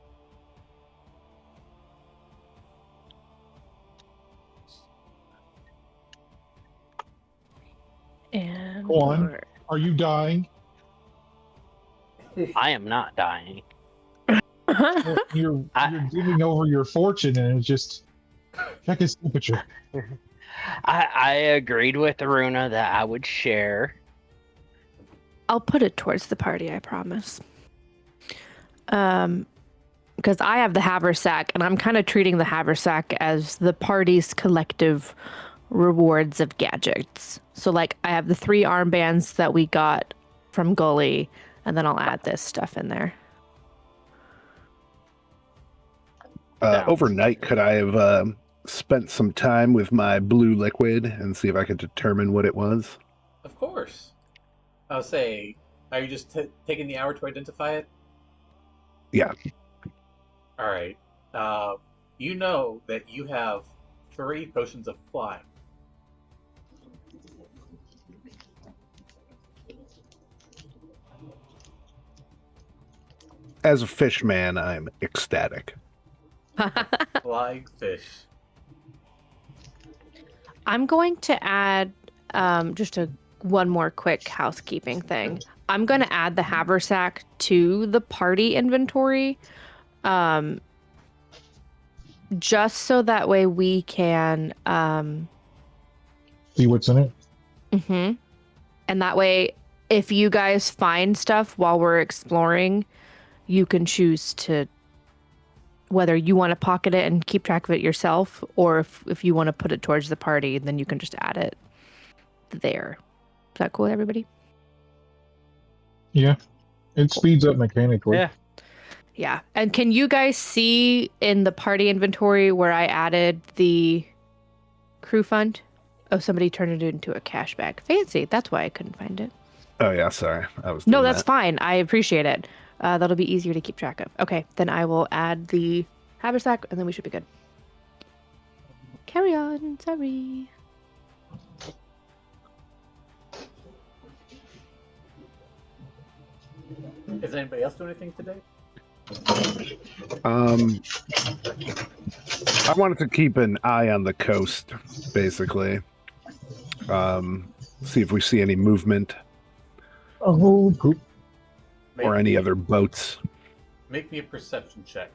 And Go on. Are you dying? I am not dying. You're giving over your fortune, and it's just check his temperature. I agreed with Aruna that I would share. I'll put it towards the party, I promise. Because I have the haversack, and I'm kind of treating the haversack as the party's collective rewards of gadgets. So, like, I have the 3 armbands that we got from Gully, and then I'll add this stuff in there. Overnight, could I have spent some time with my blue liquid and see if I could determine what it was? Of course. I'll say, are you just taking the hour to identify it? Yeah. All right. You know that you have 3 potions of flying. As a fish man, I'm ecstatic. Flying fish. I'm going to add just one more quick housekeeping thing. I'm going to add the haversack to the party inventory, just so that way we can See what's in it. Mm-hmm. And that way, if you guys find stuff while we're exploring, you can choose to whether you want to pocket it and keep track of it yourself, or if you want to put it towards the party, then you can just add it there. Is that cool with everybody? Yeah, it speeds up mechanically. Yeah. Yeah. And can you guys see in the party inventory where I added the crew fund? Oh, somebody turned it into a cash bag. Fancy. That's why I couldn't find it. Oh yeah, sorry. I was No, doing that's that. fine. I appreciate it. That'll be easier to keep track of. Okay, then I will add the haversack, and then we should be good. Carry on. Sorry. Is anybody else doing anything today? I wanted to keep an eye on the coast, basically. See if we see any movement Oh, cool. or any other boats. Make me a perception check.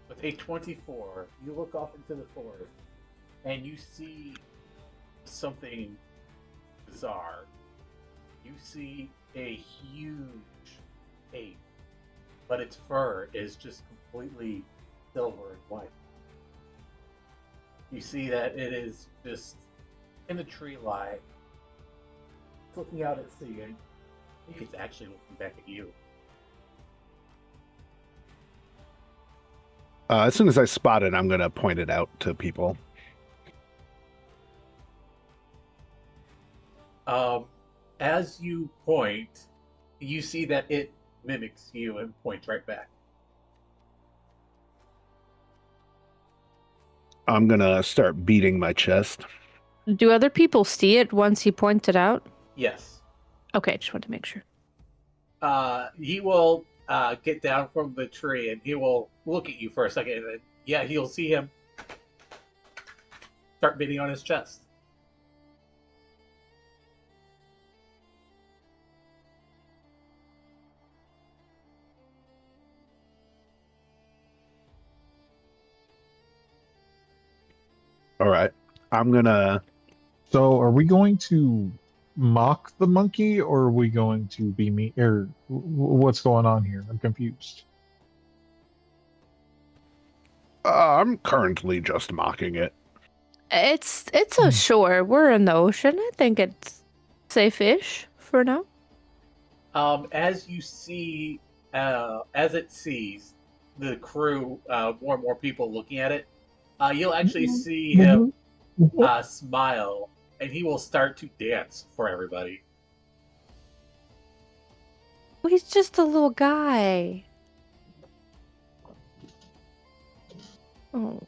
With a 24, you look off into the forest, and you see something bizarre. You see a huge ape, but its fur is just completely silver and white. You see that it is just in the tree line, looking out at sea, and I think it's actually looking back at you. As soon as I spot it, I'm going to point it out to people. As you point, you see that it mimics you and points right back. I'm going to start beating my chest. Do other people see it once he points it out? Yes. Okay, just wanted to make sure. He will get down from the tree and he will look at you for a second, and then, yeah, he'll see him start beating on his chest. All right. I'm going to... So, are we going to mock the monkey, or are we going to be mean? Or what's going on here? I'm confused. I'm currently just mocking it. It's a shore. We're in the ocean. I think it's safe-ish for now. As you see, as it sees the crew, more and more people looking at it, you'll actually see him smile, and he will start to dance for everybody. Well, he's just a little guy. Oh.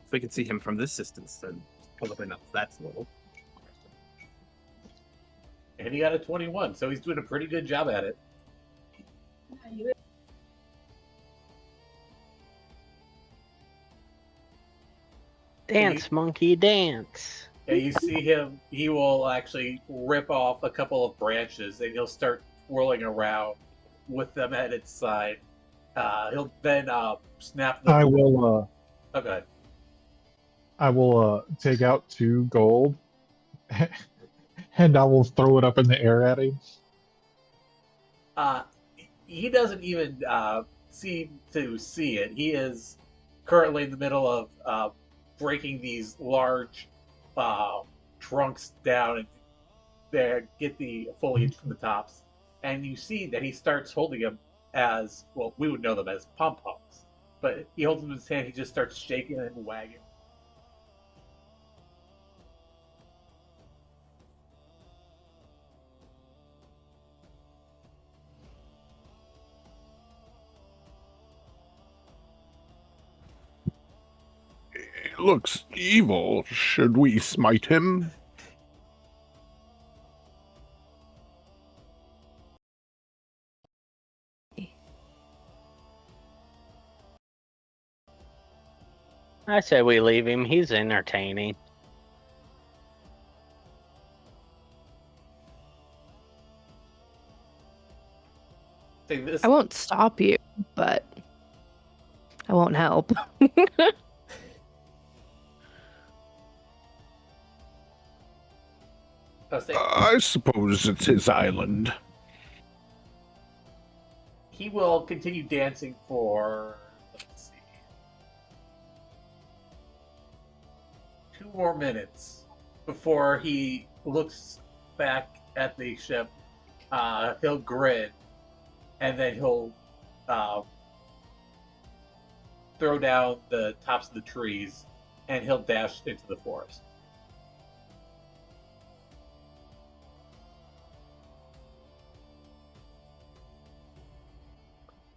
If we can see him from this distance, then probably not that little. And he got a 21, so he's doing a pretty good job at it. Dance, monkey, dance. And you see him, he will actually rip off a couple of branches and he'll start twirling around with them at its side. He'll then snap them. I will. Oh, go ahead. I will take out 2 gold, and I will throw it up in the air at him. He doesn't even seem to see it. He is currently in the middle of breaking these large trunks down and there get the foliage from the tops. And you see that he starts holding them as, well, we would know them as pom-poms. But he holds them in his hand, he just starts shaking and wagging. He looks evil. Should we smite him? I say we leave him. He's entertaining. This, I won't stop you, but I won't help. I suppose it's his island. he will continue dancing for, let's see, 2 more minutes before he looks back at the ship. He'll grin, and then he'll throw down the tops of the trees, and he'll dash into the forest.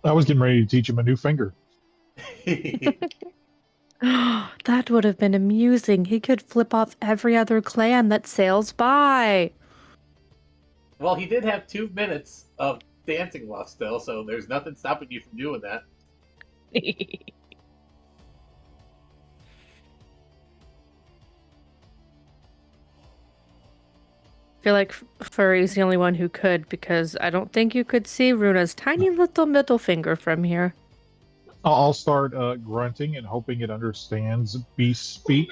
I was getting ready to teach him a new finger. That would have been amusing. He could flip off every other clan that sails by. Well, he did have 2 minutes of dancing left still, so there's nothing stopping you from doing that. I feel like Furry's the only one who could, because I don't think you could see Runa's tiny little middle finger from here. I'll start grunting and hoping it understands beast speak,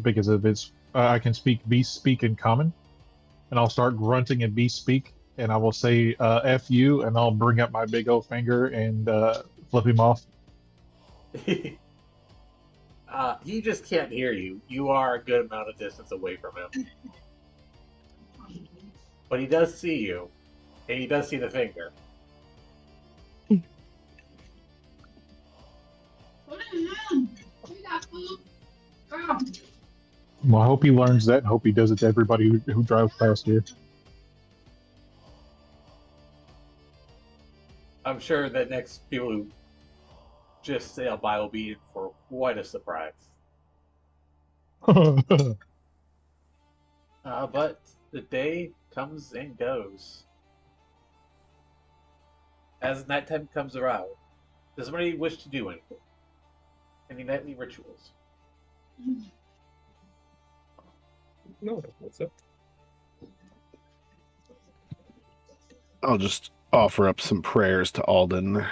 because if it's I can speak beast speak in common, and I'll start grunting in beast speak, and I will say "f you," and I'll bring up my big old finger and flip him off. He just can't hear you. You are a good amount of distance away from him. But he does see you, and he does see the finger. Well, I hope he learns that, and hope he does it to everybody who drives past here. I'm sure that next people who just sail by will be in for quite a surprise. But the day comes and goes. As nighttime comes around, does somebody wish to do anything? Any nightly rituals? No, that's it. I'll just offer up some prayers to Alden.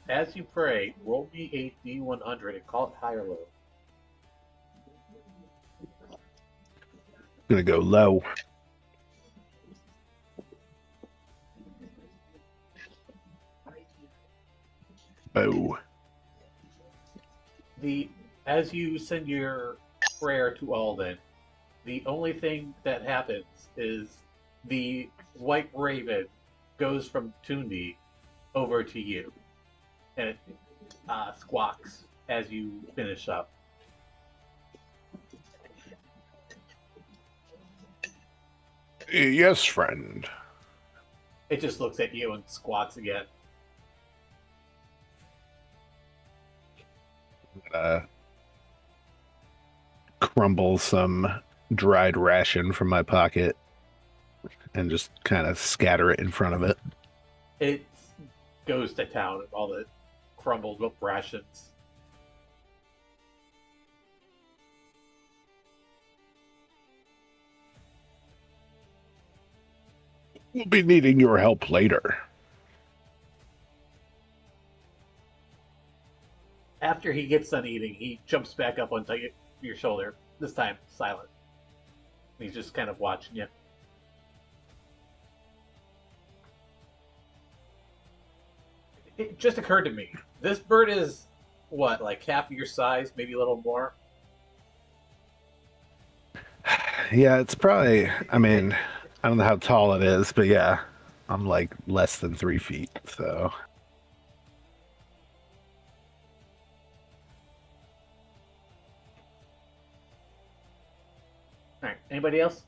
As you pray, roll me a D100 and call it high or low. I'm gonna go low. Oh. As you send your prayer to Alden, the only thing that happens is the white raven goes from Tundi over to you, and it squawks as you finish up. Yes, friend. It just looks at you and squawks again. Crumble some dried ration from my pocket and just kind of scatter it in front of it. It goes to town and all the crumbled up rations. We'll be needing your help later. After he gets done eating, he jumps back up onto your shoulder. This time, silent. He's just kind of watching you. It just occurred to me. This bird is, what, like half your size, maybe a little more? Yeah, it's probably, I mean, I don't know how tall it is, but yeah, I'm like less than 3 feet, so. Alright, anybody else?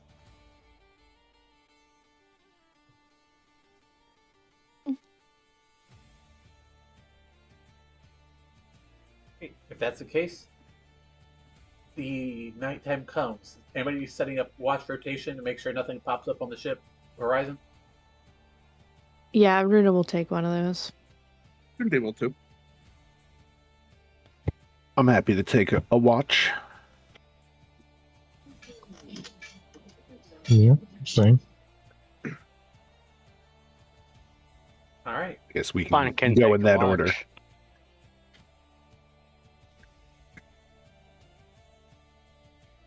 Okay, if that's the case, the nighttime comes. Anybody setting up watch rotation to make sure nothing pops up on the ship horizon? Yeah, Runa will take one of those. Should be able to. I'm happy to take a watch. Yeah, same. Alright. I guess we Fun can can go take in a that watch. order.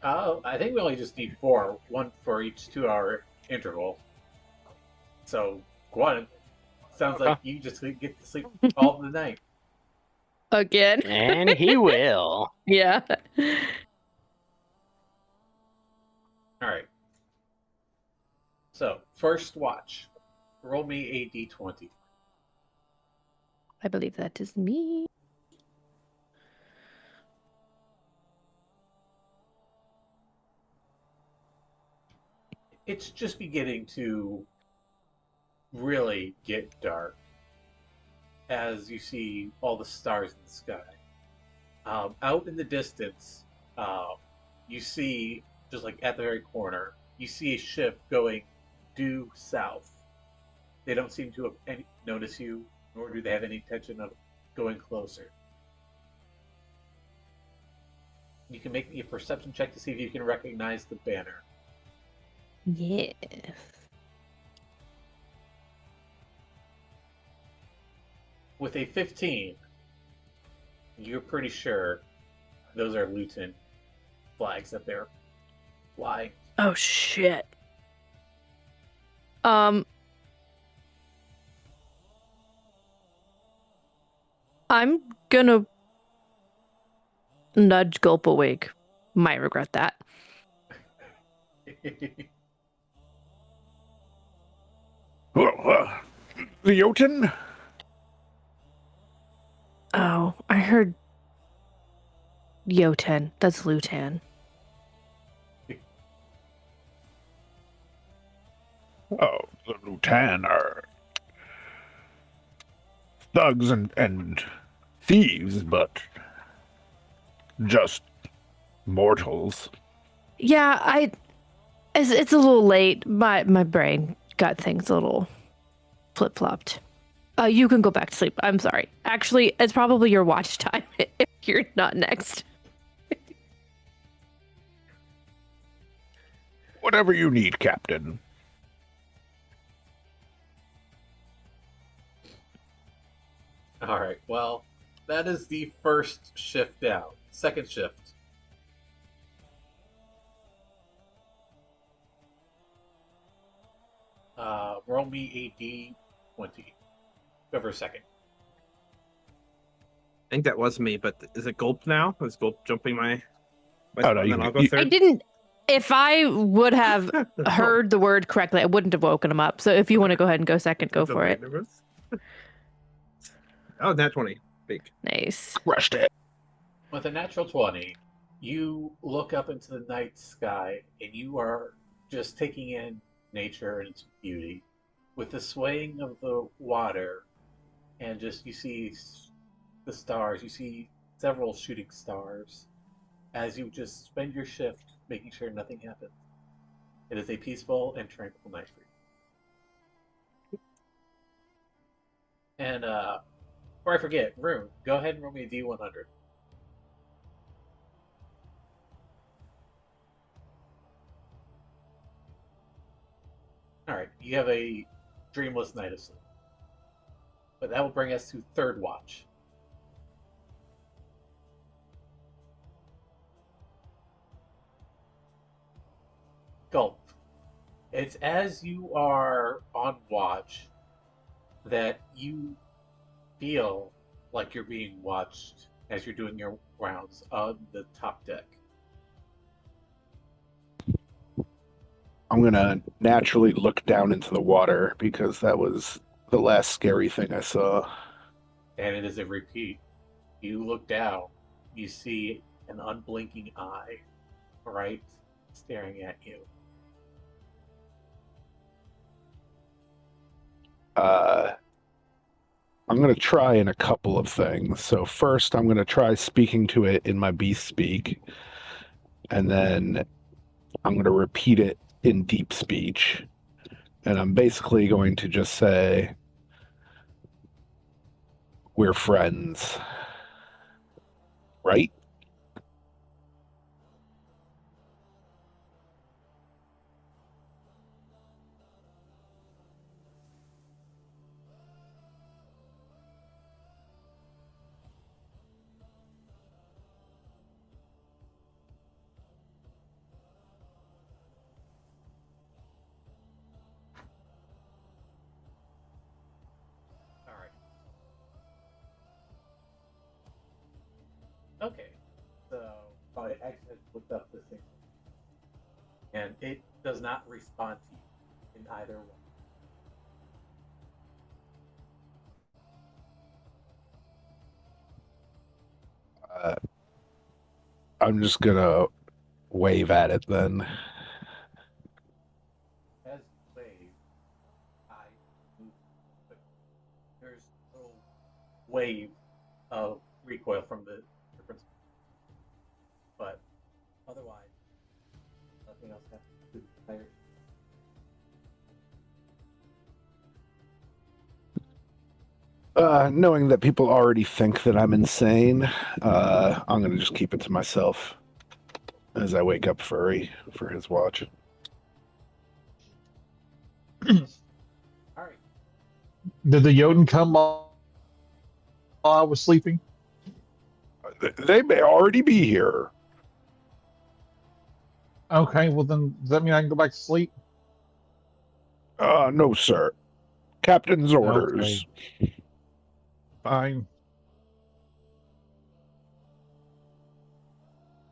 Oh, I think we only just need 4, one for each 2-hour interval. So, Guan, sounds like you just get to sleep all the night. Again. And he will. Yeah. Alright. So, first watch. Roll me a d20. I believe that is me. It's just beginning to really get dark as you see all the stars in the sky. Out in the distance, you see, just like at the very corner, you see a ship going due south. They don't seem to have notice you, nor do they have any intention of going closer. You can make me a perception check to see if you can recognize the banner. Yes. With a 15, you're pretty sure those are Luton flags that they're flying. Oh shit. I'm gonna nudge Gulp awake. Might regret that. The Jotun? Oh, I heard Yoten. That's Lutan. Oh, the Lutan are thugs and thieves, but just mortals. Yeah, it's a little late. My brain got things a little flip-flopped. You can go back to sleep. I'm sorry. Actually, it's probably your watch time if you're not next. Whatever you need, Captain. Alright, well, that is the first shift out. Second shift. Roll me a d20. Go for a second. I think that was me, but is it Gulp now? Is Gulp jumping my Oh, no, and you then I'll can- go you- third? I didn't. If I would have heard the word correctly, I wouldn't have woken him up. So if you want to go ahead and go second, go for it. Oh, nat 20. Big. Nice. Crushed it. With a natural 20, you look up into the night sky and you are just taking in nature and its beauty. With the swaying of the water, and just you see the stars, you see several shooting stars as you just spend your shift making sure nothing happens. It is a peaceful and tranquil night for you. And Before I forget, Rune, go ahead and roll me a D100. Alright, you have a dreamless night of sleep. But that will bring us to third watch. Gulp. It's as you are on watch that you feel like you're being watched as you're doing your rounds on the top deck. I'm gonna naturally look down into the water because that was the last scary thing I saw. And it is a repeat. You look down, you see an unblinking eye right staring at you. I'm going to try in a couple of things. So first, I'm going to try speaking to it in my beast speak, and then I'm going to repeat it in deep speech. And I'm basically going to just say, "We're friends." Right? Alright. Okay. So I actually looked up this thing. And it does not respond to you in either way. I'm just going to wave at it then. As you wave, I move quickly. There's no wave of recoil from the difference. But otherwise, nothing else happens to the player. Knowing that people already think that I'm insane, I'm going to just keep it to myself as I wake up Furry for his watch. Alright. Did the Jotun come while I was sleeping? They may already be here. Okay, well then, does that mean I can go back to sleep? No, sir. Captain's orders. Okay. Fine.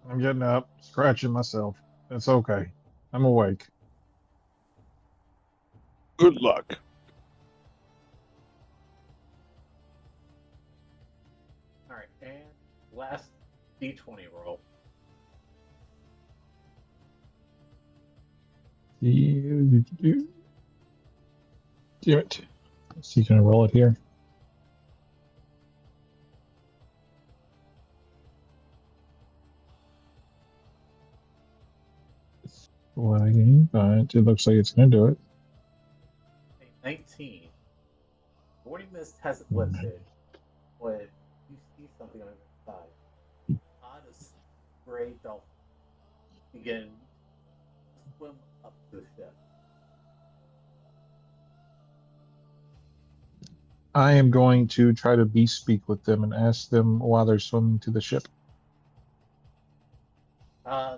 I'm getting up, scratching myself. It's okay. I'm awake. Good luck. Alright, and last D20 roll. Damn it. Let's see, can I roll it here? Flagging, but it looks like it's going to do it. 19. Warning mist has it listed when you see something on the side. Honest gray dolphin begin to swim up to the ship. I am going to try to speak with them and ask them why they're swimming to the ship.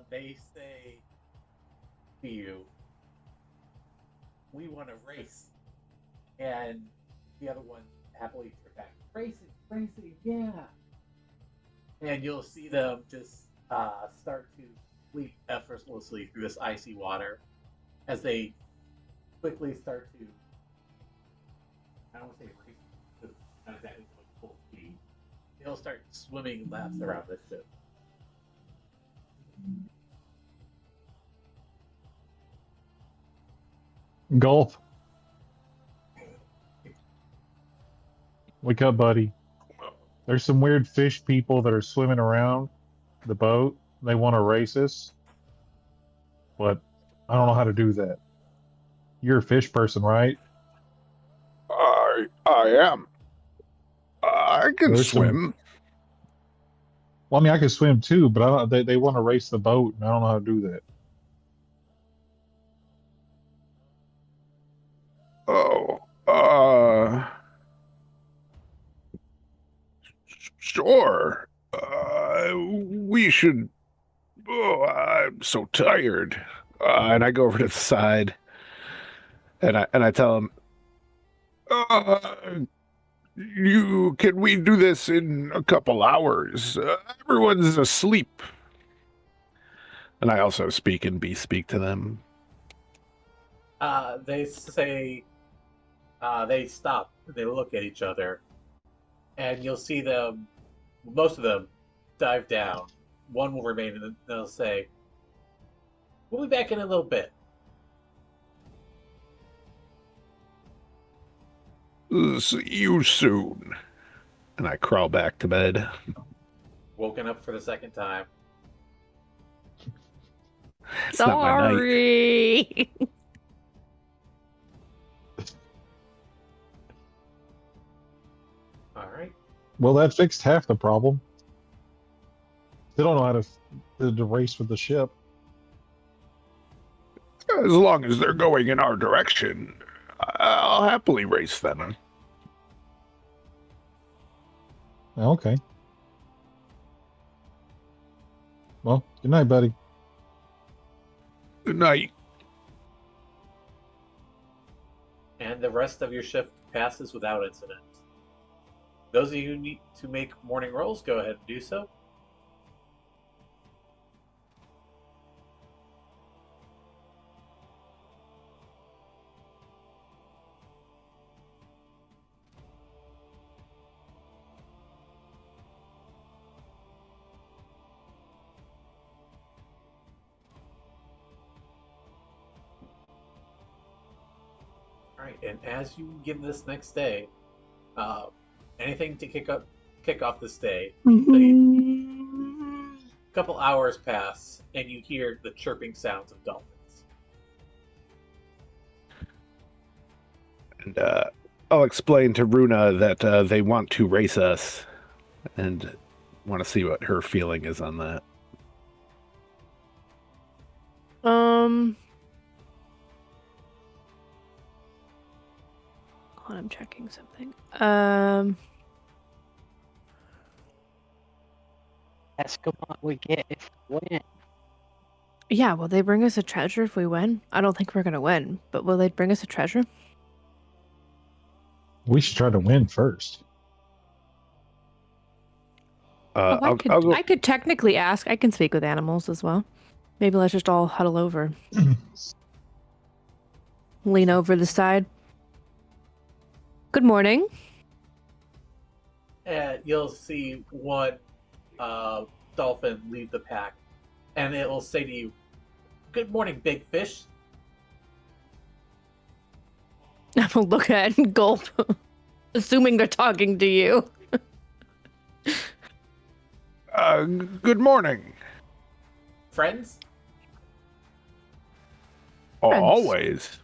They say to you, "We want to race," and the other one happily turn back, "Racing, yeah!" And you'll see them just start to leap effortlessly through this icy water as they quickly start to, I don't want to say race, because it's not exactly like full speed. They'll start swimming laps around this ship. Gulp. Wake up, buddy. There's some weird fish people that are swimming around the boat. They want to race us, but I don't know how to do that. You're a fish person, right? I am. I can There's some- swim. Well, I mean, I can swim too, but I don't, they want to race the boat, and I don't know how to do that. Oh, sure. We should. Oh, I'm so tired. And I go over to the side, and I tell him, can we do this in a couple hours? Everyone's asleep. And I also speak and bespeak to them. They say, they stop, they look at each other, and you'll see them, most of them, dive down. One will remain, and they'll say, we'll be back in a little bit. See you soon. And I crawl back to bed. Woken up for the second time. It's not my night. Sorry. All right. Well, that fixed half the problem. They don't know how to race with the ship. As long as they're going in our direction, I'll happily race them. Okay. Well, good night, buddy. Good night. And the rest of your shift passes without incident. Those of you who need to make morning rolls, go ahead and do so. All right, and as you begin this next day, anything to kick off this day, a couple hours pass, and you hear the chirping sounds of dolphins. And I'll explain to Runa that they want to race us and want to see what her feeling is on that. Hold on, I'm checking something. Ask them what we get if we win. Yeah, will they bring us a treasure if we win? I don't think we're gonna win, but will they bring us a treasure? We should try to win first. I could technically ask. I can speak with animals as well. Maybe let's just all huddle over. Lean over the side. Good morning. You'll see one dolphin leave the pack, and it will say to you, "Good morning, big fish." I'm gonna look at it and gulp, assuming they're talking to you. Good morning. Friends? Friends. Always.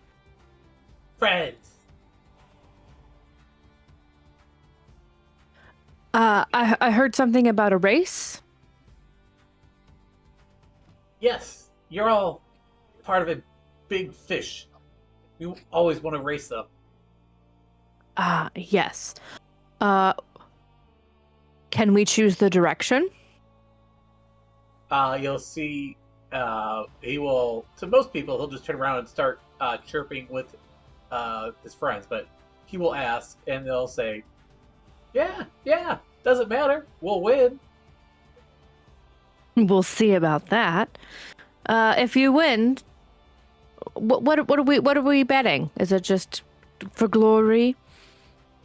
Friends. I heard something about a race. Yes, you're all part of a big fish. You always want to race them. Yes. Can we choose the direction? You'll see, he will, to most people, he'll just turn around and start chirping with his friends, but he will ask, and they'll say, yeah, doesn't matter, we'll win. We'll see about that. If you win, what are we betting? Is it just for glory?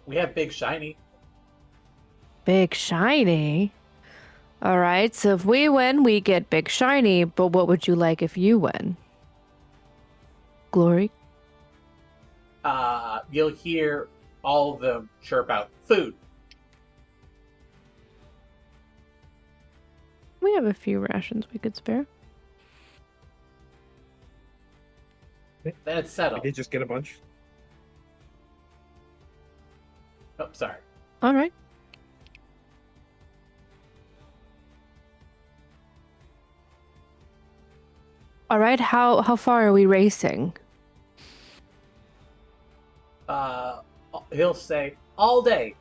We have Big Shiny. Big Shiny? Alright, so if we win, we get Big Shiny, but what would you like if you win? Glory? You'll hear all of them chirp out, food. We have a few rations we could spare. Then it's We settled. did just get a bunch. Oh, sorry. Alright. All right. How far are we racing? He'll say all day.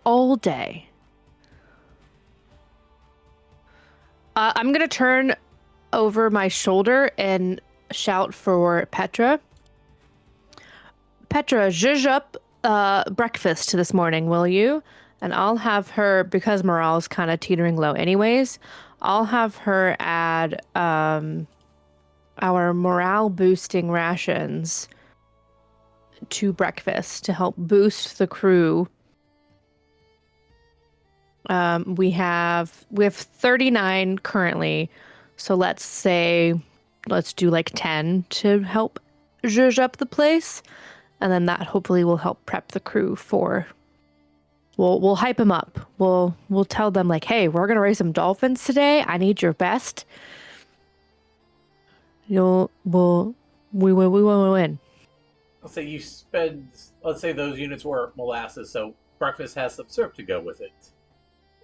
All day. I'm gonna turn over my shoulder and shout for Petra. Petra, zhuzh up breakfast this morning, will you? And I'll have her, because morale's kind of teetering low anyways, I'll have her add our morale boosting rations to breakfast to help boost the crew. We have 39 currently, so let's do like 10 to help zhuzh up the place, and then that hopefully will help prep the crew for. We'll hype them up. We'll tell them like, hey, we're gonna raise some dolphins today. I need your best. We will win. Let's say you spend. Let's say those units were molasses, so breakfast has some syrup to go with it.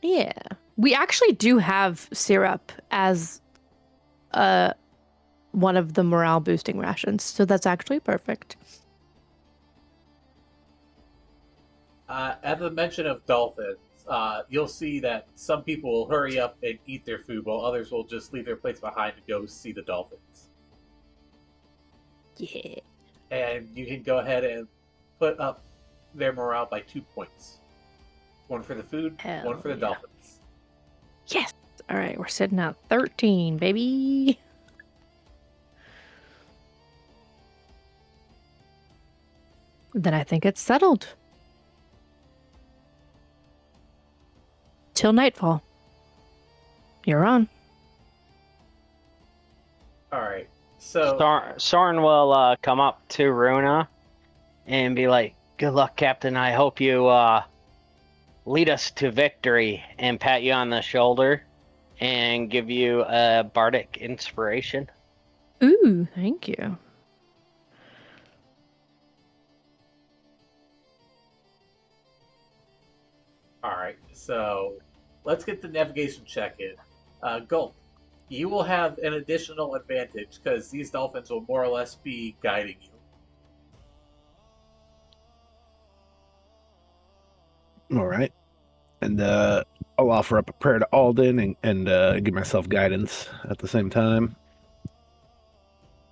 Yeah, we actually do have syrup as one of the morale boosting rations, so that's actually perfect. At the mention of dolphins, you'll see that some people will hurry up and eat their food, while others will just leave their plates behind to go see the dolphins. Yeah. And you can go ahead and put up their morale by 2 points. One for the food, one for the dolphins. Yes. All right, we're sitting at 13, baby. Then I think it's settled. Till nightfall. You're on. Alright, so... Soren will come up to Runa and be like, good luck, Captain. I hope you lead us to victory, and pat you on the shoulder and give you a bardic inspiration. Ooh, thank you. Alright, so let's get the navigation check in. Gulp, you will have an additional advantage because these dolphins will more or less be guiding you. All right. And I'll offer up a prayer to Alden and give myself guidance at the same time.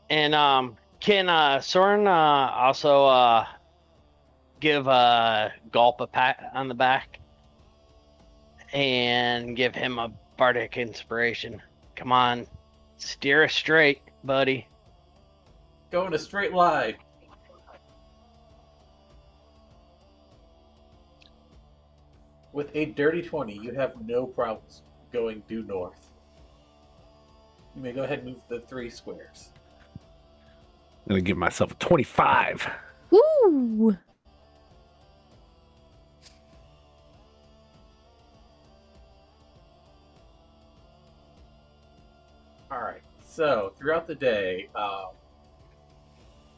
And can Soren also give Gulp a pat on the back and give him a bardic inspiration? Come on, steer us straight, buddy. Go in a straight line. With a dirty 20, you have no problems going due north. You may go ahead and move the 3 squares. I'm going to give myself a 25. Woo! Alright, so throughout the day,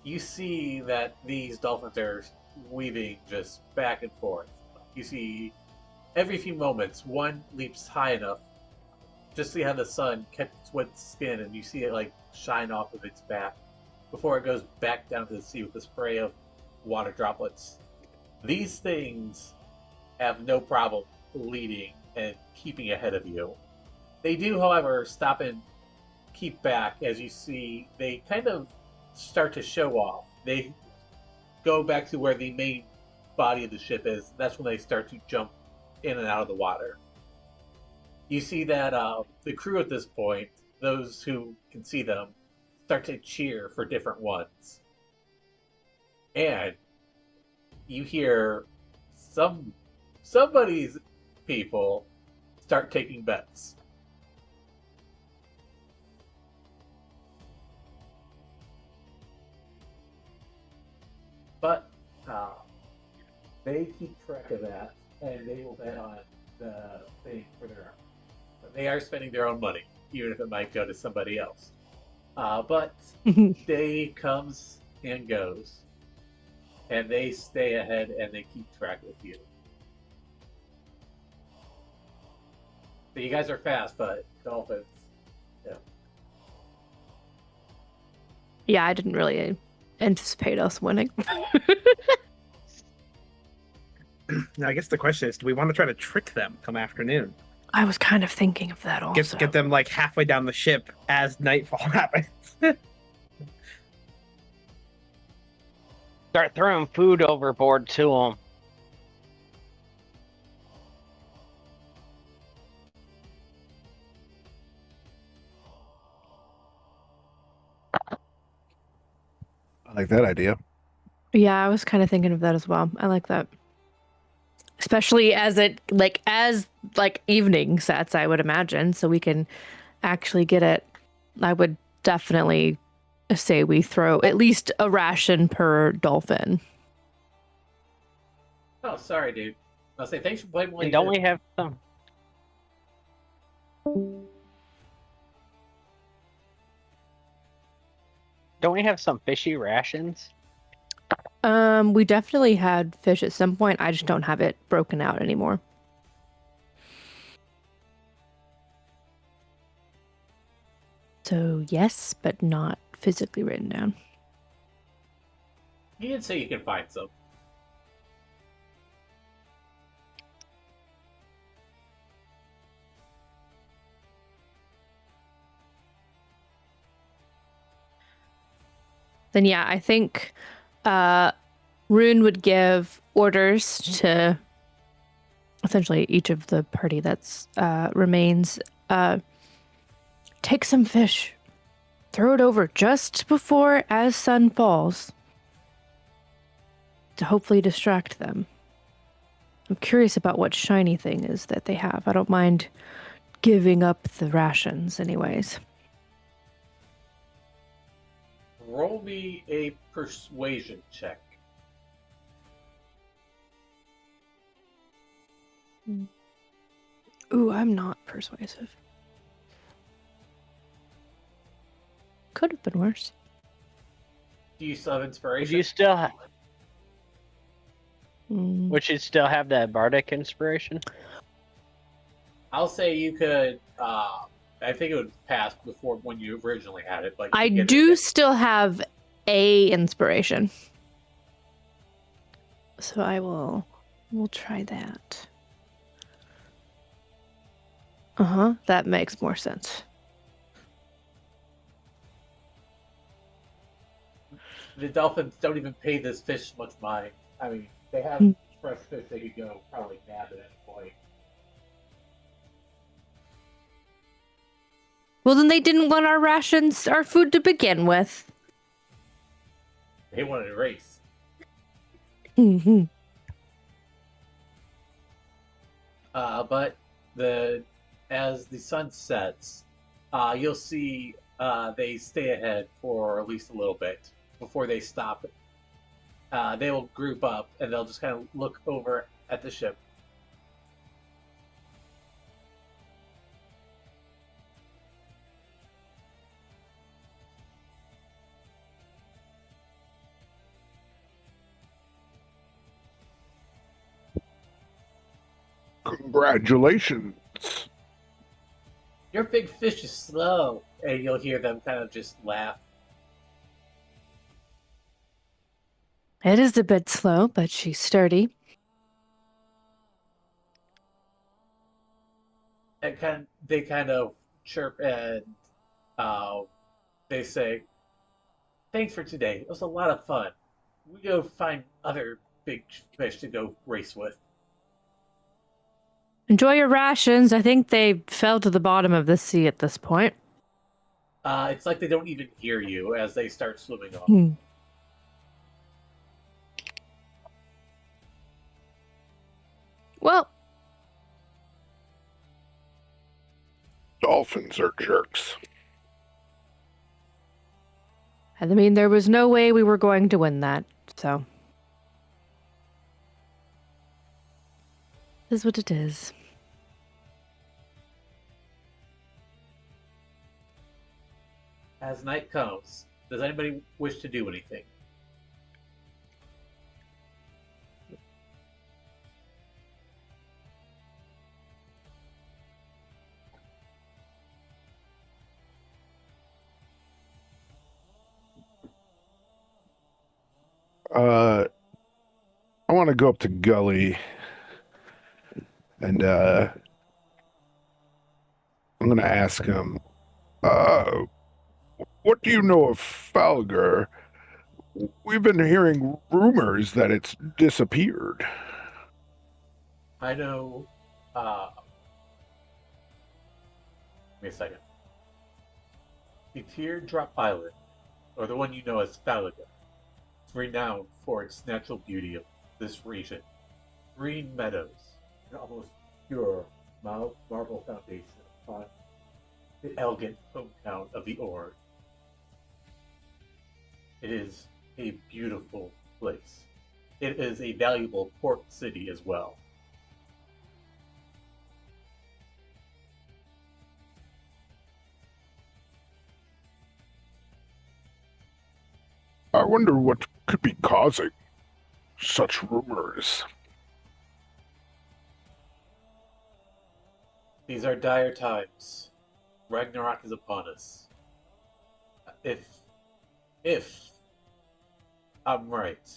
you see that these dolphins are weaving just back and forth. You see every few moments, one leaps high enough just see how the sun catches its skin and you see it like shine off of its back before it goes back down to the sea with a spray of water droplets. These things have no problem leading and keeping ahead of you. They do, however, stop and keep back as you see they kind of start to show off. They go back to where the main body of the ship is. That's when they start to jump in and out of the water. You see that the crew at this point, those who can see them, start to cheer for different ones. And you hear somebody's people start taking bets. But they keep track of that, and they will bet on the thing for their own. But they are spending their own money, even if it might go to somebody else. But day comes and goes, and they stay ahead and they keep track with you. So you guys are fast, but dolphins, yeah. Yeah, I didn't really anticipate us winning. Now, I guess the question is, do we want to try to trick them come afternoon? I was kind of thinking of that also. Get them like halfway down the ship as nightfall happens. Start throwing food overboard to them. I like that idea. Yeah, I was kind of thinking of that as well. I like that. Especially as evening sets, I would imagine, so we can actually get it. I would definitely say we throw at least a ration per dolphin. Oh, sorry, dude. I'll say thanks for playing. And don't we have some? Don't we have some fishy rations? We definitely had fish at some point. I just don't have it broken out anymore. So yes, but not physically written down. You did say you can find some. Then yeah, I think Rune would give orders to essentially each of the party that's remains. Take some fish, throw it over just before as sun falls to hopefully distract them. I'm curious about what shiny thing is that they have. I don't mind giving up the rations anyways. Roll me a persuasion check. Ooh, I'm not persuasive. Could have been worse. Do you still have Would inspiration? you still have? Mm. Would you still have that bardic inspiration? I'll say you could. I think it would pass before when you originally had it. But I you get do it. still have a inspiration. So we'll try that. Uh-huh, that makes more sense. The dolphins don't even pay this fish much mind. I mean, they have fresh fish they could go probably nab at any point. Well, then they didn't want our food to begin with. They wanted a race. Mm-hmm. But as the sun sets, you'll see they stay ahead for at least a little bit before they stop. They will group up and they'll just kind of look over at the ship. Congratulations. Your big fish is slow, and you'll hear them kind of just laugh. It is a bit slow, but she's sturdy. And they kind of chirp and they say, "Thanks for today. It was a lot of fun. We go find other big fish to go race with." Enjoy your rations. I think they fell to the bottom of the sea at this point. It's like they don't even hear you as they start swimming off. Well, Dolphins are jerks. I mean, there was no way we were going to win that, so. It is what it is. As night comes, does anybody wish to do anything? I want to go up to Gully and I'm gonna ask him, what do you know of Falgar? We've been hearing rumors that it's disappeared. I know. Give me a second. The Teardrop Island, or the one you know as Falaga, is renowned for its natural beauty of this region. Green meadows, and almost pure marble foundation upon the elegant hometown of the Ord. It is a beautiful place. It is a valuable port city as well. I wonder what could be causing such rumors. These are dire times. Ragnarok is upon us. If I'm right,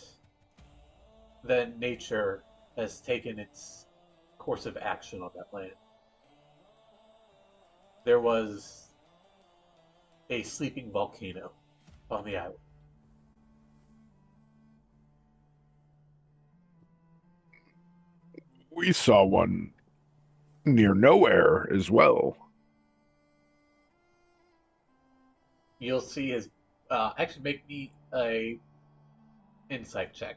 then nature has taken its course of action on that land. There was a sleeping volcano on the island. We saw one near nowhere as well. You'll see his. Actually, make me a insight check.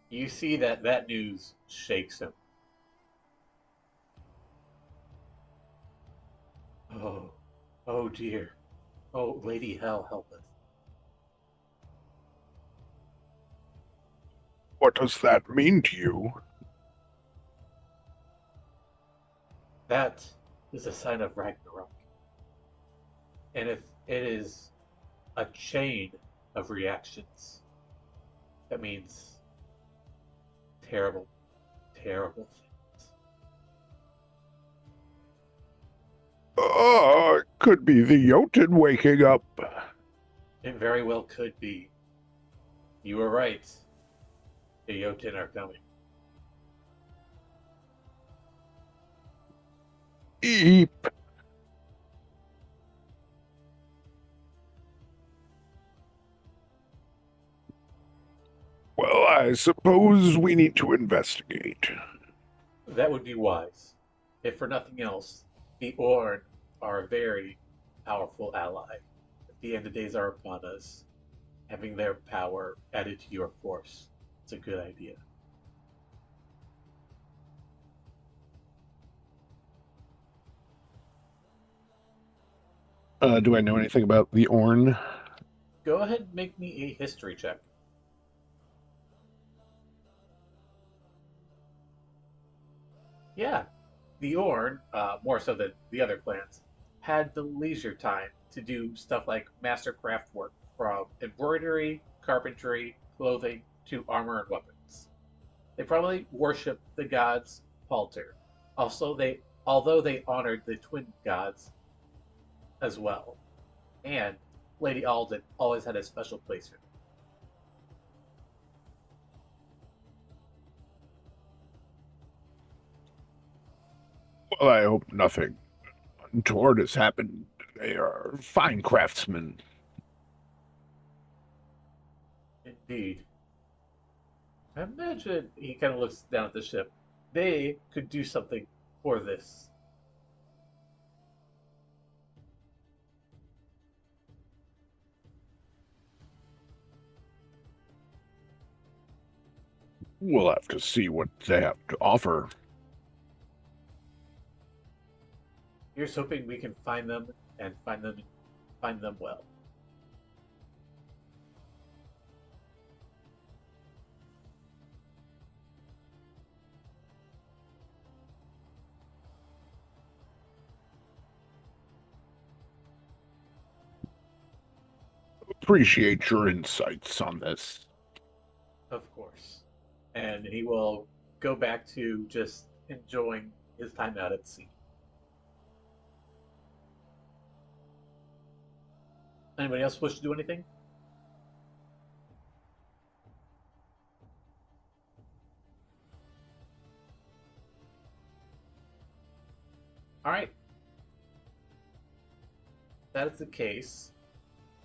You see that news shakes him. Oh dear. Oh, Lady Hell, help us. What does that mean to you? That is a sign of Ragnarok. And if it is a chain of reactions, that means terrible, terrible things. It could be the Jotun waking up. It very well could be. You were right. The Jotun are coming. Eep. Well, I suppose we need to investigate. That would be wise. If for nothing else, the Orn are a very powerful ally. If the end of days are upon us, having their power added to your force, it's a good idea. Do I know anything about the Orn? Go ahead and make me a history check. Yeah, the Orn, more so than the other clans, had the leisure time to do stuff like mastercraft work, from embroidery, carpentry, clothing, to armor and weapons. They probably worshipped the gods Palter. Although they honored the twin gods as well, and Lady Alden always had a special place for them. Well, I hope nothing untoward has happened. They are fine craftsmen. Indeed. I imagine he kind of looks down at the ship. They could do something for this. We'll have to see what they have to offer. Here's hoping we can find them and find them well. Appreciate your insights on this. Of course. And he will go back to just enjoying his time out at sea. Anybody else wish to do anything? All right. If that is the case.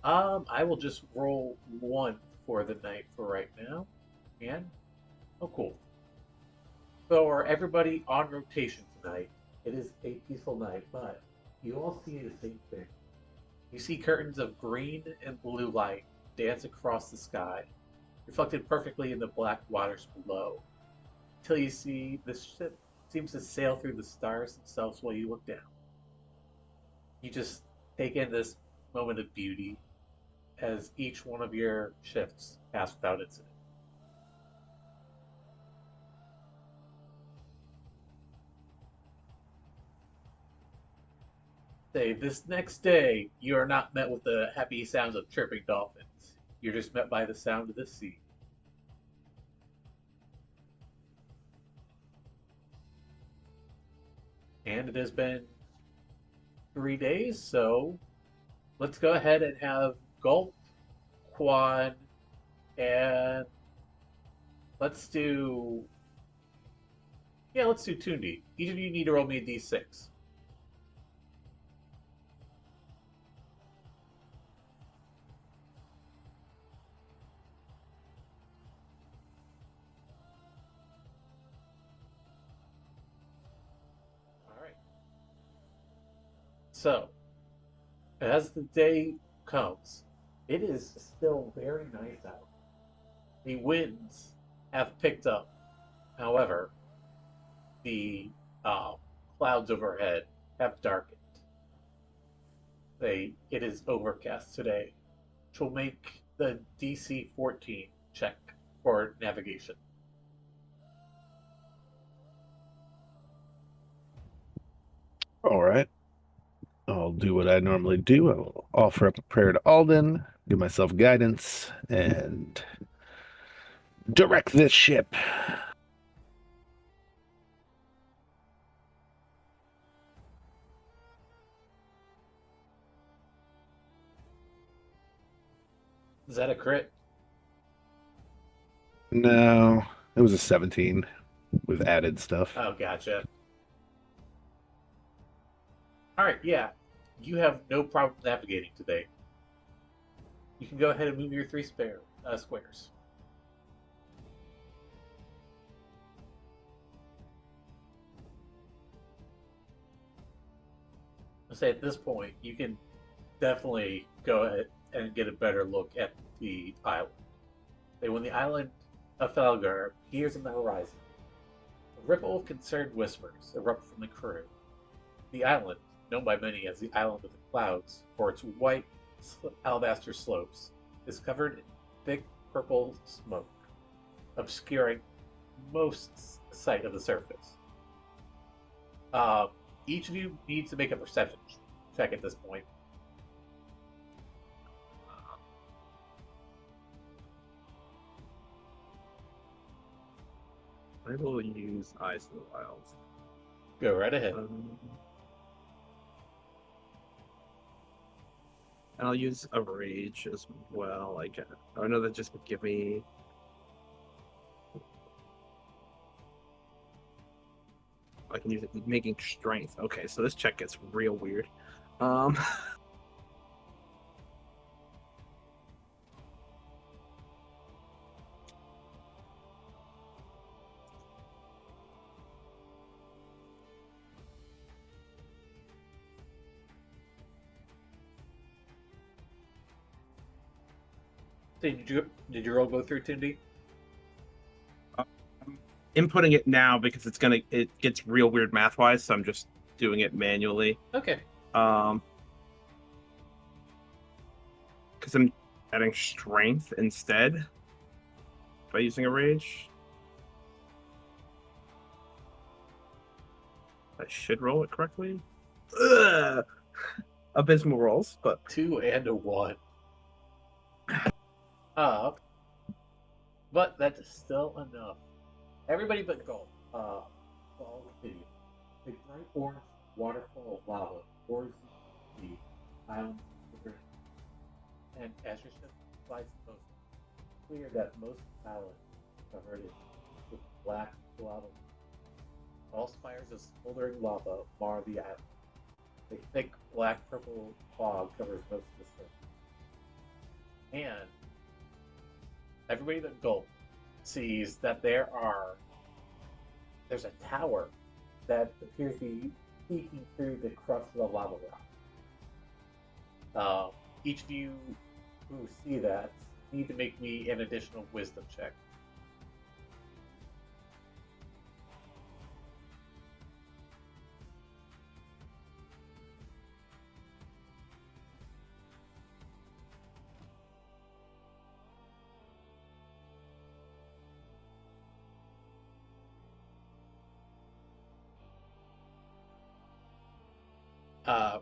I will just roll 1 for the night for right now. And oh, cool. For everybody on rotation tonight, it is a peaceful night, but you all see the same thing. You see curtains of green and blue light dance across the sky, reflected perfectly in the black waters below, till you see the ship seems to sail through the stars themselves while you look down. You just take in this moment of beauty as each one of your shifts pass without incident. Say, this next day, you are not met with the happy sounds of chirping dolphins. You're just met by the sound of the sea. And it has been 3 days, so let's go ahead and have Gulp, Quan, and let's do Tundi. Each of you need to roll me a d6. Alright. So, as the day comes, it is still very nice out. The winds have picked up. However, the clouds overhead have darkened. It is overcast today, which will make the DC 14 check for navigation. All right. I'll do what I normally do. I will offer up a prayer to Alden, give myself guidance, and direct this ship. Is that a crit? No, it was a 17 with added stuff. Oh, gotcha. Alright, yeah. You have no problem navigating today. You can go ahead and move your 3 squares. I'll say at this point, you can definitely go ahead and get a better look at the island. When the island of Felgar appears on the horizon, a ripple of concerned whispers erupt from the crew. The island, known by many as the Island of the Clouds for its white alabaster slopes, is covered in thick purple smoke, obscuring most sight of the surface. Each of you needs to make a perception check at this point. I will use Eyes of the Wilds. Go right ahead. And I'll use a rage as well. I know that just would give me. I can use it making strength. Okay, so this check gets real weird. Did you all go through Tindy? I'm inputting it now because it gets real weird math wise, so I'm just doing it manually. Okay. Because I'm adding strength instead by using a rage. I should roll it correctly. Ugh! Abysmal rolls, but 2 and a 1. But that's still enough. Everybody but Gulp. Fall continue. The bright orange waterfall of lava pours the island's river. and as your ship slides closer, it's clear that most of the island is covered with black lava. All spires of smoldering lava mar the island. A thick black-purple fog covers most of the surface. And everybody that Gulp sees that there's a tower that appears to be peeking through the crust of the lava rock. Each of you who see that need to make me an additional wisdom check.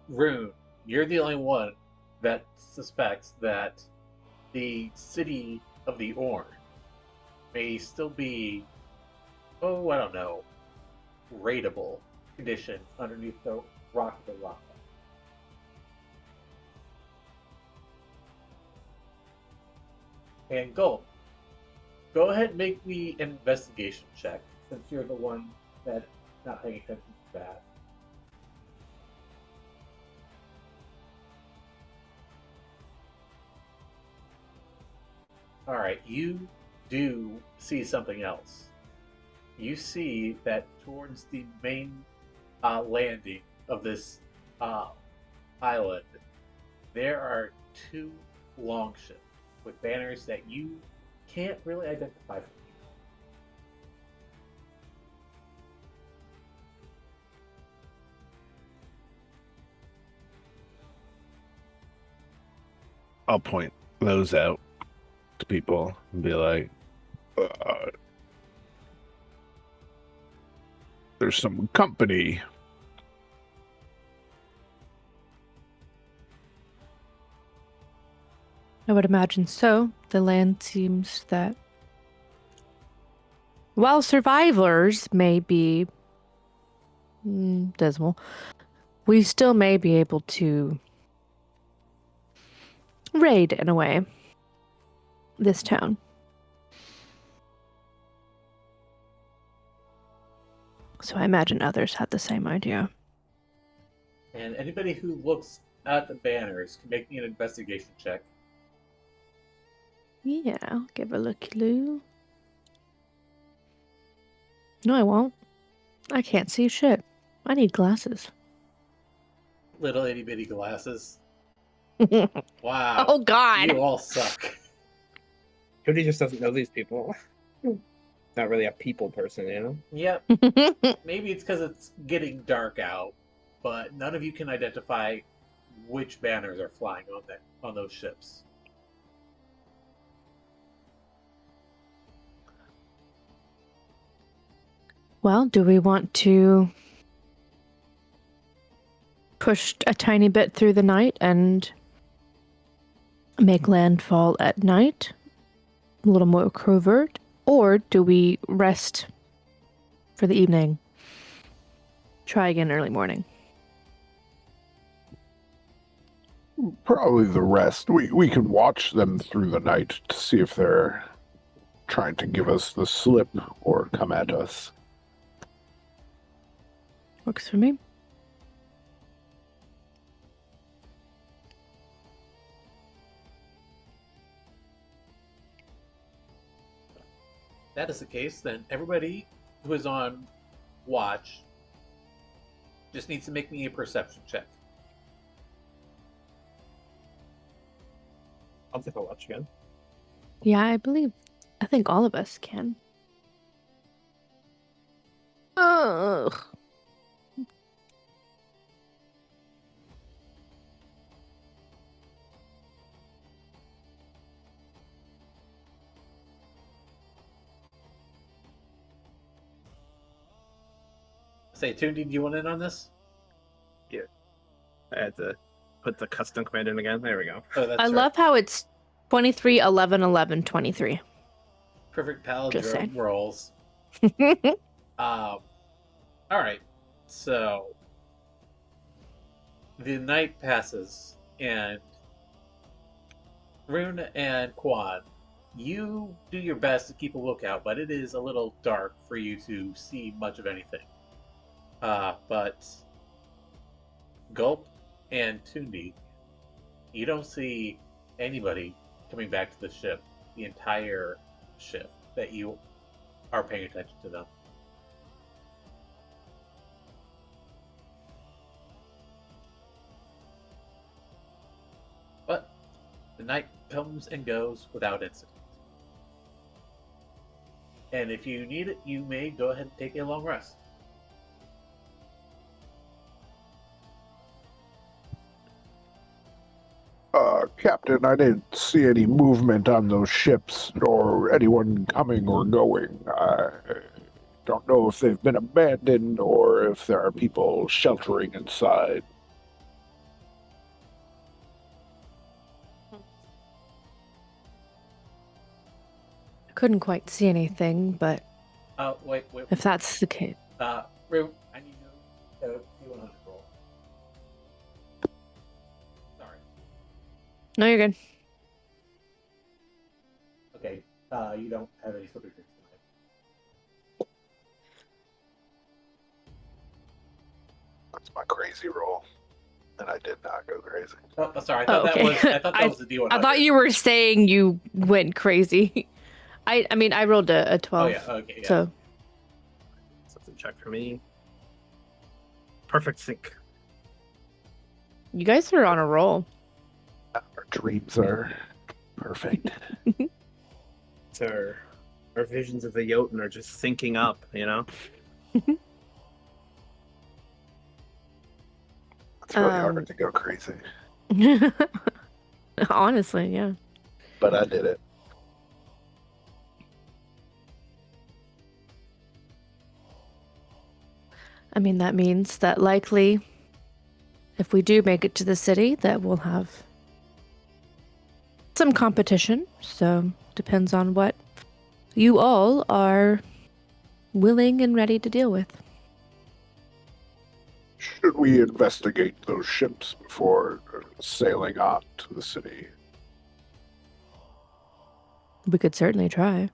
Rune, you're the only one that suspects that the city of the Orn may still be, I don't know, raidable condition underneath the rock of the rock. And Gulp, go ahead and make me an investigation check, since you're the one that's not paying attention to that. Alright, you do see something else. You see that towards the main landing of this island, there are two longships with banners that you can't really identify from here. I'll point those out to people and be like, there's some company. I would imagine so. The land seems that while survivors may be dismal, we still may be able to raid in a way this town. So I imagine others had the same idea. And anybody who looks at the banners can make me an investigation check. Yeah, I'll give a looky-loo. No, I won't. I can't see shit. I need glasses. Little itty bitty glasses. Oh, Wow. God! You all suck. Cody just doesn't know these people. Not really a people person, you know? Yep. Maybe it's because it's getting dark out, but none of you can identify which banners are flying on those ships. Well, do we want to push a tiny bit through the night and make landfall at night? A little more covert? Or do we rest for the evening? Try again early morning. Probably the rest. We can watch them through the night to see if they're trying to give us the slip or come at us. Works for me. If that is the case, then everybody who is on watch just needs to make me a perception check. I'll take a watch again. Yeah, I think all of us can. Ugh. Say, Tundi, do you want in on this? I had to put the custom command in again. There we go. Oh, that's I right. love how it's 23, 11, 11, 23. Perfect Just saying. palindrome rolls. All right. So the night passes, and Rune and Quad, you do your best to keep a lookout, but it is a little dark for you to see much of anything. But Gulp and Tundi, you don't see anybody coming back to the ship the entire shift that you are paying attention to them. But the night comes and goes without incident. And if you need it, you may go ahead and take a long rest. Captain, I didn't see any movement on those ships, or anyone coming or going. I don't know if they've been abandoned or if there are people sheltering inside. I couldn't quite see anything, but Wait. if that's the case. Rue, I need you to do an roll. Sorry. No, you're good. Okay, you don't have any sort of drinks tonight. That's my crazy roll. And I did not go crazy. Oh, sorry. I thought okay. that was the D100. I thought you were saying you went crazy. I mean, I rolled a 12. Oh, yeah. Okay, yeah. So, Something check for me. Perfect sync. you guys are on a roll. Our dreams are perfect. So our visions of the Jotun are just syncing up, you know? It's really hard to go crazy. Honestly, yeah. But I did it. I mean, that means that likely, if we do make it to the city, that we'll have some competition. So, depends on what you all are willing and ready to deal with. Should we investigate those ships before sailing on to the city? We could certainly try.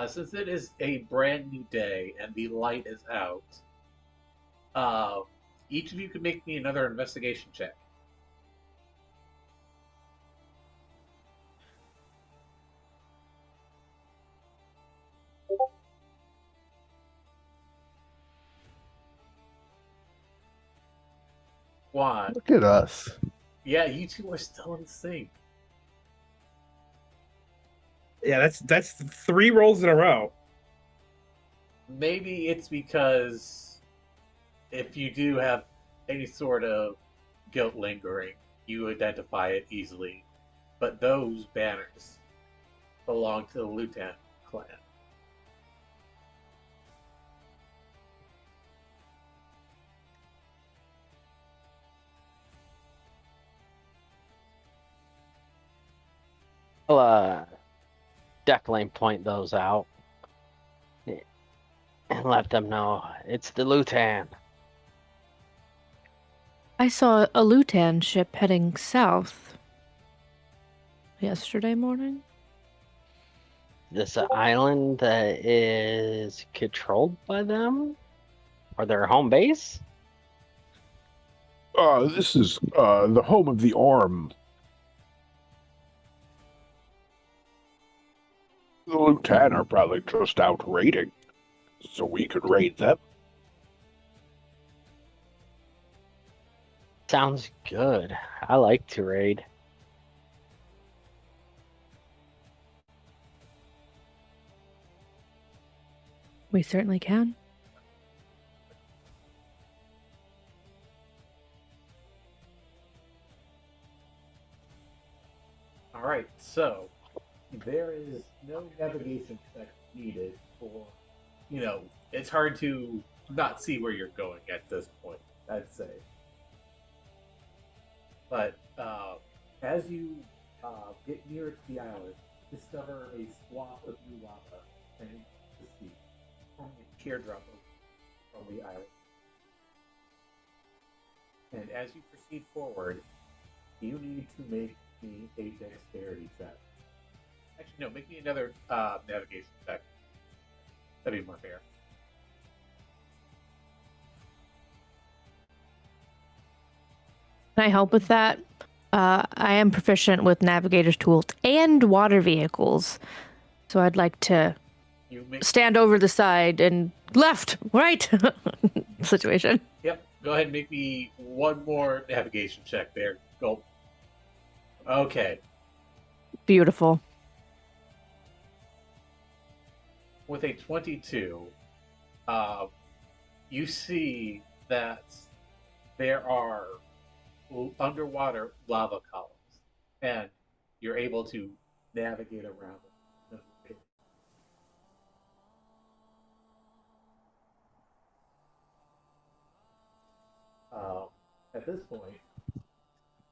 Since it is a brand new day and the light is out, each of you can make me another investigation check. Quad. Look at us. Yeah, you two are still in sync. Yeah, that's 3 rolls in a row. Maybe it's because if you do have any sort of guilt lingering, you identify it easily. But those banners belong to the Lutan clan. I'll definitely point those out and let them know it's the Lutan. I saw a Lutan ship heading south yesterday morning. This island that is controlled by them? Or their home base? This is the home of the Orm. The Lutan are probably just out raiding, so we could raid them. Sounds good. I like to raid. We certainly can. Alright, so there is no navigation check needed for, it's hard to not see where you're going at this point, I'd say. But as you get nearer to the island, discover a swath of blue lava and the sea, forming a teardrop from the island. And as you proceed forward, you need to make me a dexterity check. Actually, no, make me another navigation check. That'd be more fair. Can I help with that? I am proficient with navigator's tools and water vehicles. So I'd like to stand over the side and left, right situation. Yep. Go ahead and make me one more navigation check there. Go. Okay. Beautiful. With a 22, you see that there are underwater lava columns, and you're able to navigate around them. At this point,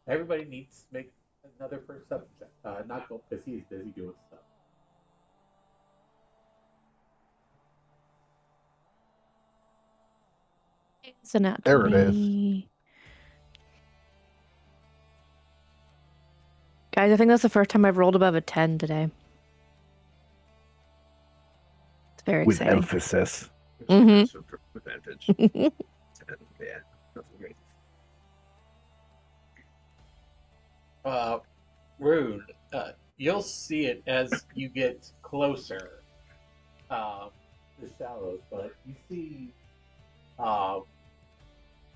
everybody needs to make another perception check. Not go because he's busy doing stuff. It's a nat There it 20. is. Guys, I think that's the first time I've rolled above a 10 today. It's very With exciting. emphasis. Mhm. Advantage. Yeah, that's great. Rune, you'll see it as you get closer to the shallows, but you see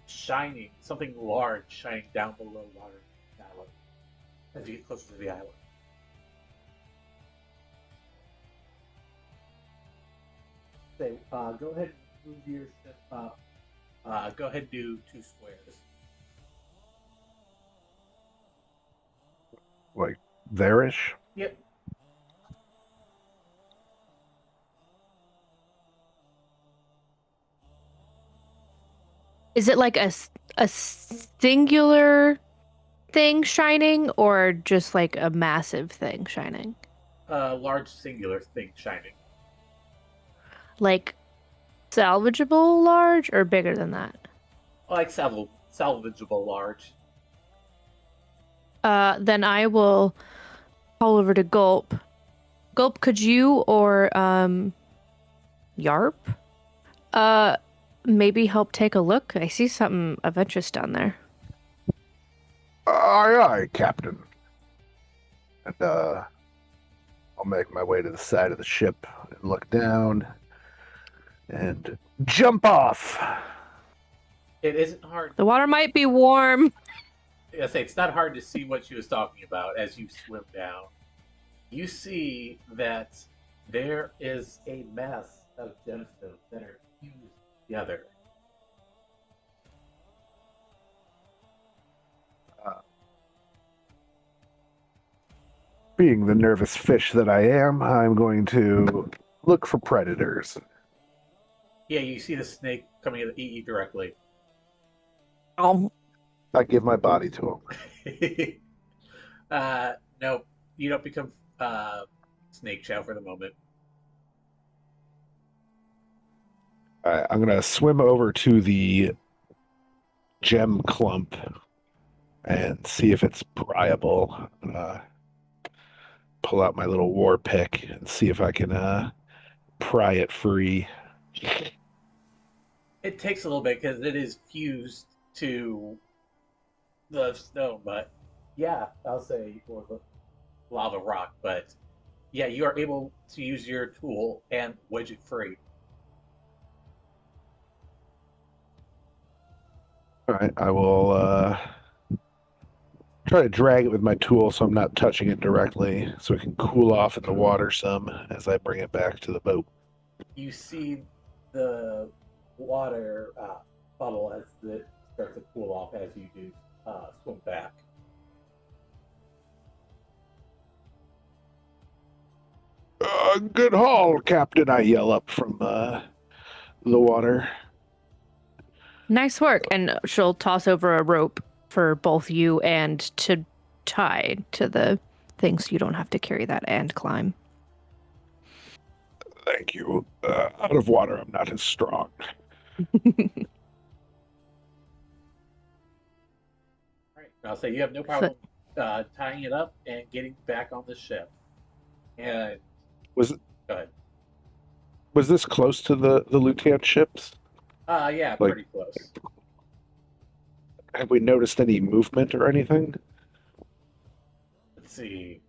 shining, something large shining down below water shallows as you get closer to the island. Say, go ahead and move your ship up. Go ahead and do 2 squares. Like there-ish? Yep. Is it like a singular thing shining or just like a massive thing shining? Large singular thing shining. Like salvageable large or bigger than that? Like salvageable large. Then I will call over to Gulp. Gulp, could you or Yarp maybe help take a look? I see something of interest down there. Aye, aye, Captain. And, I'll make my way to the side of the ship and look down and jump off. It isn't hard. The water might be warm. I say it's not hard to see what she was talking about as you swim down. You see that there is a mass of gemstones that are fused together. Being the nervous fish that I am, I'm going to look for predators. Yeah, you see the snake coming to eat you directly. I give my body to him. No, you don't become snake chow for the moment. All right, I'm going to swim over to the gem clump and see if it's pryable. Pull out my little war pick and see if I can pry it free. It takes a little bit because it is fused to the stone, but yeah, I'll say or the lava rock. But yeah, you are able to use your tool and wedge it free. All right, I will try to drag it with my tool so I'm not touching it directly so it can cool off in the water some as I bring it back to the boat. You see the water bubble as it starts to cool off as you do swim back. Good haul, Captain, I yell up from the water. Nice work. And she'll toss over a rope for both you and to tie to the thing so you don't have to carry that and climb. Thank you. Out of water, I'm not as strong. I'll say you have no problem tying it up and getting back on the ship. And Was go ahead. was this close to the lieutenant ships? Yeah, Like- pretty close. Have we noticed any movement or anything? Let's see.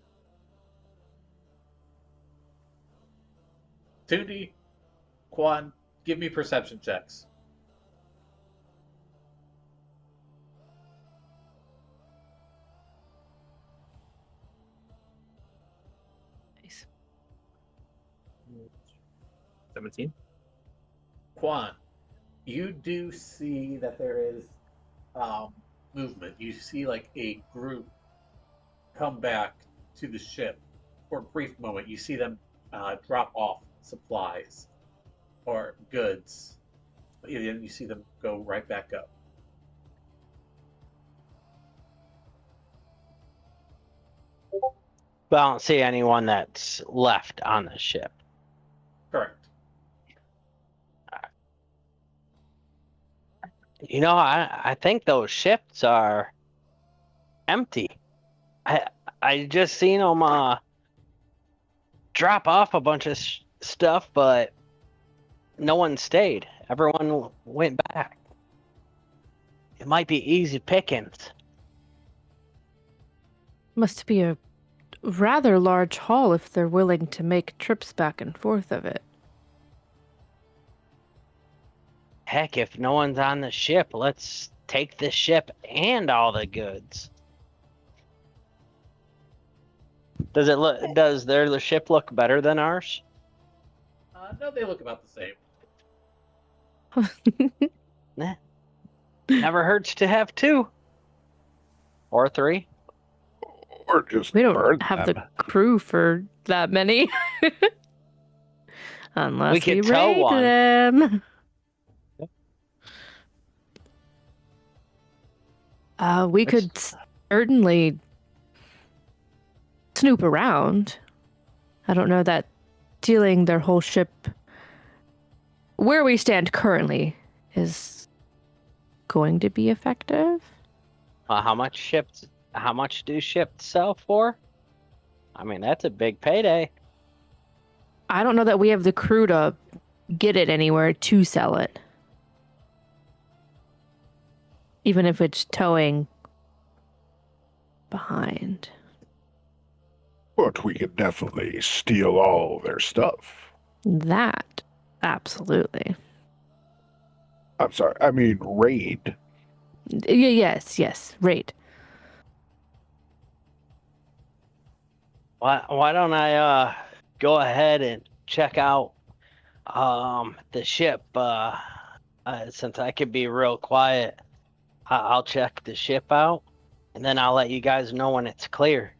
2D, Quan, give me perception checks. Nice. 17. Quan, you do see that there is movement. You see like a group come back to the ship for a brief moment. You see them drop off supplies or goods, and then you see them go right back up. But I don't see anyone that's left on the ship. Correct. You know, I think those ships are empty. I just seen them drop off a bunch of stuff, but no one stayed. Everyone went back. It might be easy pickings. Must be a rather large haul if they're willing to make trips back and forth of it. Heck, if no one's on the ship, let's take the ship and all the goods. Does it look? Does their ship look better than ours? No, they look about the same. Never hurts to have two or three. Or just We burn don't have them? the crew for that many. Unless We could we tow raid one. them. We could certainly snoop around. I don't know that stealing their whole ship where we stand currently is going to be effective. How much do ships sell for? I mean, that's a big payday. I don't know that we have the crew to get it anywhere to sell it. Even if it's towing behind. But we can definitely steal all their stuff. That, absolutely. I'm sorry, I mean raid. Yes, raid. Why don't I go ahead and check out the ship? Since I could be real quiet, I'll check the ship out, and then I'll let you guys know when it's clear.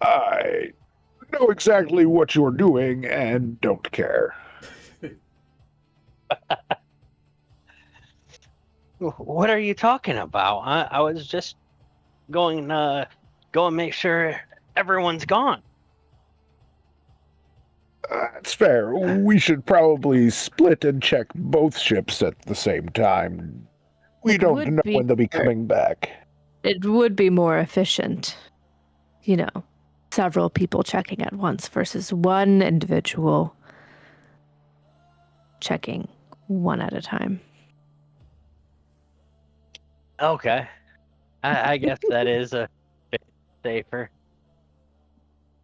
I know exactly what you're doing and don't care. What are you talking about? I was just going go and make sure everyone's gone. It's fair. We should probably split and check both ships at the same time. We It don't would know be when they'll be fair. coming back. It would be more efficient, several people checking at once versus one individual checking one at a time. Okay, I guess that is a bit safer.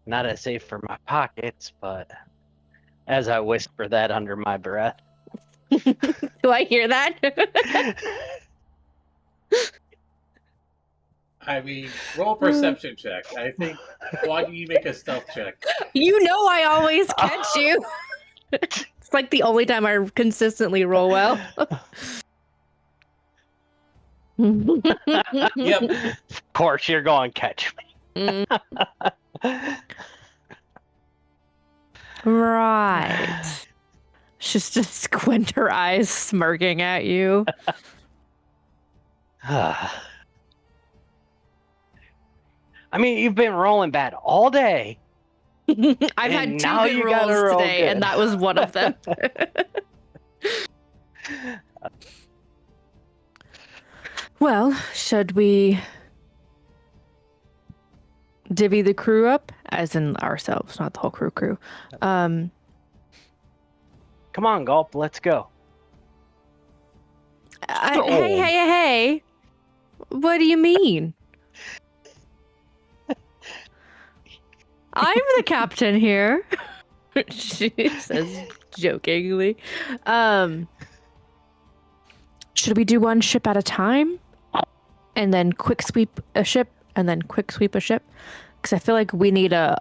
Not as safe for my pockets, but as I whisper that under my breath. Do I hear that? I mean, roll a perception check. I think. Why do you make a stealth check? You know I always catch you. It's like the only time I consistently roll well. Yep. Of course, you're going to catch me. Right. She's just squint her eyes, smirking at you. I mean, you've been rolling bad all day. I've had And two now good you gotta rolls roll today, good. and that was one of them. Well, should we divvy the crew up? As in ourselves, not the whole crew. Come on, Gulp, let's go. Hey. What do you mean? I'm the captain here. She says jokingly. Should we do one ship at a time? And then quick sweep a ship? And then quick sweep a ship? Because I feel like we need a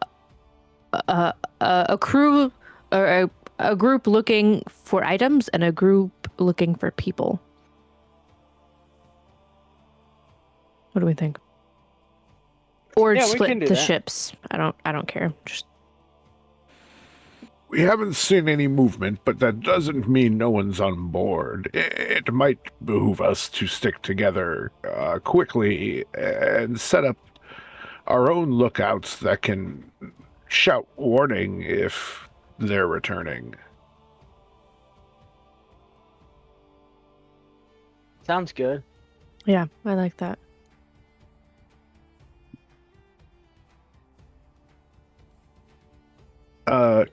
crew or a group looking for items and a group looking for people. What do we think? Or Yeah, we can split do the that. ships. I don't care. Just We haven't seen any movement, but that doesn't mean no one's on board. It might behoove us to stick together quickly and set up our own lookouts that can shout warning if they're returning. Sounds good. yeah, I like that.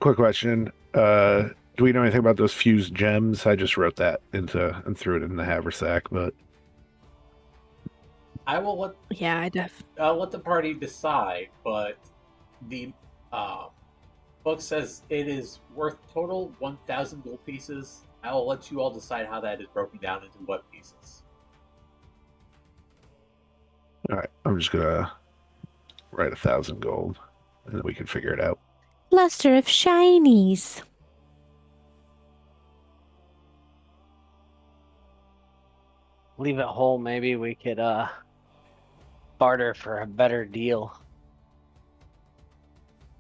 Quick question. Do we know anything about those fused gems? I just wrote that into and threw it in the haversack, but I will let Yeah, I'll let the party decide, but the book says it is worth total 1,000 gold pieces. I will let you all decide how that is broken down into what pieces. all right, I'm just gonna write 1,000 gold, and then we can figure it out. Cluster of shinies. Leave it whole, maybe we could barter for a better deal.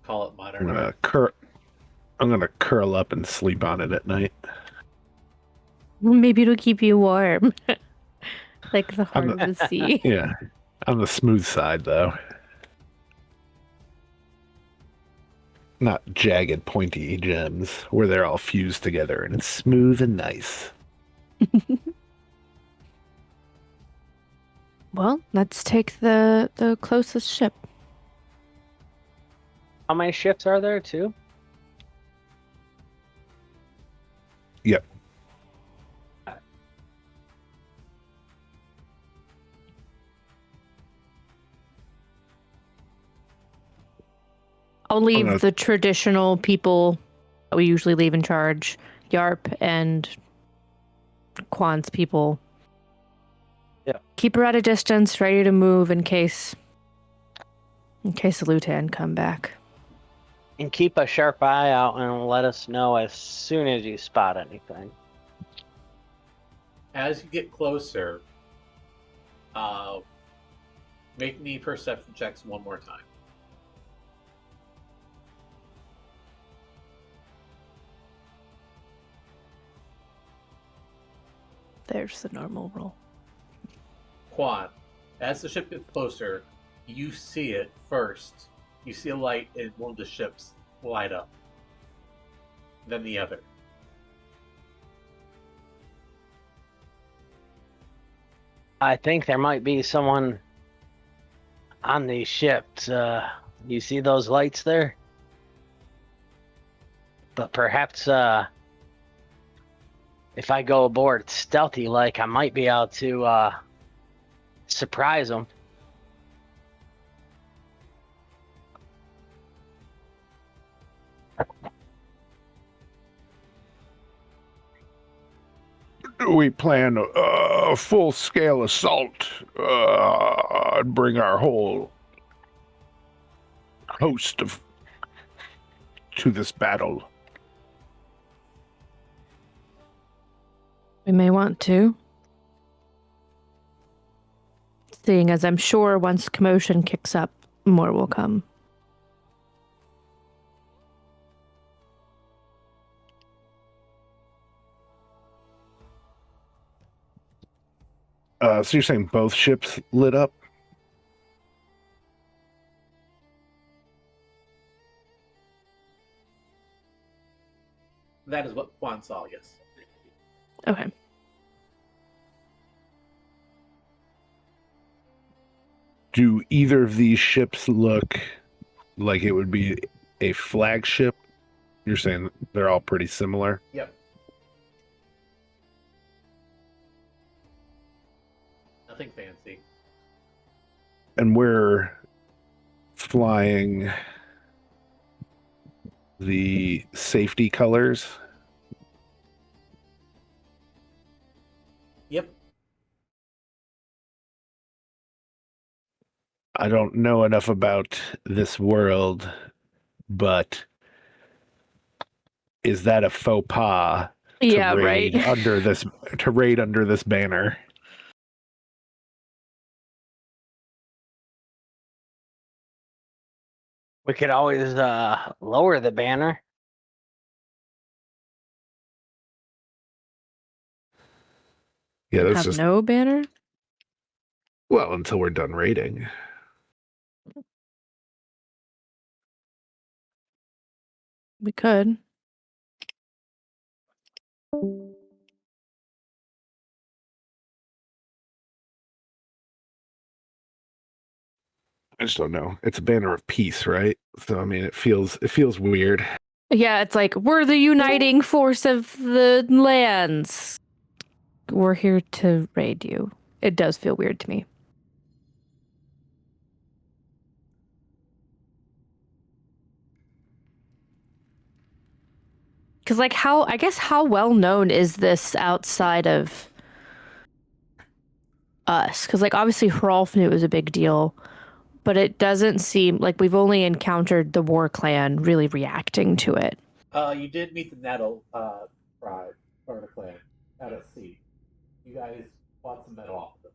Call it I'm modern gonna art. I'm gonna curl up and sleep on it at night. Maybe it'll keep you warm. Like the heart of the sea. Yeah, on the smooth side though, not jagged, pointy gems where they're all fused together and it's smooth and nice. Well, let's take the closest ship. How many ships are there, too? Yep. I'll leave gonna- the traditional people that we usually leave in charge. Yarp and Quan's people. Yeah. Keep her at a distance, ready to move in case the Lutan come back. And keep a sharp eye out and let us know as soon as you spot anything. As you get closer, make me perception checks one more time. There's the normal roll. Quan, as the ship gets closer, you see it first. You see a light in one of the ships light up. Then the other. I think there might be someone on these ships. You see those lights there? But perhaps if I go aboard stealthy like, I might be able to surprise them. Do we plan a full-scale assault and bring our whole host to this battle? We may want to. Seeing as I'm sure once commotion kicks up, more will come. So you're saying both ships lit up? That is what Quan saw, yes. Okay. Do either of these ships look like it would be a flagship? You're saying they're all pretty similar? Yep. Nothing fancy. And we're flying the safety colors. Yep. I don't know enough about this world, but is that a faux pas to Yeah, raid right. under this banner? We could always lower the banner. Yeah, that's Have just no banner? well until we're done raiding. We could. I just don't know. It's a banner of peace, right? So I mean, it feels weird. Yeah, it's like, we're the uniting force of the lands. We're here to raid you. It does feel weird to me. Because, like, how well known is this outside of us? Because, like, obviously Hrolf knew it was a big deal, but it doesn't seem like we've only encountered the War Clan really reacting to it. You did meet the Nettle tribe or the clan out at sea. You guys bought some metal off of them.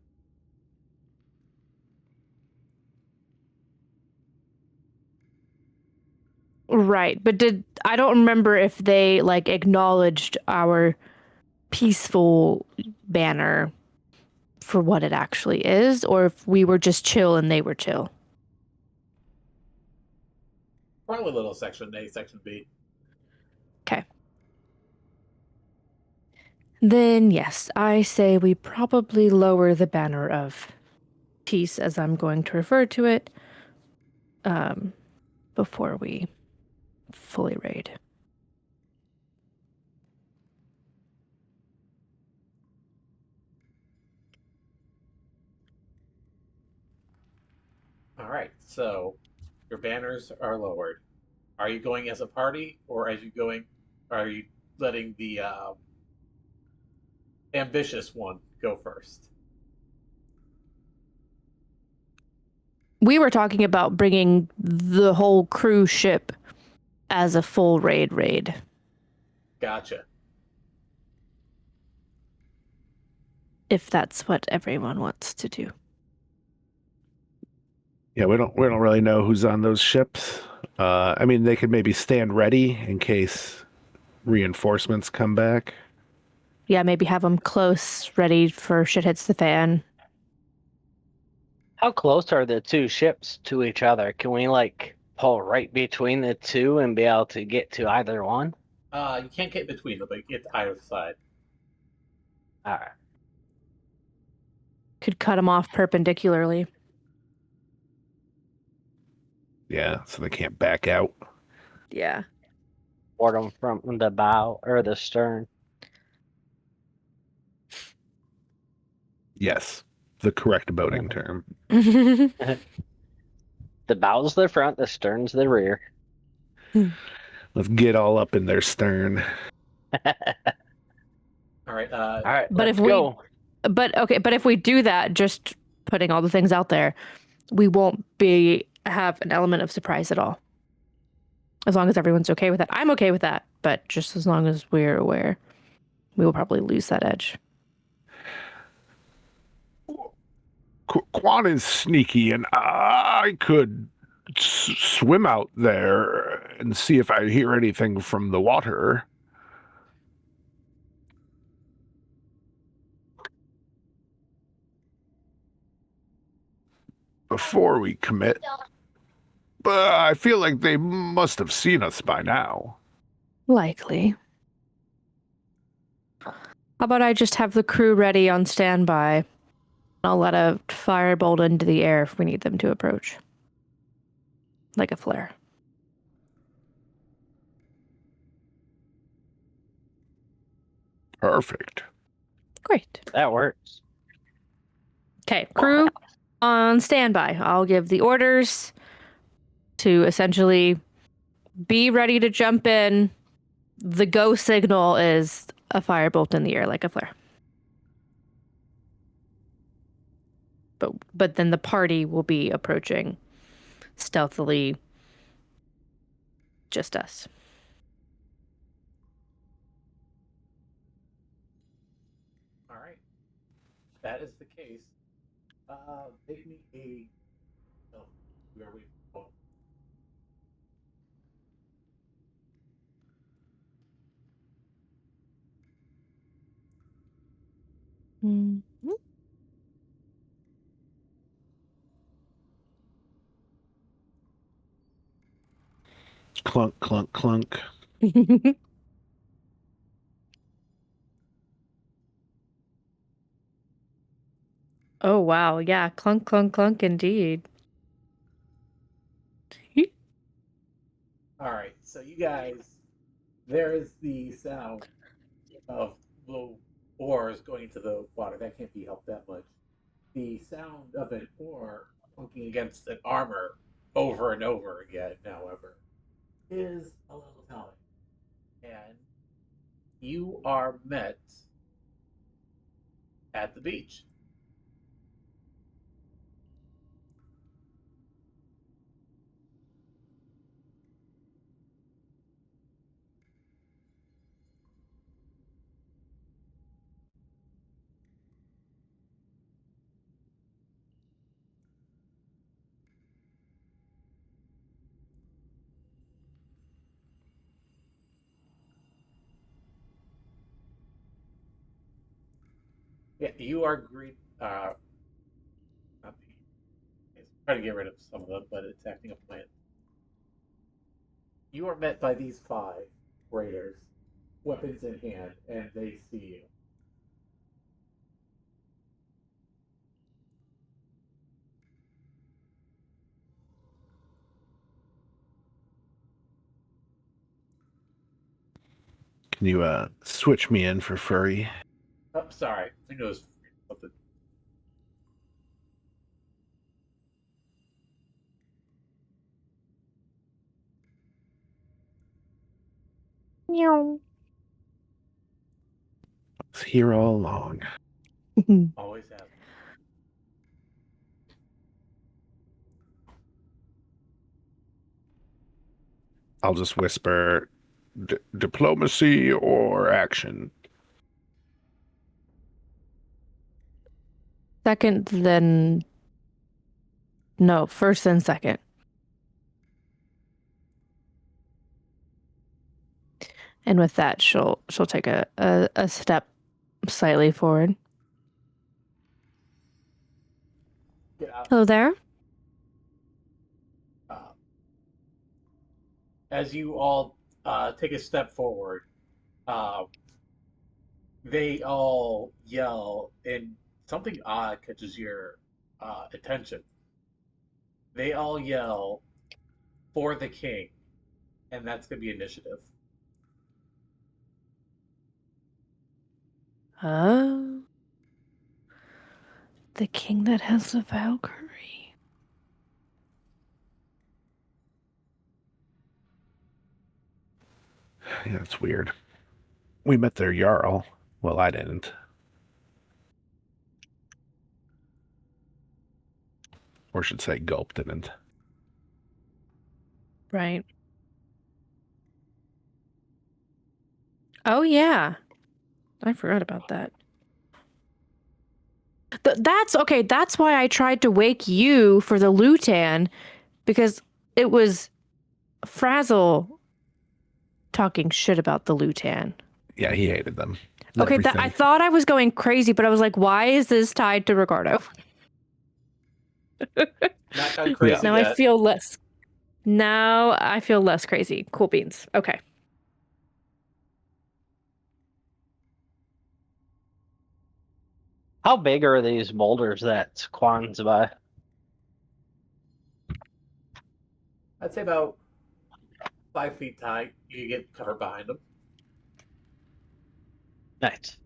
Right, but I don't remember if they like acknowledged our peaceful banner for what it actually is, or if we were just chill and they were chill. Probably a little section A, section B. Okay. Then yes, I say we probably lower the banner of peace, as I'm going to refer to it, before we fully raid. All right. So your banners are lowered. Are you going as a party, or are you letting the ambitious one go first? We were talking about bringing the whole cruise ship as a full raid. Gotcha. If that's what everyone wants to do. Yeah, we don't really know who's on those ships. I mean, they could maybe stand ready in case reinforcements come back. Yeah, maybe have them close, ready for shit hits the fan. How close are the two ships to each other? Can we like pull right between the two and be able to get to either one? You can't get between them, but you get to either side. All right. Could cut them off perpendicularly. Yeah, so they can't back out. Yeah. Board them from the bow or the stern. Yes, the correct boating term. The bow's the front, the stern's the rear. Let's get all up in their stern. All right. All right, But let's if we- go. But if we do that, just putting all the things out there, we won't have an element of surprise at all. As long as everyone's okay with that. I'm okay with that, but just as long as we're aware, we will probably lose that edge. Quan is sneaky, and I could swim out there and see if I hear anything from the water. Before we commit. But I feel like they must have seen us by now. Likely. How about I just have the crew ready on standby? I'll let a firebolt into the air if we need them to approach. Like a flare. Perfect. Great. That works. Okay, crew on standby. I'll give the orders to essentially be ready to jump in. The go signal is a firebolt in the air, like a flare. But then the party will be approaching stealthily, just us. All right. That is the case. Make me a. Oh, where are we? Oh. Mm-hmm. Clunk, clunk, clunk. Oh, wow. Yeah, clunk, clunk, clunk, indeed. All right. So you guys, there is the sound of the oars going into the water. That can't be helped that much. The sound of an oar clunking against an armor over and over again, however, is a little telling. And you are met at the beach. Yeah, you are greet. Not the. It's trying to get rid of some of them, but it's acting up plan. You are met by these five raiders, weapons in hand, and they see you. Can you switch me in for furry? Oh, sorry. I think it was something. Meow. It's here all along. Always have. I'll just whisper diplomacy or action. Second, then. No, first, then second. And with that, she'll take a step slightly forward. Get out. Hello there. As you all take a step forward, uh, they all yell, and something odd catches your attention. They all yell for the king, and that's going to be initiative. Oh. The king that has the Valkyrie. Yeah, that's weird. We met their Jarl. Well, I didn't. Or should say Gulp didn't. Right. Oh, yeah. I forgot about that. That's okay. That's why I tried to wake you for the Lutan, because it was Frazzle talking shit about the Lutan. Yeah, he hated them. Okay, I thought I was going crazy, but I was like, why is this tied to Ricardo? Not gone crazy Now yet. I feel less. Now I feel less crazy. Cool beans. Okay. How big are these boulders that Quan's by? I'd say about 5 feet high. You get cover behind them. Nice.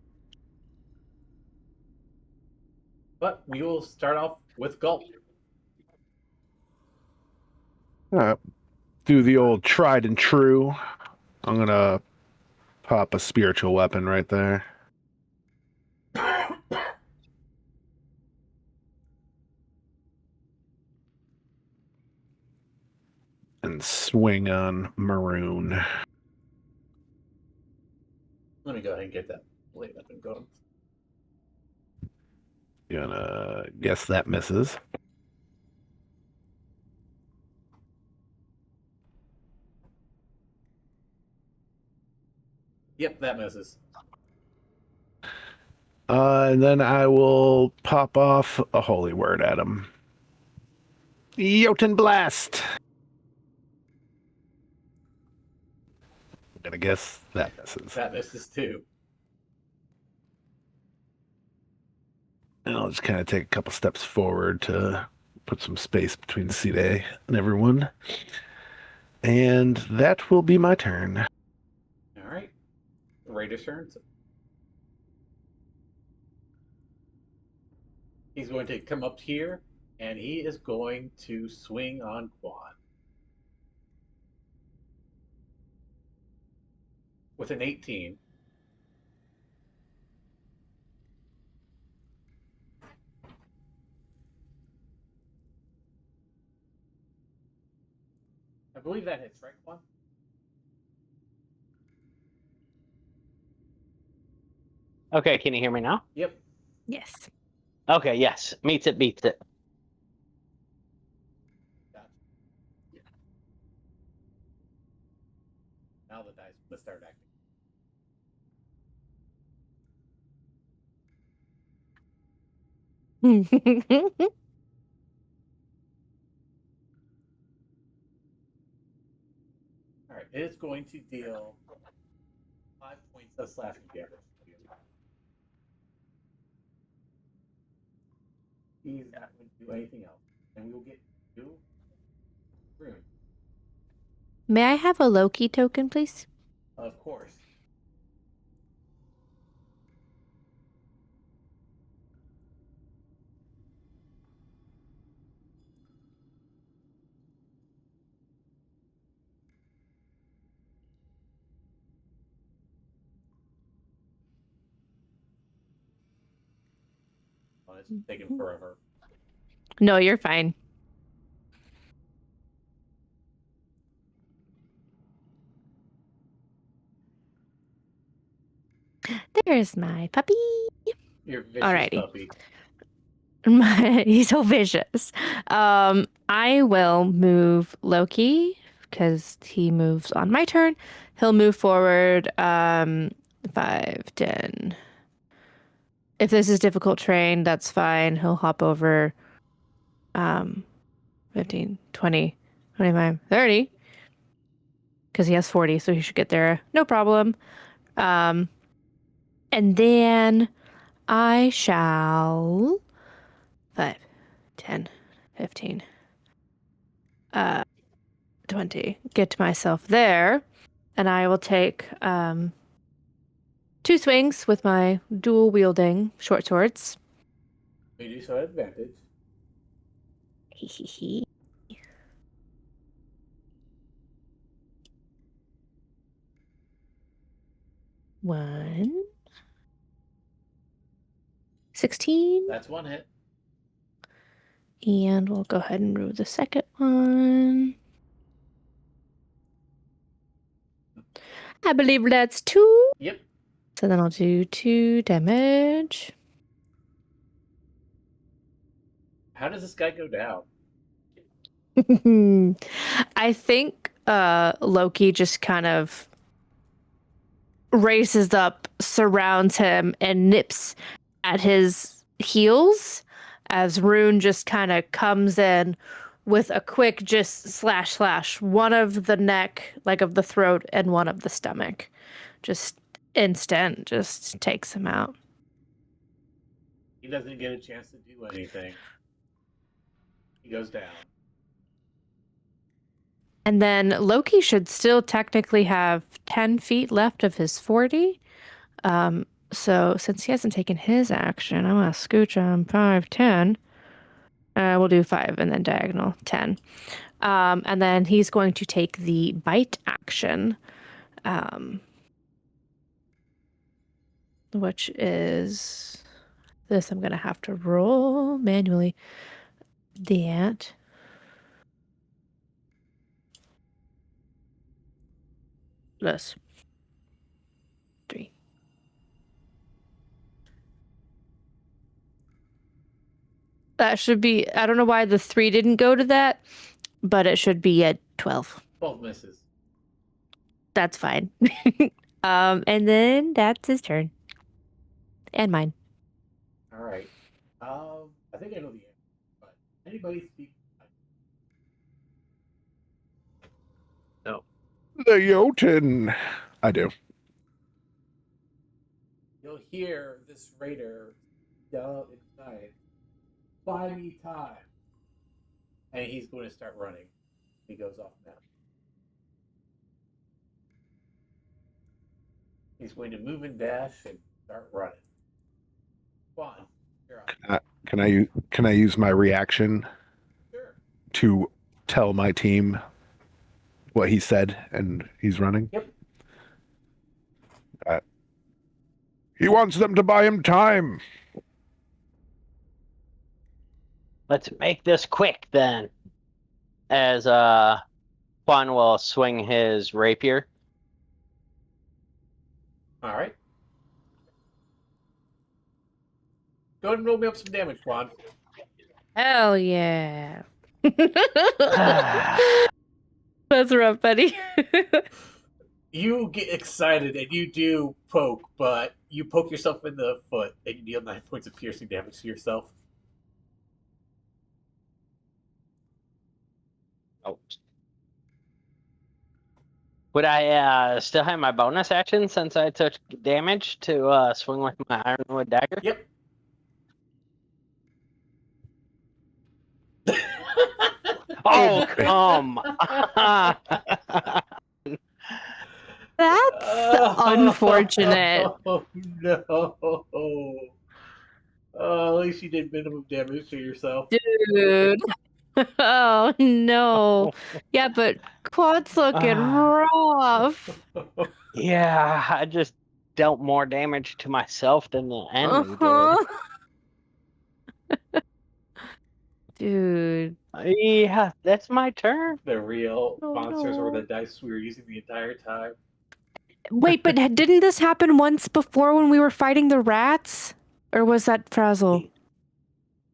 But we will start off with Gulp. Do the old tried and true. I'm gonna pop a spiritual weapon right there. And swing on Maroon. Let me go ahead and get that blade up and going. Gonna guess that misses. Yep, that misses. And then I will pop off a holy word at him. Jotun Blast! I'm gonna guess that misses. That misses too. And I'll just kind of take a couple steps forward to put some space between Cide and everyone. And that will be my turn. All right. Raider's turn. He's going to come up here, and he is going to swing on Quan. With an 18. I believe that hits, right, Quan? Okay, can you hear me now? Yep. Yes. Okay, yes. Meets it, beats it. Gotcha. Now the dice will start acting. All right, it is going to deal 5 points of slashing damage to you. He's not going to do anything else, and we will get you, Rune. May I have a Loki token, please? Of course. Oh, it's taking forever. No, you're fine. There's my puppy. Your vicious Alrighty. puppy. He's so vicious. I will move Loki because he moves on my turn. He'll move forward 5, 10. If this is difficult terrain, that's fine. He'll hop over 15, 20, 25, 30. Because he has 40, so he should get there. No problem. And then I shall 5, 10, 15, 20. Get myself there. And I will take 2 swings with my dual wielding short swords. We do so at advantage. Hee hee hee. One. 16. That's one hit. And we'll go ahead and roll the second one. I believe that's 2. Yep. So then I'll do 2 damage. How does this guy go down? I think Loki just kind of races up, surrounds him, and nips at his heels as Rune just kind of comes in with a quick just slash, one of the neck, like of the throat, and one of the stomach. Just instant, just takes him out. He doesn't get a chance to do anything. He goes down. And then Loki should still technically have 10 feet left of his 40. So since he hasn't taken his action, I'm going to scooch him 5, 10. We'll do 5 and then diagonal 10. And then he's going to take the bite action, which is this. I'm going to have to roll manually. That. Plus 3. That should be, I don't know why the 3 didn't go to that, but it should be at 12. 12 misses. That's fine. And then that's his turn. And mine. All right. I think I know the answer, but anybody speak? The Jotun. I do. You'll hear this raider yell inside, "Buy me time!" And he's going to start running. He goes off now. He's going to move and dash and start running. Quan, you're up. Can I use my reaction Sure. to tell my team what he said and he's running? Yep. He wants them to buy him time. Let's make this quick then. As Quan will swing his rapier. All right. Go ahead and roll me up some damage, Quan. Hell yeah. That's rough, buddy. You get excited and you do poke, but you poke yourself in the foot and you deal 9 points of piercing damage to yourself. Oh. Would I still have my bonus action since I took damage to swing with my ironwood dagger? Yep. Oh, come! That's unfortunate. Oh, no. Oh, at least you did minimum damage to yourself. Dude. Oh, no. Yeah, but Quad's looking rough. Yeah, I just dealt more damage to myself than the enemy Dude. did. Yeah, that's my turn. The real Oh, monsters no. were the dice we were using the entire time. Wait, but didn't this happen once before when we were fighting the rats? Or was that Frazzle?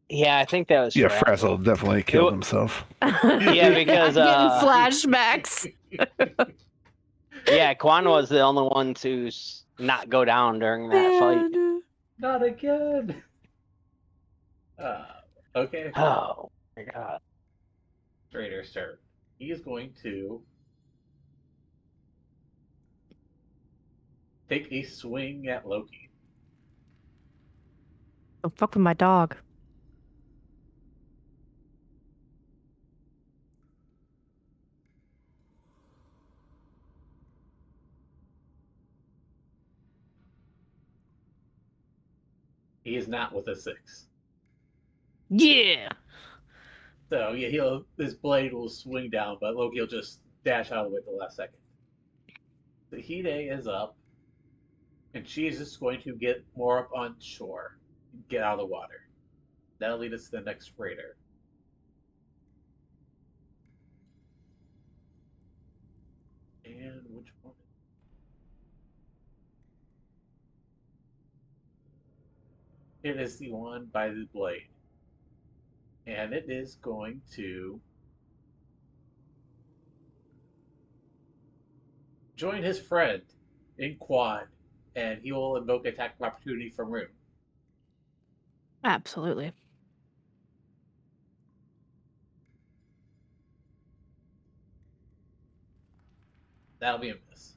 Yeah, I think that was Yeah, Frazzle. Frazzle definitely killed himself. Yeah, because I'm getting flashbacks. yeah, Quan was the only one to not go down during that fight. Not again. Okay. Oh my god. Raider's turn. He is going to take a swing at Loki. Don't fuck with my dog. He is not with a 6. Yeah. So yeah, his blade will swing down, but Loki will just dash out of the way at the last second. The Hide is up, and she is just going to get more up on shore, get out of the water. That'll lead us to the next raider. And which one? It is the one by the blade. And it is going to join his friend in quad, and he will invoke attack of opportunity from room. Absolutely. That'll be a miss.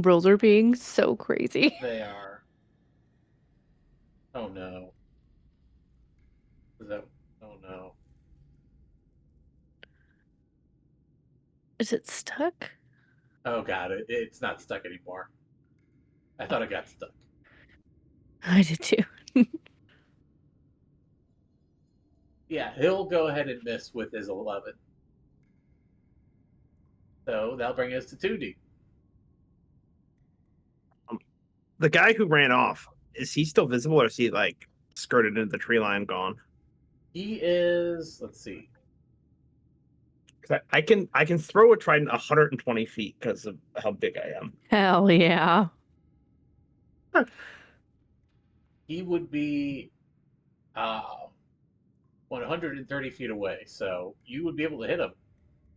Rolls are being so crazy. They are. Oh no. Is that? Oh no. Is it stuck? Oh god, it's not stuck anymore. I thought it got stuck. I did too. Yeah, he'll go ahead and miss with his 11. So that'll bring us to 2D. The guy who ran off, is he still visible or is he like skirted into the tree line gone? He is. Let's see. 'Cause I can throw a trident 120 feet because of how big I am. Hell yeah. He would be 130 feet away, so you would be able to hit him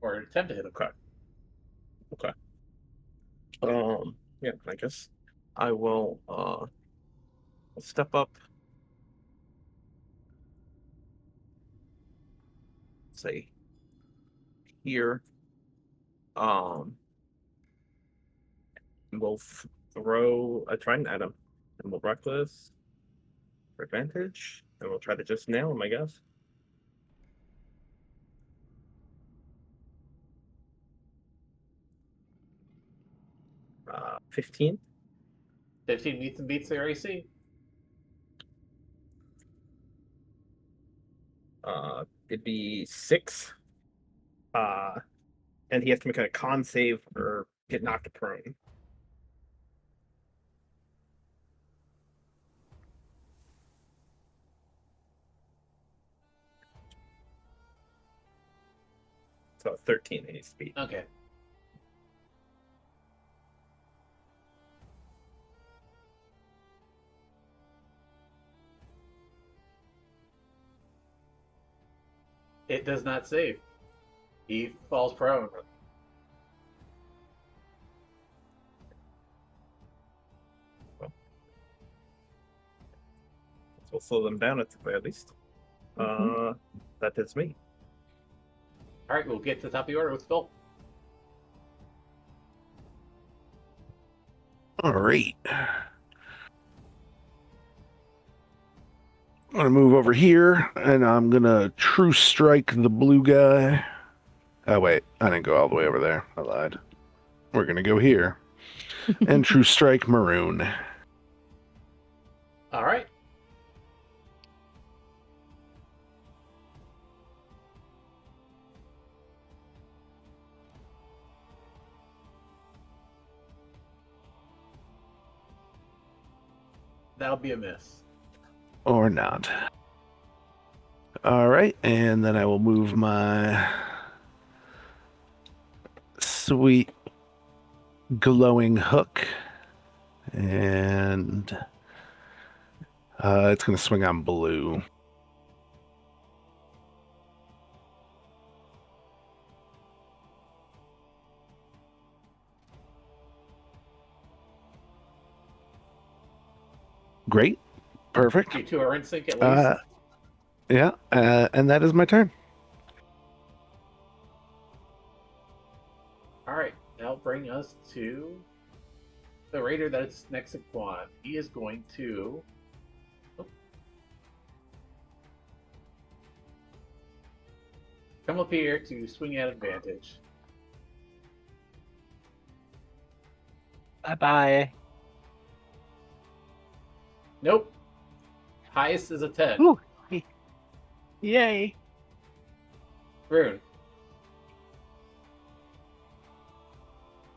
or attempt to hit him. Okay. Yeah, I guess I will step up. Say here. We'll throw a trident at him, and we'll reckless for advantage, and we'll try to just nail him, I guess. 15. 15 meets and beats their AC. It'd be 6. And he has to make a con save or get knocked prone. So 13 it needs to be. Okay. It does not save. He falls prone. We'll slow them down at the very least. That is me. All right, we'll get to the top of the order with Phil. All right. I'm going to move over here, and I'm going to true strike the blue guy. Oh, wait. I didn't go all the way over there. I lied. We're going to go here. And true strike maroon. All right. That'll be a miss. Or not. All right. And then I will move my sweet glowing hook. And it's going to swing on blue. Great. Perfect. You two are in sync at least. Yeah, and that is my turn. All right, that'll bring us to the raider that's next to Quan. He is going to. Come up here to swing at advantage. Bye-bye. Nope. Highest is a 10. Ooh. Yay. Rune.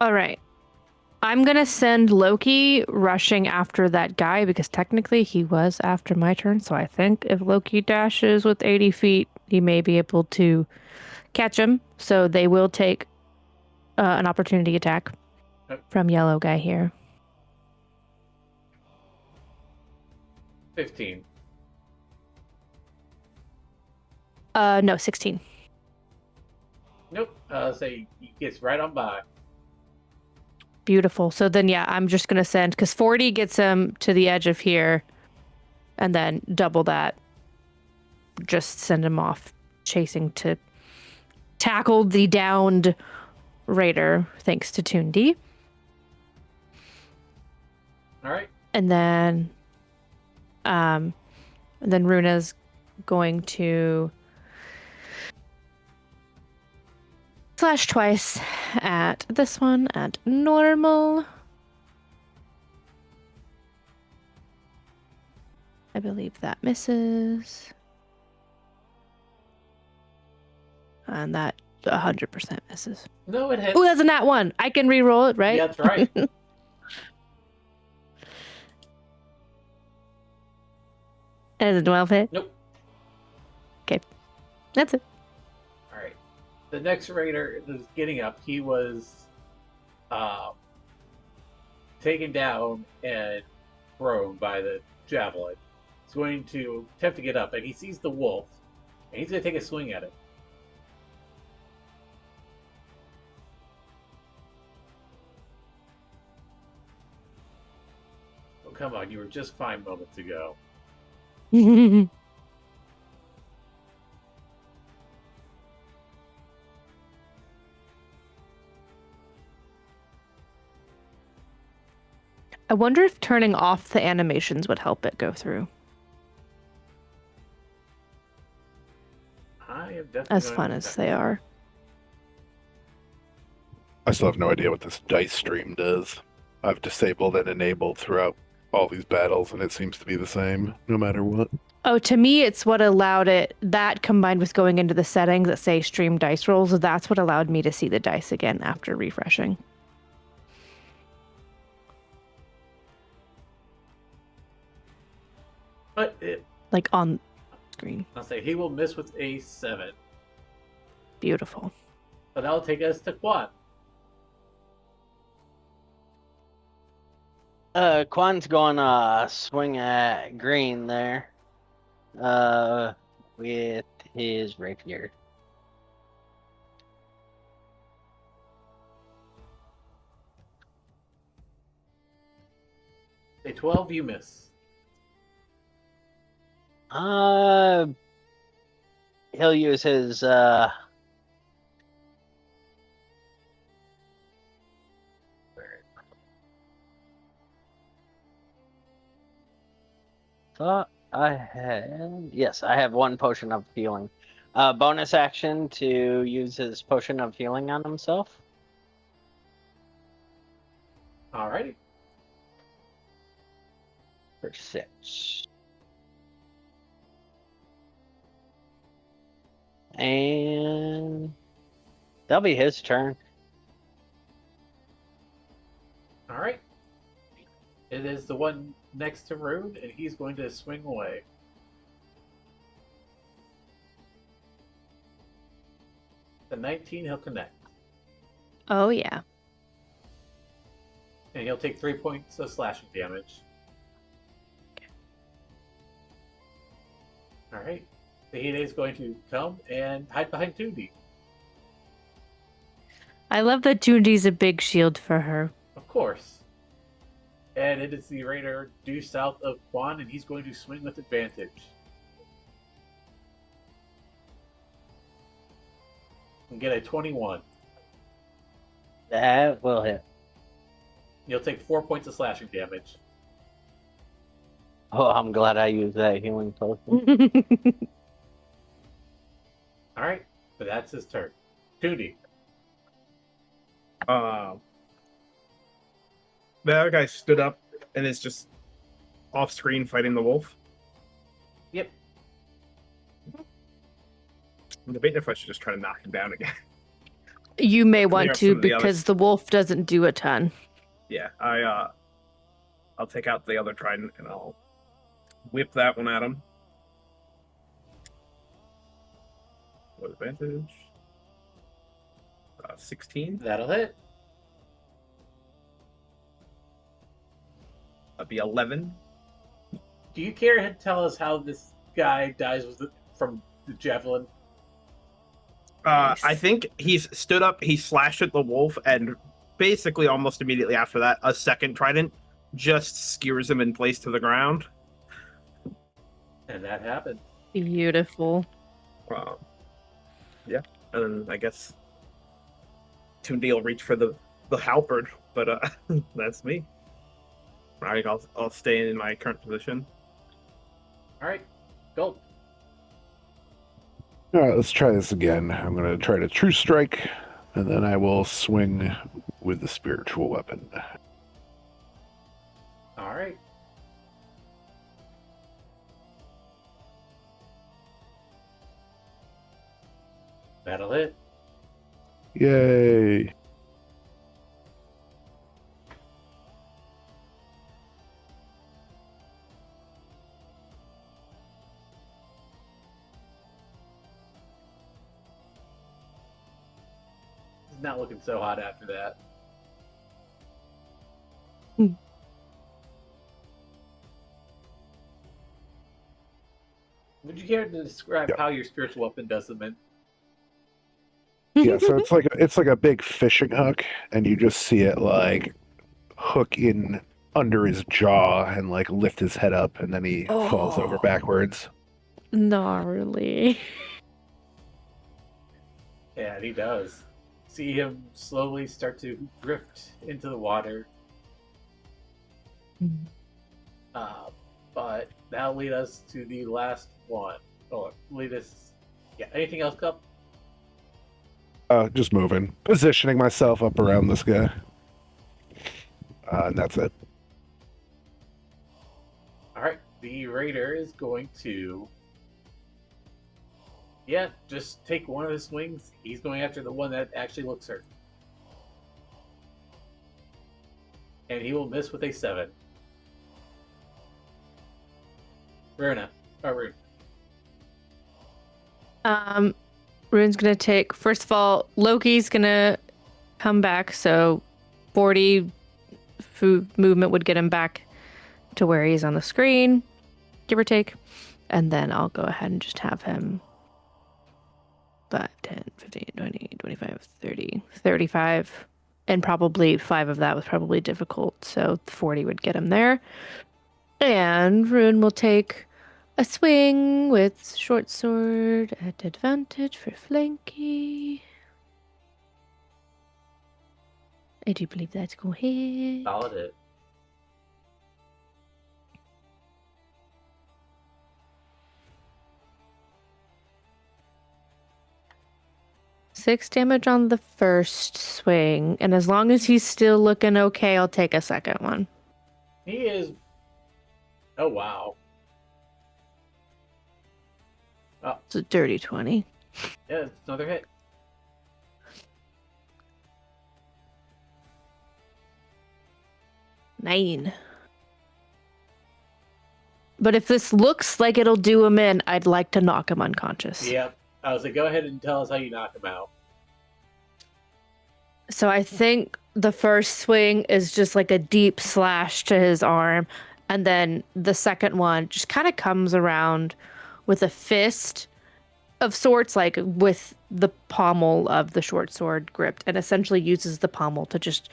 All right. I'm going to send Loki rushing after that guy because technically he was after my turn. So I think if Loki dashes with 80 feet, he may be able to catch him. So they will take an opportunity attack from yellow guy here. 15. No, 16. Nope. So he gets right on by. Beautiful. So then, yeah, I'm just going to send, because 40 gets him to the edge of here, and then double that. Just send him off, chasing to tackle the downed raider, thanks to Tundi. All right. And then Runa's going to slash twice at this one at normal. I believe that misses. And that 100% misses. No, it hits. Oh, that's a nat 1. I can re-roll it, right? Yeah, that's right. Is it 12 hit? Nope. Okay. That's it. All right. The next raider is getting up. He was taken down and thrown by the javelin. He's going to attempt to get up, and he sees the wolf, and he's going to take a swing at it. Oh, come on. You were just fine moments ago. I wonder if turning off the animations would help it go through. I am definitely As going fun to as check. they are. I still have no idea what this dice stream does. I've disabled and enabled throughout all these battles, and it seems to be the same no matter what. Oh, to me, it's what allowed it, that combined with going into the settings that say stream dice rolls, that's what allowed me to see the dice again after refreshing. But it, Like on screen. I'll say he will miss with a 7. Beautiful. But that'll take us to Quad. Quan's going swing at Green there. With his rapier. A 12, you miss. He'll use his thought I had. Yes, I have 1 potion of healing. Bonus action to use his potion of healing on himself. Alrighty. For 6. And that'll be his turn. Alright. It is the one next to Rune, and he's going to swing away. The 19, he'll connect. Oh, yeah. And he'll take 3 points of slashing damage. Alright. The Heat is going to come and hide behind Tundi. I love that Jundi's a big shield for her. Of course. And it is the Raider due south of Quan, and he's going to swing with advantage. And get a 21. That will hit. You'll take 4 points of slashing damage. Oh, I'm glad I used that healing potion. Alright, but that's his turn. Tundi. The other guy stood up and is just off screen fighting the wolf. Yep. I'm debating if I should just try to knock him down again. You may Clear want up to some of the because the wolf doesn't do a ton. Yeah, I'll take out the other trident and I'll whip that one at him. What advantage? 16. That'll hit. That'd be 11. Do you care to tell us how this guy dies from the javelin? I think he's stood up, he slashed at the wolf, and basically almost immediately after that, a second trident just skewers him in place to the ground. And that happened. Beautiful. Yeah, and then I guess Tundi will reach for the halberd, but that's me. Alright, I'll stay in my current position. All right, go. All right, let's try this again. I'm going to try to true strike, and then I will swing with the spiritual weapon. All right. That'll hit. Yay! It's not looking so hot after that. Hmm. Would you care to describe Yeah. how your spiritual weapon does the min? Yeah, so it's like a big fishing hook, and you just see it like hook in under his jaw and like lift his head up, and then he falls over Oh. backwards. Gnarly. Yeah, he does. See him slowly start to drift into the water. But that'll lead us to the last one. Oh, lead us. Yeah, anything else, Cup? Just moving, positioning myself up around this guy, and that's it. Alright, the raider is going to. Yeah, just take one of the swings. He's going after the one that actually looks hurt. And he will miss with a 7. Runa. Oh, Rune. Rune's gonna take. First of all, Loki's gonna come back, so 40 movement would get him back to where he's on the screen, give or take. And then I'll go ahead and just have him 5, 10, 15, 20, 25, 30, 35. And probably 5 of that was probably difficult, so 40 would get him there. And Rune will take a swing with short sword at advantage for flanky. I do believe that's going to hit. Solid hit. Six damage on the first swing, and as long as he's still looking okay, I'll take a second one. He is. Oh, wow. It's a dirty 20. Yeah, it's another hit. Nine. But if this looks like it'll do him in, I'd like to knock him unconscious. Yep. I was like, go ahead and tell us how you knock him out. So I think the first swing is just like a deep slash to his arm. And then the second one just kind of comes around with a fist of sorts, like with the pommel of the short sword gripped, and essentially uses the pommel to just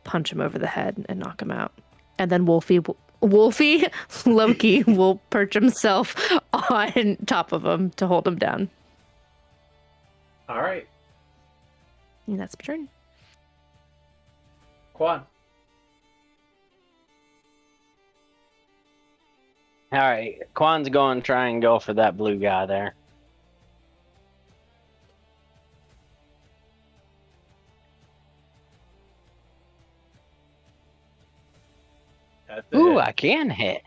punch him over the head and knock him out. And then Loki will perch himself on top of him to hold him down. All right. And that's my turn. Quan. All right, Quan's going to try and go for that blue guy there. That's the Ooh, hit. I can hit.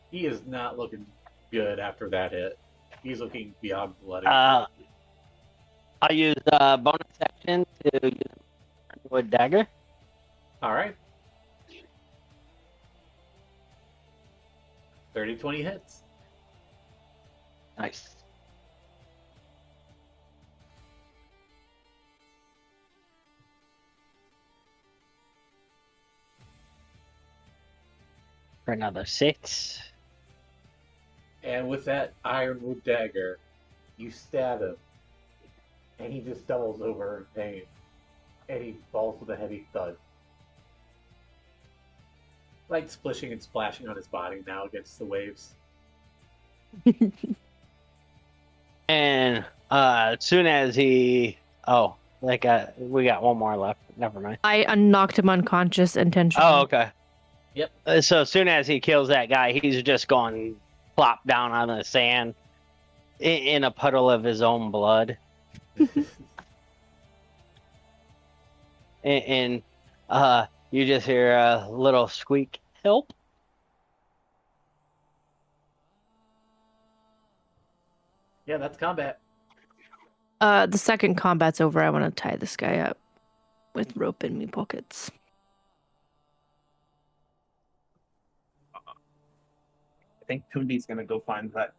He is not looking good after that hit. He's looking beyond bloody. I'll use bonus action to use wood dagger. All right. 30-20 hits. Nice. For another 6. And with that ironwood dagger, you stab him. And he just doubles over in pain. And he falls with a heavy thud. Like splishing and splashing on his body now against the waves. As soon as he, we got one more left. Never mind. I knocked him unconscious intentionally. Oh, okay. Yep. So as soon as he kills that guy, he's just going plop down on the sand in a puddle of his own blood. and you just hear a little squeak, help. Yeah, that's combat. The second combat's over. I want to tie this guy up with rope in me pockets. I think Tundi's gonna go find that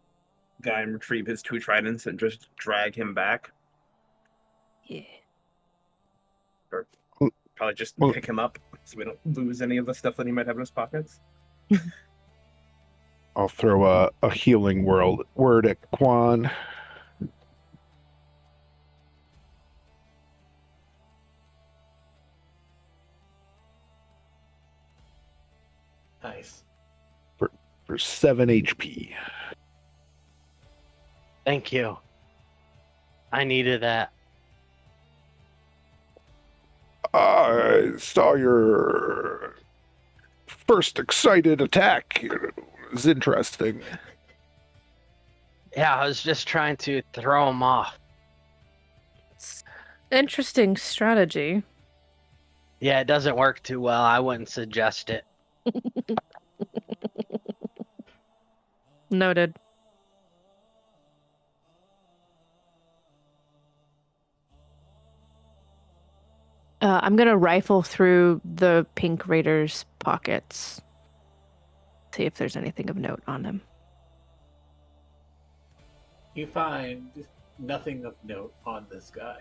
guy and retrieve his 2 tridents and just drag him back. Yeah. Or probably just pick him up so we don't lose any of the stuff that he might have in his pockets. I'll throw a healing word at Quan. Nice. For 7 HP. Thank you. I needed that. I saw your first excited attack. It was interesting. Yeah, I was just trying to throw him off. Interesting strategy. Yeah, it doesn't work too well. I wouldn't suggest it. Noted. I'm gonna rifle through the Pink Raider's pockets. See if there's anything of note on him. You find nothing of note on this guy.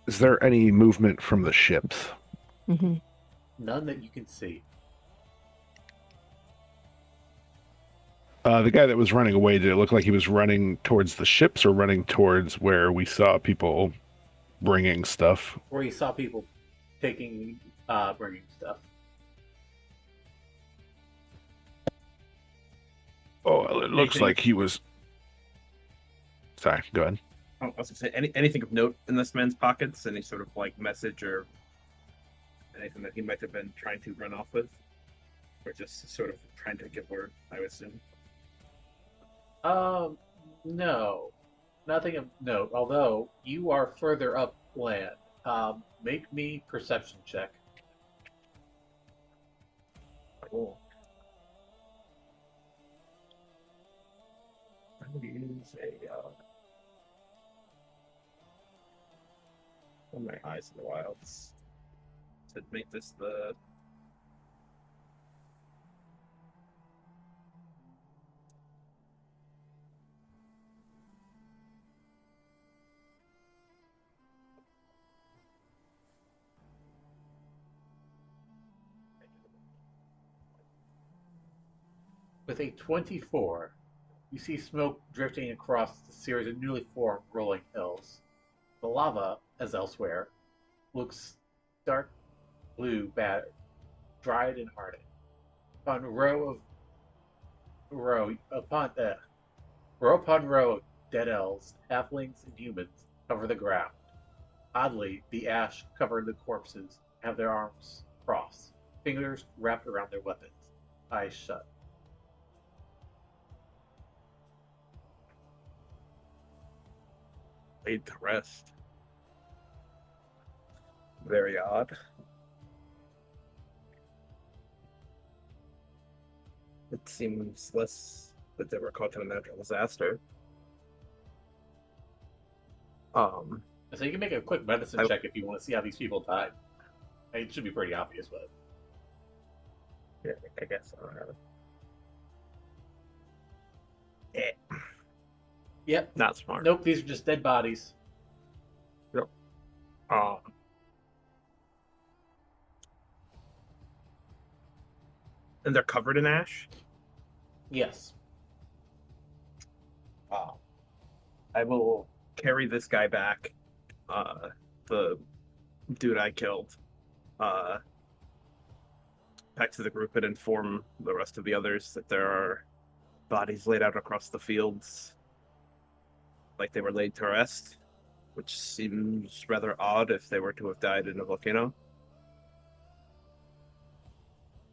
Is there any movement from the ships? Mm-hmm. None that you can see. The guy that was running away, did it look like he was running towards the ships or running towards where we saw people bringing stuff? Where you saw people bringing stuff. Oh, well, it looks like he was... Sorry, go ahead. I was gonna say anything of note in this man's pockets, any sort of like message or anything that he might have been trying to run off with, or just sort of trying to give word, I would assume. No, nothing of note. Although you are further upland, make me perception check. Cool. I'm going to use one of my eyes in the wilds to make this the With a 24, you see smoke drifting across the series of newly formed rolling hills. The lava, as elsewhere, looks dark blue, battered, dried and hardened. Upon row upon row of dead elves, halflings, and humans cover the ground. Oddly, the ash covered the corpses have their arms crossed, fingers wrapped around their weapons, eyes shut. laid to rest. Very odd. It seems less that they were caught in a natural disaster. So you can make a quick medicine check if you want to see how these people died. It should be pretty obvious, but yeah, I guess I don't have it. yep. Not smart. Nope, these are just dead bodies. Yep. And they're covered in ash? Yes. I will carry this guy back. The dude I killed. Back to the group and inform the rest of the others that there are bodies laid out across the fields like they were laid to rest, which seems rather odd if they were to have died in a volcano.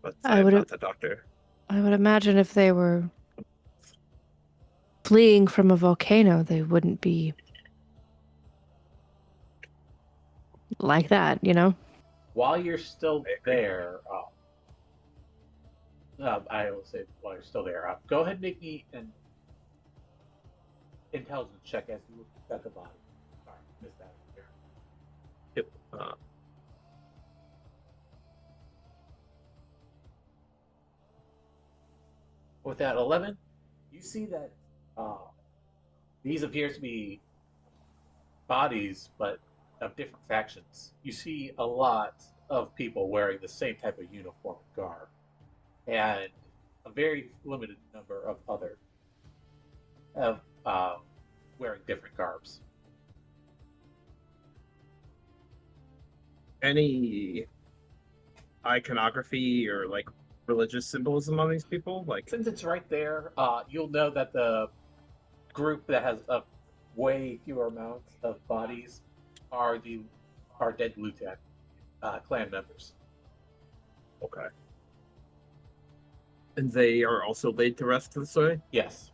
But I I'm would- not the doctor. I would imagine if they were fleeing from a volcano, they wouldn't be like that, you know? While you're still there, I will say while you're still there, go ahead and make me an intelligence check as you look at the body. Sorry, missed that here. Yep. With that 11, you see that these appear to be bodies, but of different factions. You see a lot of people wearing the same type of uniform garb, and a very limited number of other of wearing different garbs. Any iconography or like religious symbolism on these people? Like, Since it's right there, you'll know that the group that has a way fewer amounts of bodies are dead Lutan clan members. okay. And they are also laid to rest this way? Yes.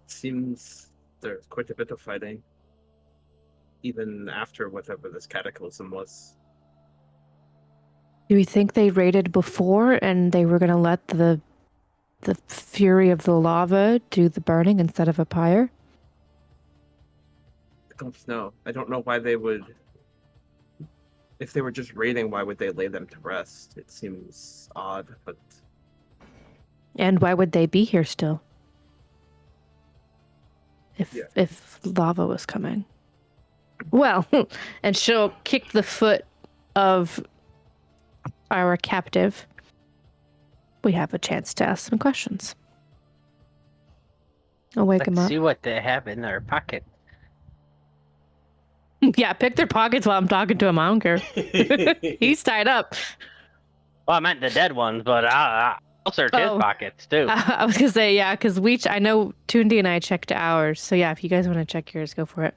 Seems there's quite a bit of fighting. Even after whatever this cataclysm was. Do we think they raided before and they were going to let the fury of the lava do the burning instead of a pyre? I don't know. I don't know why they would. If they were just raiding, why would they lay them to rest? It seems odd, but And why would they be here still? Yeah. If lava was coming. Well, and she'll kick the foot of our captive. We have a chance to ask some questions. I'll wake him Let's up. see what they have in their pocket. Yeah, pick their pockets while I'm talking to him. I don't care. He's tied up. Well, I meant the dead ones, but I'll search his Oh. pockets too. I was gonna say, yeah, because I know Tundi and I checked ours. So yeah, if you guys want to check yours, go for it.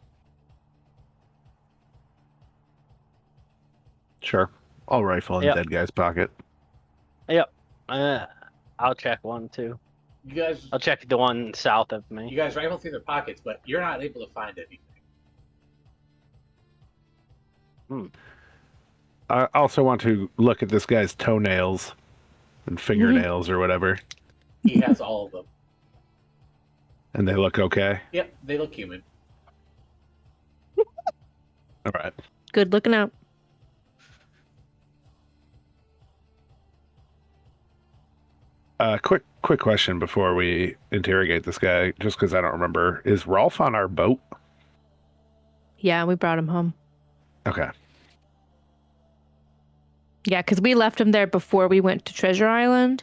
Sure. I'll rifle in Yep. dead guy's pocket. I'll check one too. You guys, I'll check the one south of you me. guys rifle through their pockets, but you're not able to find anything. I also want to look at this guy's toenails and fingernails or whatever, He has all of them. and they look okay. Yep, they look human. All right. Good looking out. Quick question before we interrogate this guy, just because I don't remember. Is Rolf on our boat? Yeah, we brought him home. Okay. Yeah, because we left him there before we went to Treasure Island.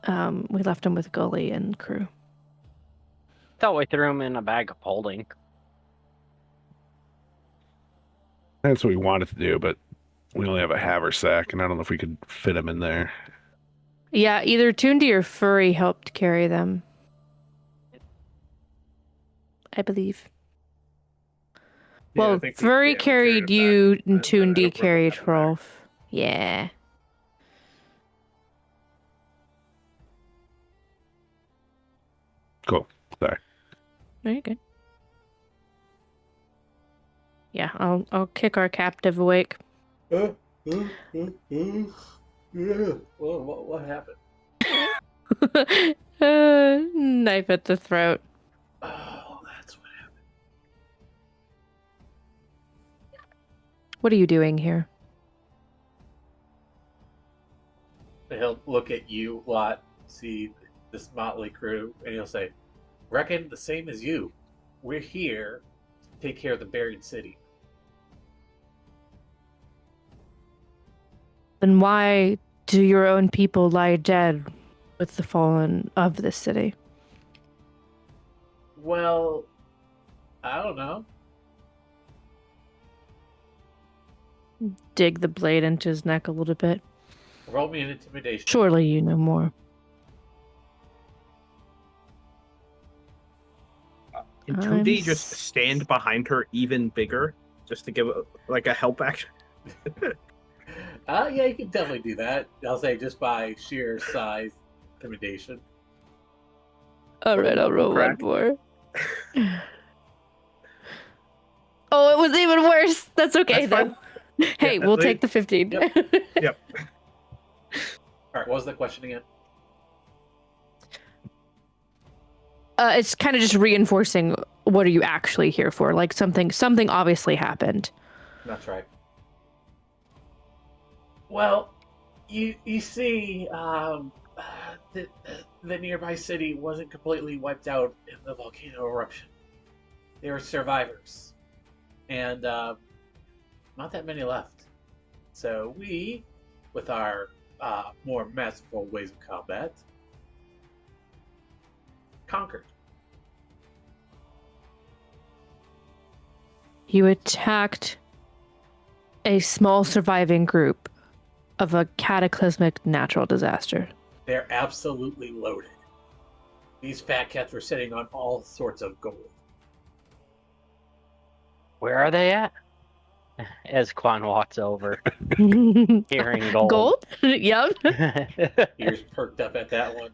We left him with Gully and crew. Thought we threw him in a bag of holding. That's what we wanted to do, but we only have a haversack, and I don't know if we could fit him in there. Yeah, either Tundi or Furry helped carry them. I believe. Yeah, I Well, think Furry we carried him you back, and but I don't Tundi remember carried having that. Rolf. Yeah. Cool. Sorry. Very good. Yeah, I'll kick our captive awake. Yeah. What happened? Knife at the throat. Oh, that's what happened. What are you doing here? He'll look at you lot, see this motley crew, and he'll say, "Reckon the same as you. We're here to take care of the buried city." Then why do your own people lie dead with the fallen of this city? Well, I don't know. Dig the blade into his neck a little bit. Roll me an intimidation. Surely you know more. Can I'm 2D just stand behind her even bigger, just to give a help action? Yeah, you can definitely do that. I'll say just by sheer size intimidation. All right, I'll roll one Crack. more. Oh, it was even worse. That's okay, That's though. Hey, Yeah, we'll they- take the 15. Yep. Yep. All right, what was the question again? It's kind of just reinforcing what are you actually here for? Like something obviously happened. That's right. Well, you see, the nearby city wasn't completely wiped out in the volcano eruption. There were survivors, and not that many left. So we, with our more masterful ways of combat, conquered. You attacked a small surviving group of a cataclysmic natural disaster. They're absolutely loaded. These fat cats were sitting on all sorts of gold. Where are they at? As Quan walks over, hearing gold. Gold? Yep. Ears perked up at that one.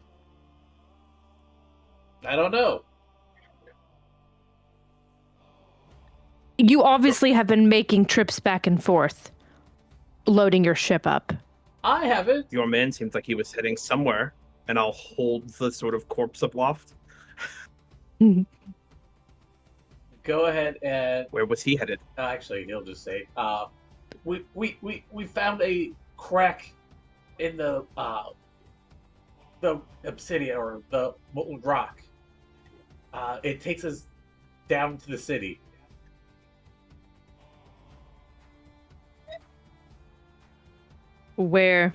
I don't know. You obviously have been making trips back and forth, loading your ship up. I haven't. Your man seems like he was heading somewhere, and I'll hold the sort of corpse aloft. Go ahead and Where was he headed? actually, he'll just say, we found a crack in the obsidian or the molten rock. It takes us down to the city. Where?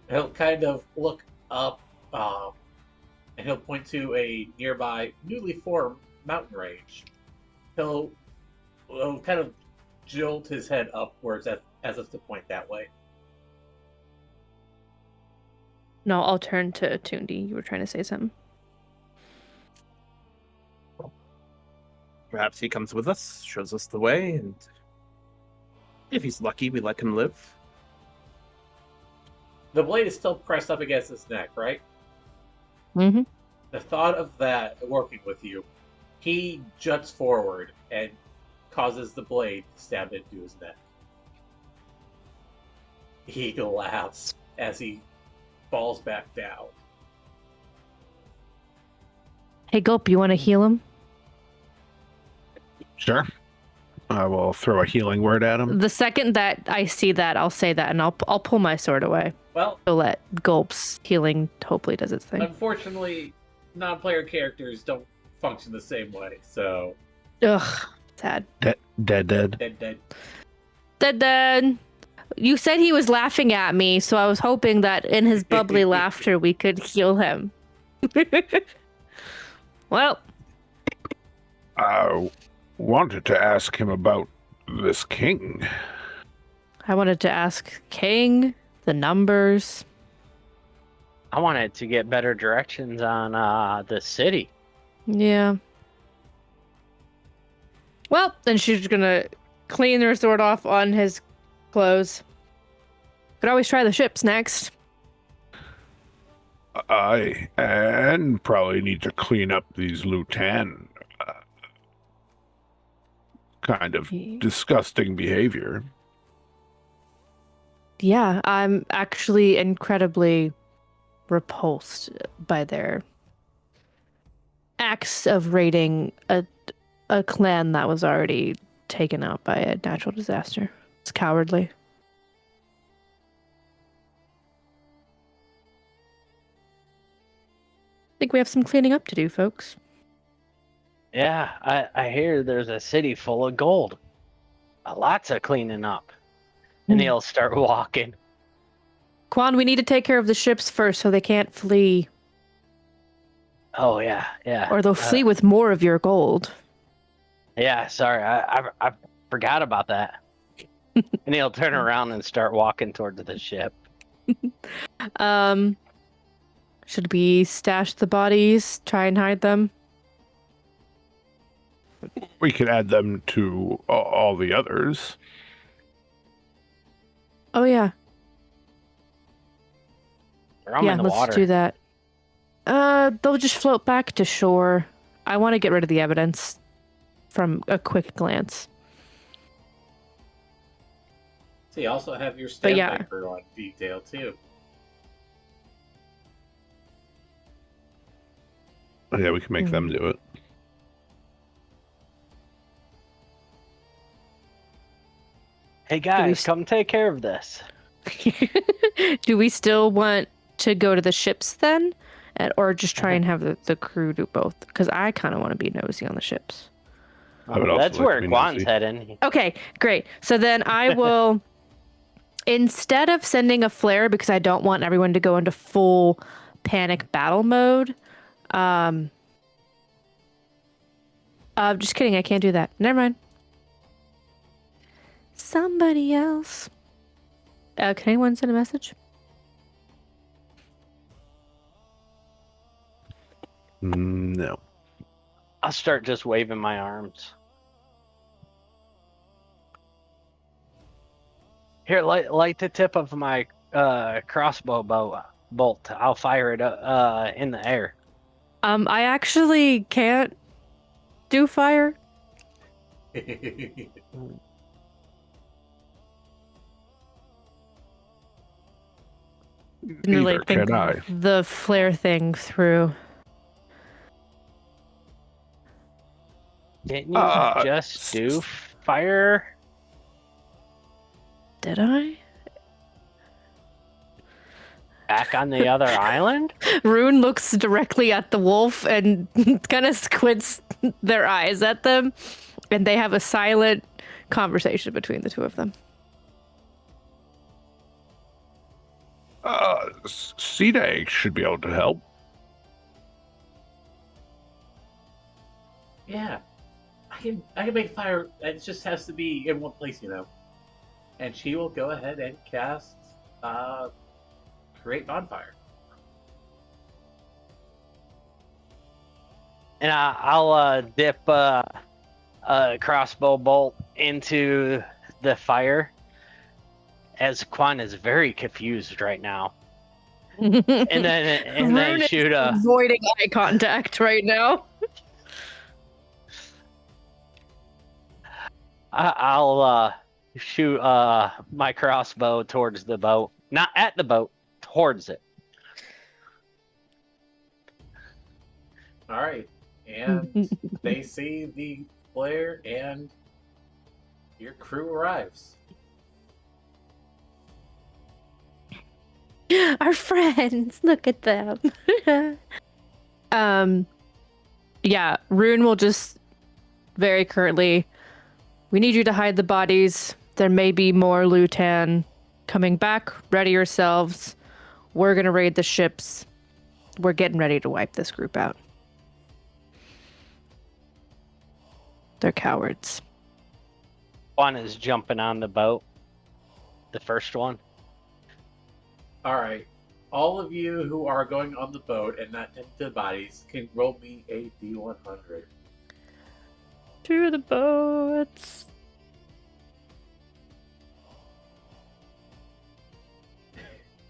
He'll kind of look up, and he'll point to a nearby, newly formed mountain range. He'll kind of jolt his head upwards as if to point that way. No, I'll turn to Tundi. You were trying to say something. Perhaps he comes with us, shows us the way, and if he's lucky, we let him live. The blade is still pressed up against his neck, right? Mm-hmm. The thought of that working with you, he juts forward and causes the blade to stab into his neck. He laughs as he falls back down. Hey, Gulp, you want to heal him? Sure. I will throw a healing word at him. The second that I see that, I'll say that, and I'll pull my sword away. Well, So let Gulp's healing hopefully does its thing. unfortunately, non-player characters don't function the same way, so... Ugh, sad. Dead. Dead. Dead. You said he was laughing at me, so I was hoping that in his bubbly laughter we could heal him. Well, I wanted to ask him about this king. I wanted to ask King the numbers. I wanted to get better directions on the city. Yeah. Well, then she's gonna clean her sword off on his clothes. Could always try the ships next. Aye, and probably need to clean up these Lutan. Kind of disgusting behavior. Yeah, I'm actually incredibly repulsed by their acts of raiding a clan that was already taken out by a natural disaster. It's cowardly. I think we have some cleaning up to do, folks. Yeah, I hear there's a city full of gold. Lots of cleaning up. And he'll start walking. Quan, we need to take care of the ships first so they can't flee. Oh, yeah. Or they'll flee with more of your gold. Yeah, sorry. I forgot about that. And he'll turn around and start walking towards the ship. Should we stash the bodies? Try and hide them? We could add them to all the others. Oh yeah. I'm yeah, in the let's water. do that. They'll just float back to shore. I want to get rid of the evidence from a quick glance. So you also have your But yeah. standby crew on detail too. Oh, yeah, we can make them do it. Hey guys, come take care of this. Do we still want to go to the ships then? Or just try and have the crew do both? Because I kind of want to be nosy on the ships. I would also That's like where to be Guan's nosy. heading. Okay, great. So then I will, instead of sending a flare, because I don't want everyone to go into full panic battle mode. Just kidding. I can't do that. Never mind. Somebody else. Can anyone send a message? No. I'll start just waving my arms. Here, light the tip of my crossbow bolt. I'll fire it in the air. I actually can't do fire. Didn't really Neither think can I. the flare thing through. Didn't you just do fire? Did I? Back on the other island? Rune looks directly at the wolf and kind of squints their eyes at them, and they have a silent conversation between the two of them. Seed Egg should be able to help. Yeah, I can make fire. It just has to be in one place, you know. And she will go ahead and cast create bonfire. And I'll dip a crossbow bolt into the fire, as Quan is very confused right now. And then Rune is shoot a. avoiding eye contact right now. I'll shoot my crossbow towards the boat, not at the boat, towards it. All right, and they see the flare, and your crew arrives. Our friends, look at them. Yeah, Rune will just very curtly. We need you to hide the bodies. There may be more Lutan coming back. Ready yourselves. We're gonna raid the ships. We're getting ready to wipe this group out. They're cowards. One is jumping on the boat. The first one. All right, all of you who are going on the boat and not into the bodies can roll me a D100. To the boats.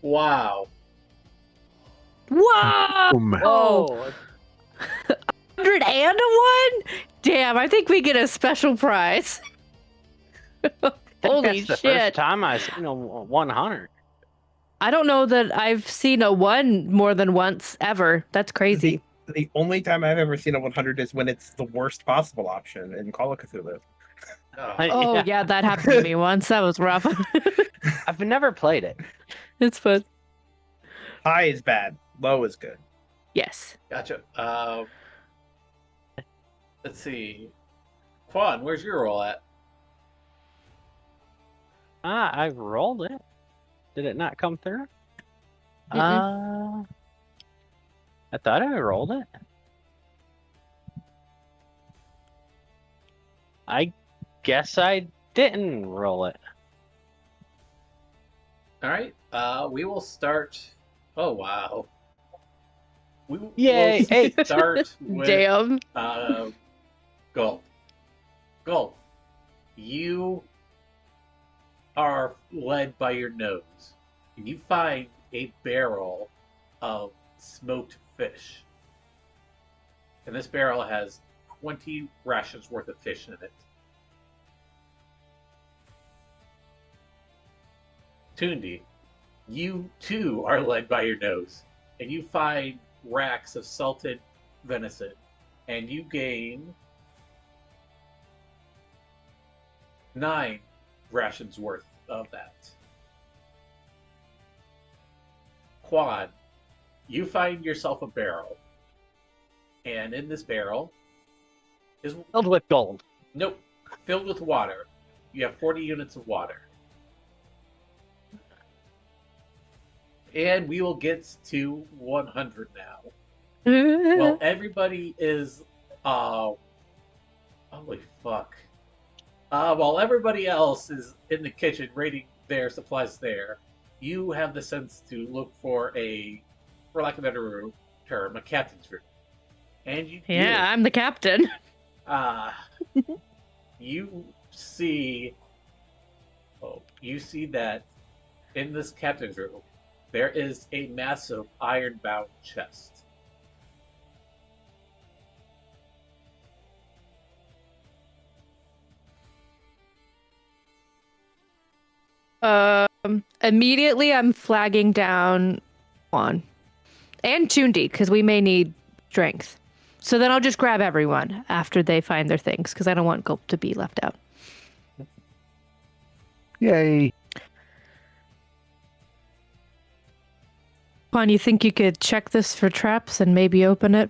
Wow. Whoa! Oh, 100 and a 1? Damn, I think we get a special prize. Holy that's the shit. first time I've seen a 100. I don't know that I've seen a 1 more than once ever. That's crazy. The only time I've ever seen a 100 is when it's the worst possible option in Call of Cthulhu. Oh, yeah, that happened to me once. That was rough. I've never played it. It's fun. High is bad. Low is good. Yes. Gotcha. Let's see. Quan, where's your roll at? I rolled it. Did it not come through? Mm-mm. I thought I rolled it. I guess I didn't roll it. All right. We will start. Oh wow. We Yay! will Hey. start with Damn. Gulp. Gulp. You are led by your nose, and you find a barrel of smoked fish. And this barrel has 20 rations worth of fish in it. Tundi, you too are led by your nose, and you find racks of salted venison, and you gain 9 rations worth of that. Quan, you find yourself a barrel, and in this barrel is Filled with gold. nope, filled with water. You have 40 units of water. And we will get to 100 now. Well, everybody is holy fuck. While everybody else is in the kitchen raiding their supplies there, you have the sense to look for for lack of a better term, a captain's room. And you do. Yeah, I'm the captain. You see that in this captain's room there is a massive iron-bound chest. Immediately I'm flagging down Juan and Tundi because we may need strength. So then I'll just grab everyone after they find their things because I don't want Gulp to be left out. Yay. Juan, you think you could check this for traps and maybe open it?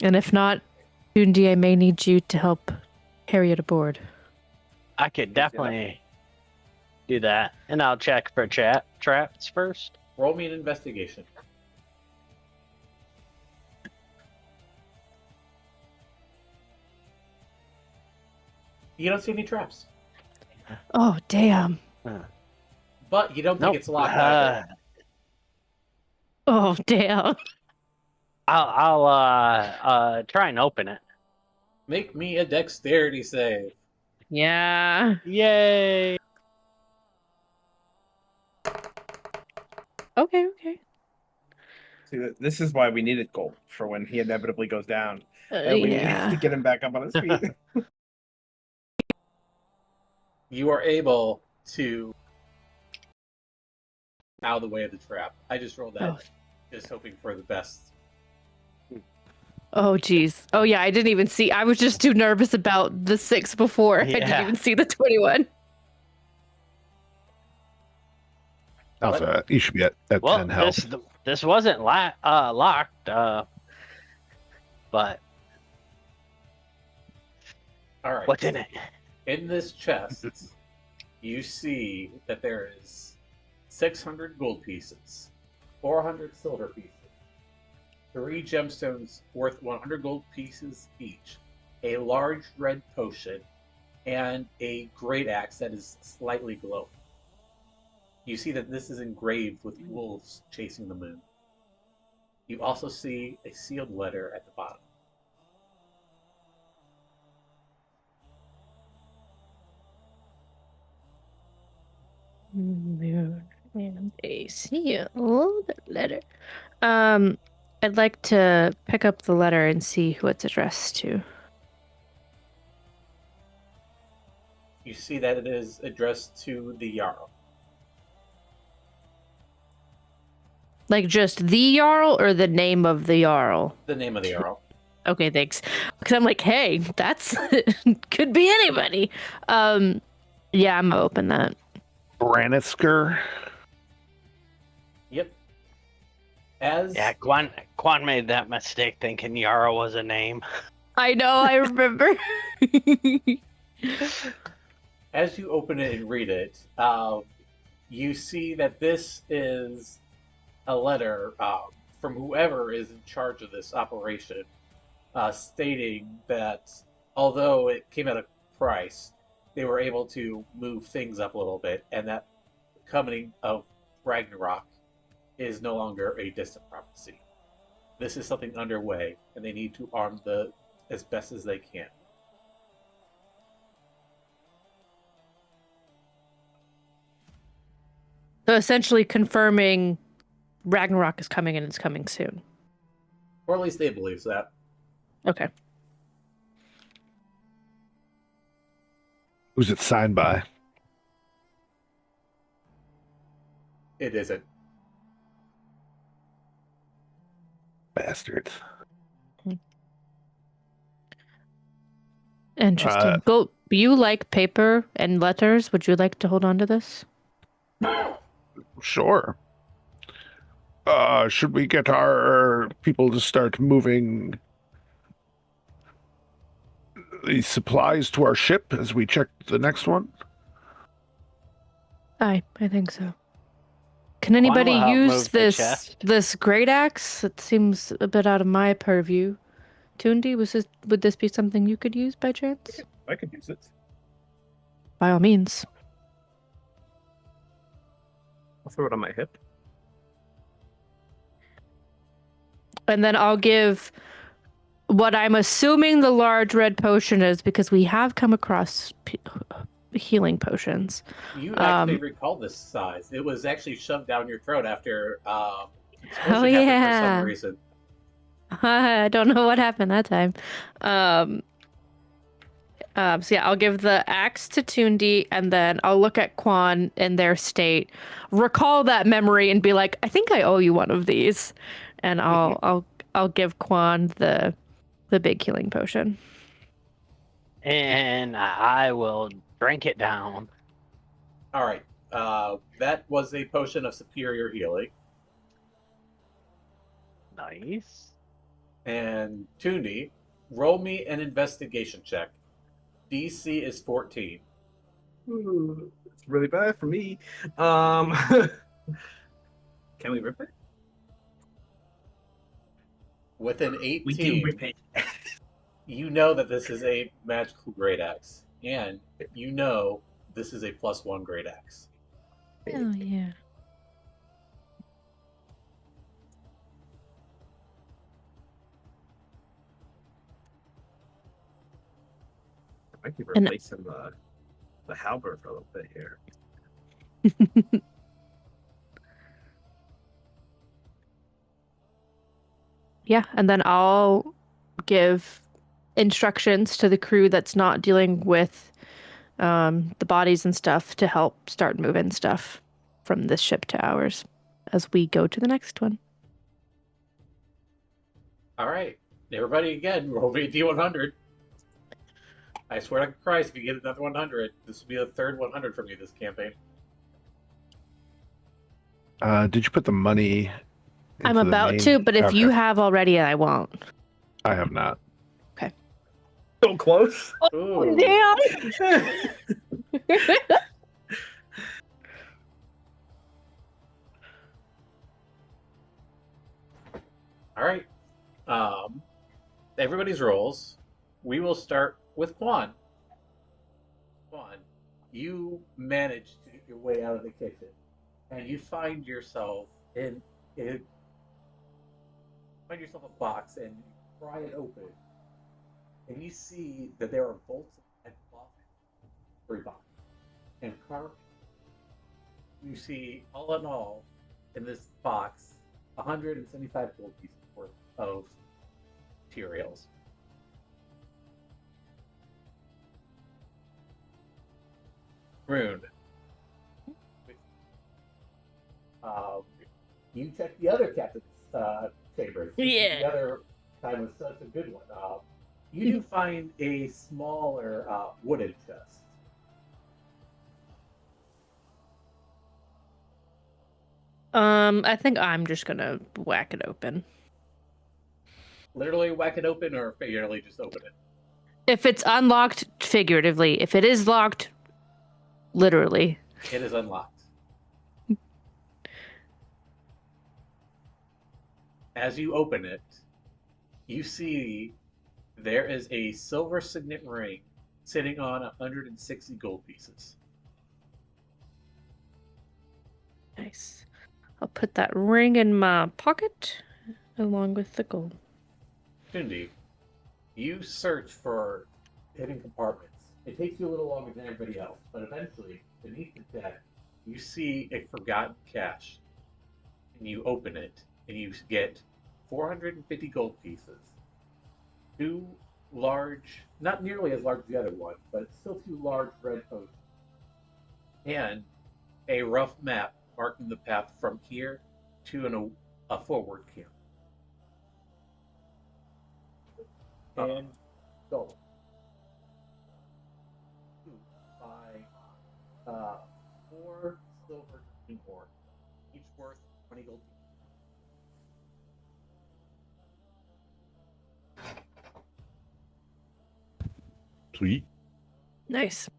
And if not, Tundi, I may need you to help carry it aboard. I could definitely do that, and I'll check for traps first. Roll me an investigation. You don't see any traps, Oh, damn. but you don't think Nope. it's locked either. Oh, damn. I'll try and open it. Make me a dexterity save. Yeah. Yay! Okay. See, this is why we needed Gold for when he inevitably goes down. And we need to get him back up on his feet. You are able to out of the way of the trap. I just rolled that, just hoping for the best. Oh, geez. Oh, yeah, I didn't even see. I was just too nervous about the 6 before. I Yeah. didn't even see the 21. Also, you should be at 10 health. This wasn't locked, but All right. what's in it? In this chest, you see that there is 600 gold pieces, 400 silver pieces, 3 gemstones worth 100 gold pieces each, a large red potion, and a great axe that is slightly glowing. You see that this is engraved with wolves chasing the moon. You also see a sealed letter at the bottom. Moon and a sealed letter. I'd like to pick up the letter and see who it's addressed to. You see that it is addressed to the Jarl. Like just the Jarl or the name of the Jarl? The name of the Jarl. Okay, thanks. Because I'm like, hey, that's could be anybody. Yeah, I'm gonna open that. Branisker. Yep. As Yeah, Quan made that mistake thinking Yara was a name. I know, I remember. as you open it and read it, you see that this is a letter from whoever is in charge of this operation, stating that although it came at a price, they were able to move things up a little bit, and that coming of Ragnarok is no longer a distant prophecy. This is something underway, and they need to arm the as best as they can. So essentially confirming Ragnarok is coming and it's coming soon. Or at least they believe that. Okay. Who's it signed by? It isn't. Bastards. Interesting. Go. You like paper and letters? Would you like to hold on to this? Sure. Should we get our people to start moving these supplies to our ship as we check the next one? I think so. Can anybody will help use move the this chest. great axe? It seems a bit out of my purview. Tundi, would this be something you could use by chance? I could use it. By all means. I'll throw it on my hip. And then I'll give what I'm assuming the large red potion is, because we have come across healing potions. You actually recall this size. It was actually shoved down your throat after explosion Oh, happened yeah. for some reason. I don't know what happened that time. So yeah, I'll give the axe to Tundi, and then I'll look at Quan in their state, recall that memory, and be like, I think I owe you one of these, and I'll give Quan the big healing potion. And I will drink it down. All right. That was a potion of superior healing. Nice. And Tundi, roll me an investigation check. DC is 14. Ooh, it's really bad for me. Can we rip it? With an We 18, can rip it. you know that this is a magical great axe, and you know this is a +1 great axe. Oh yeah. I might be And- replacing the halberd for a little bit here. Yeah, and then I'll give instructions to the crew that's not dealing with the bodies and stuff to help start moving stuff from this ship to ours as we go to the next one. All right. Everybody again, roll me a D100. I swear to Christ, if you get another 100, this will be the third 100 from you this campaign. Did you put the money? I'm into the about main- to, but if you Okay. have already, I won't. I have not. So close. Ooh. All right. Everybody's rolls. We will start with Quan. Quan, you manage to get your way out of the kitchen, and you find yourself in a box, and you pry it open, and you see that there are bolts and cloth for your box, and carved. You see, all in all, in this box, 175 gold pieces worth of materials. Rune. You check the other captain's chambers. Yeah. The other time was such a good one. You do find a smaller wooden chest. I think I'm just gonna whack it open. Literally whack it open, or figuratively just open it. If it's unlocked, figuratively. If it is locked, literally. It is unlocked. As you open it, you see there is a silver signet ring sitting on 160 gold pieces. I'll put that ring in my pocket along with the gold. Cindy, you search for hidden compartments. It takes you a little longer than everybody else, but eventually, beneath the deck, you see a forgotten cache. And you open it, and you get 450 gold pieces, 2 large, not nearly as large as the other one, but still 2 large red potions, and a rough map marking the path from here to a forward camp. And gold. By 4 silver and ore, each worth 20 gold pieces. Sweet. Nice.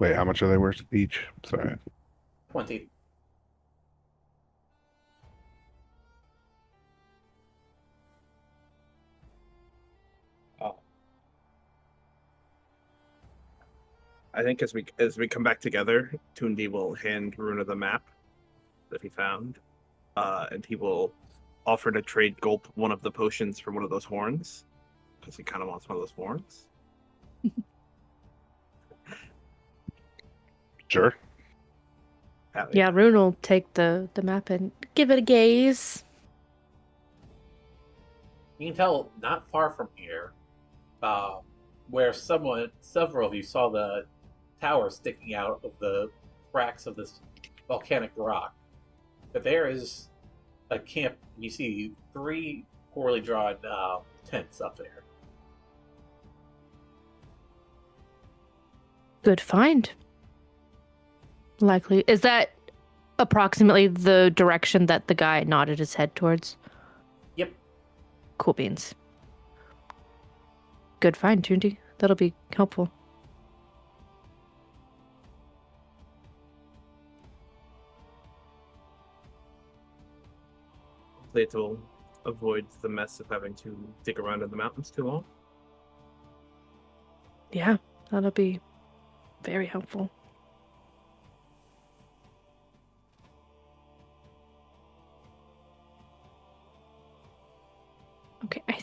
Wait, how much are they worth each? Sorry. 20. I think as we come back together, Tundi will hand Runa the map that he found, and he will offer to trade Gulp one of the potions for one of those horns, because he kind of wants one of those horns. Sure. Yeah, Rune will take the map and give it a gaze. You can tell not far from here, where several of you saw the tower sticking out of the cracks of this volcanic rock, that there is a camp. You see 3 poorly drawn tents up there. Good find. Likely. Is that approximately the direction that the guy nodded his head towards? Yep. Cool beans. Good find, Tundi. That'll be helpful. Hopefully it will avoid the mess of having to dig around in the mountains too long. Yeah, that'll be very helpful. Okay, I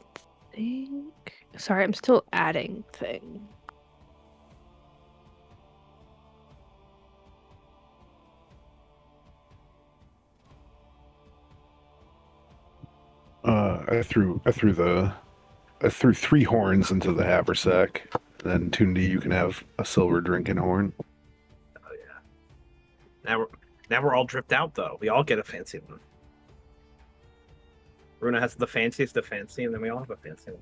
think... Sorry, I'm still adding thing. I threw 3 horns into the haversack. Then Tundi, you can have a silver drinking horn. Oh yeah. Now we're all dripped out though. We all get a fancy one. Runa has the fanciest of fancy, and then we all have a fancy one.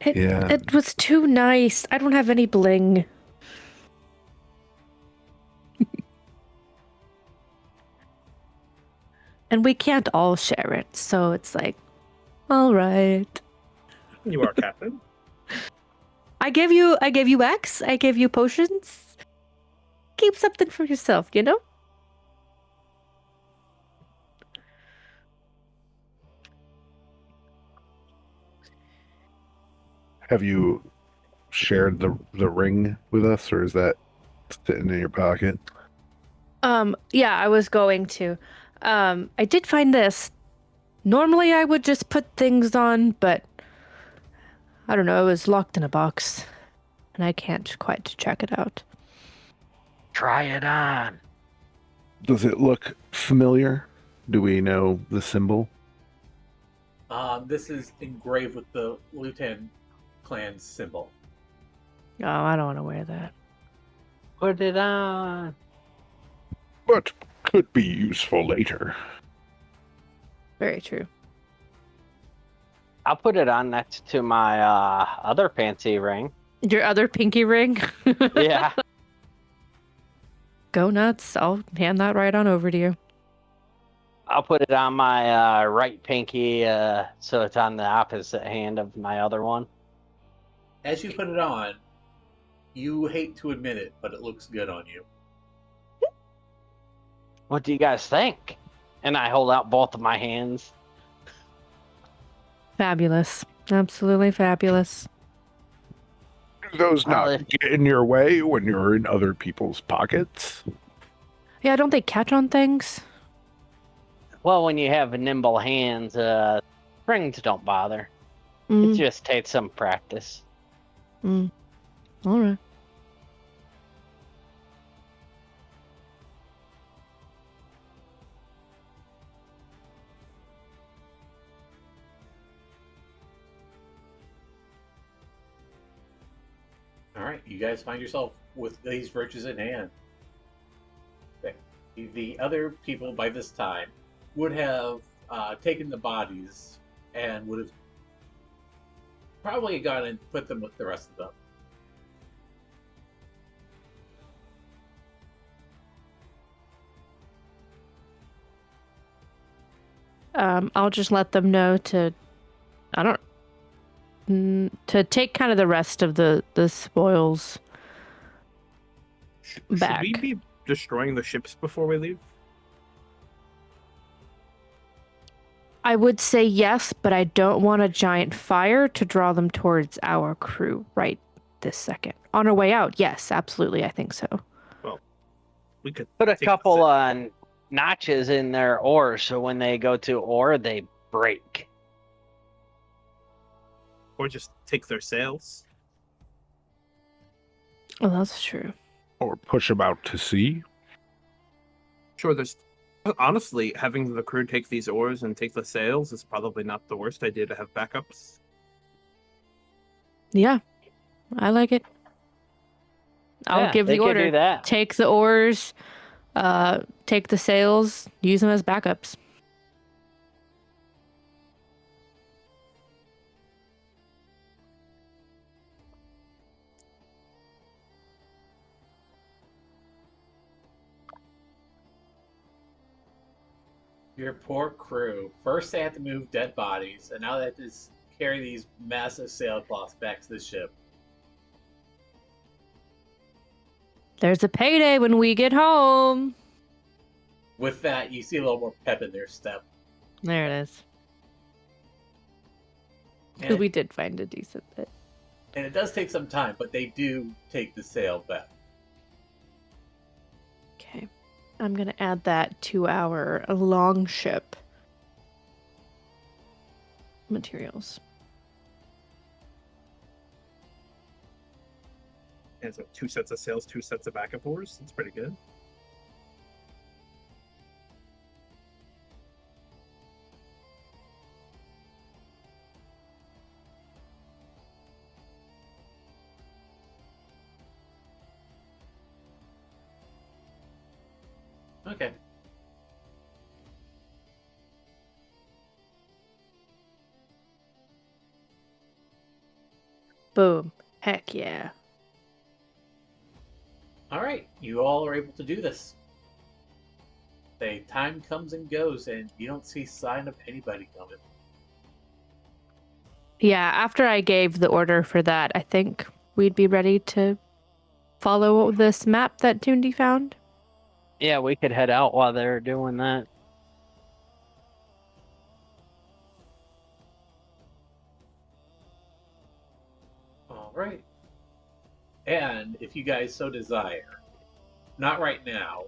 It was too nice. I don't have any bling. And we can't all share it, so it's like, all right. You are captain. I gave you X. I gave you potions. Keep something for yourself, you know? Have you shared the ring with us, or is that sitting in your pocket? Yeah, I was going to. I did find this. Normally I would just put things on, but I don't know, it was locked in a box. And I can't quite check it out. Try it on. Does it look familiar? Do we know the symbol? This is engraved with the Lutan clan's symbol. Oh, I don't want to wear that. Put it on. But could be useful later. Very true. I'll put it on next to my other fancy ring. Your other pinky ring? Yeah. Go nuts. I'll hand that right on over to you. I'll put it on my right pinky so it's on the opposite hand of my other one. As you put it on, you hate to admit it, but it looks good on you. What do you guys think? And I hold out both of my hands. Fabulous. Absolutely fabulous. Do those Well, not get in your way when you're in other people's pockets? Yeah, don't they catch on things? Well, when you have nimble hands, springs don't bother. It Mm, just takes some practice. all right. All right, you guys find yourself with these virtues in hand. Okay. The other people by this time would have taken the bodies and would have probably gone and put them with the rest of them. I'll just let them know to, to take kind of the rest of the spoils back. Should we be destroying the ships before we leave? I would say yes, but I don't want a giant fire to draw them towards our crew right this second. On our way out, yes, absolutely, I think so. We could Put a take couple the- notches in their oars so when they go to oar, they break. or just take their sails. Well, that's true. Or push them out to sea? Sure, there's honestly having the crew take these oars and take the sails is probably not the worst idea to have backups. Yeah, I like it. I'll Yeah, give they the could order. do that. Take the oars, take the sails, use them as backups. Your poor crew. First they had to move dead bodies, and now they have to carry these massive sailcloths back to the ship. There's a payday when we get home. With that, you see a little more pep in their step. There it is. Because And, we did find a decent bit. and it does take some time, but they do take the sail back. Okay. I'm going to add that to our long ship materials. And so 2 sets of sails, 2 sets of backup oars. That's pretty good. Okay. Boom. Heck yeah. All right, you all are able to do this. The time comes and goes, and you don't see sign of anybody coming. Yeah, after I gave the order for that, I think we'd be ready to follow this map that Tundi found. Yeah, we could head out while they're doing that. All right. And if you guys so desire, not right now,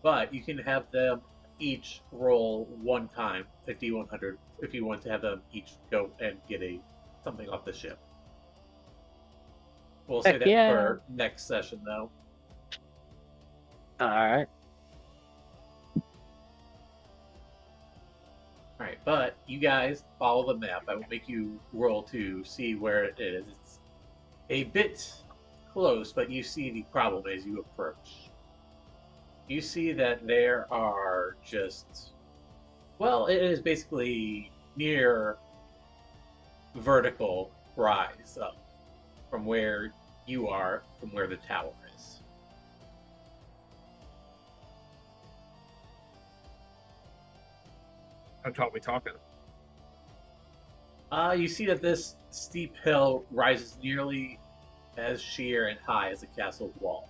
but you can have them each roll one time, 5100, if you want to have them each go and get something off the ship. We'll say Heck that yeah. for next session, though. All right. All right, but you guys follow the map. I will make you roll to see where it is. It's a bit close, but you see the problem as you approach. You see that there are just, well, it is basically near vertical rise up from where you are, from where the tower is. How tall are we talking? You see that this steep hill rises nearly as sheer and high as a castle wall.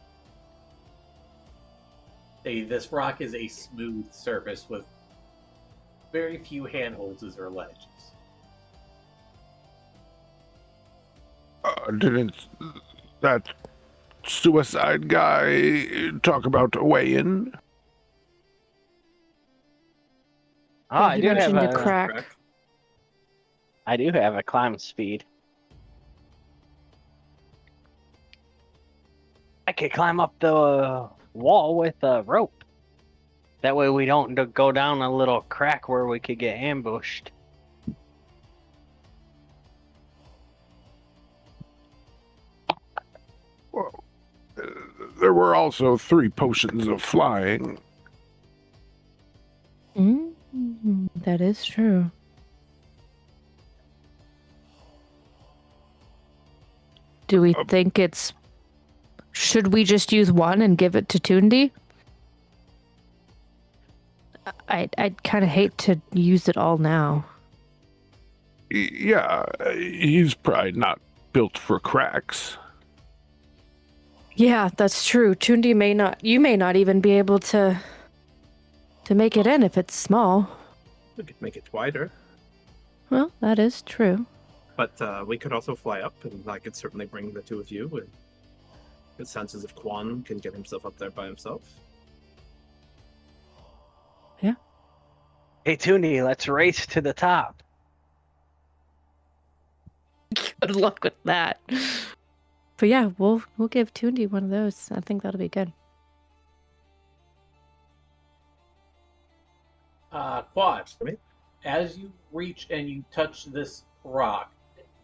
This rock is a smooth surface with very few handholds or ledges. Didn't that suicide guy talk about a way in? Oh, Yeah, I he do have mentioned a a crack. I do have a climb speed. I could climb up the wall with a rope. That way we don't go down a little crack where we could get ambushed. Well, there were also 3 potions of flying. That is true. Do we think it's... Should we just use one and give it to Tundi? I'd kind of hate to use it all now. Yeah, he's probably not built for cracks. Yeah, that's true. Tundi may not... You may not even be able to make it in if it's small. We could make it wider, Well, that is true. but we could also fly up, and I could certainly bring the 2 of you. And it sounds as if Quan can get himself up there by himself. Hey, Toonie, let's race to the top. Good luck with that. But yeah, we'll give Tundi one of those. I think that'll be good. Quad, Me? as you reach and you touch this rock,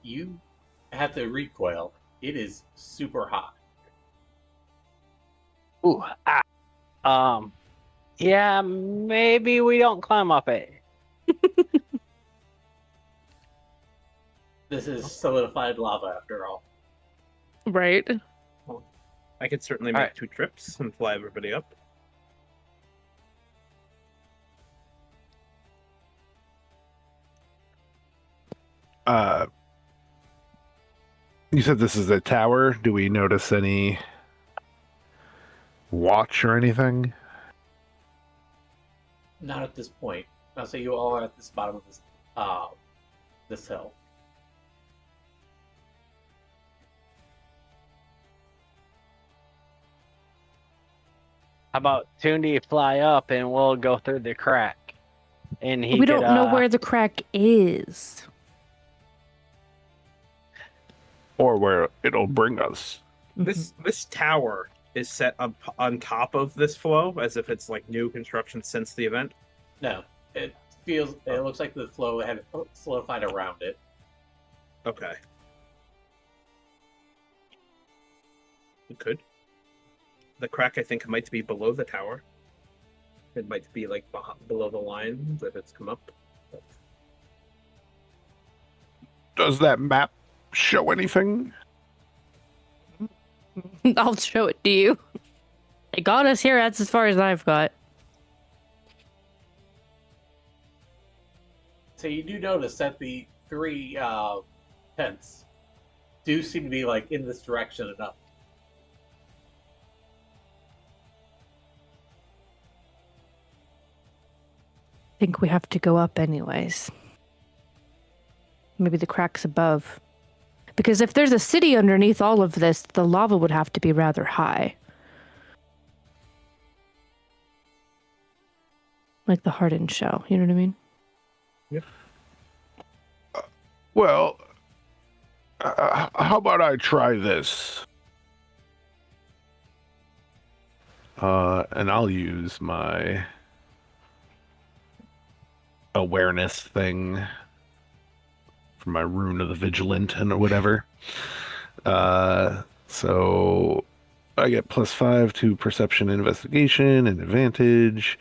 you have to recoil. It is super hot. Ooh, yeah, maybe we don't climb up it. This is solidified lava after all. Right. I could certainly make Alright. 2 trips and fly everybody up. You said this is a tower. Do we notice any watch or anything? Not at this point. I'll say you all are at this bottom of this hill. How about Toonie fly up and we'll go through the crack? And he We don't could, know where the crack is. Or where it'll bring us? This tower is set up on top of this flow, as if it's like new construction since the event. No, it looks like the flow had solidified around it. Okay. We could. The crack, I think, might be below the tower. It might be like below the line that it's come up. Does that map show anything? I'll show it to you. They got us here. That's as far as I've got. So you do notice that the 3 tents do seem to be like in this direction enough. I think we have to go up anyways. Maybe the crack's above. Because if there's a city underneath all of this, the lava would have to be rather high. Like the hardened shell, you know what I mean? Yep. Well, how about I try this? And I'll use my awareness thing for my rune of the vigilant and whatever. So I get +5 to perception and investigation and advantage.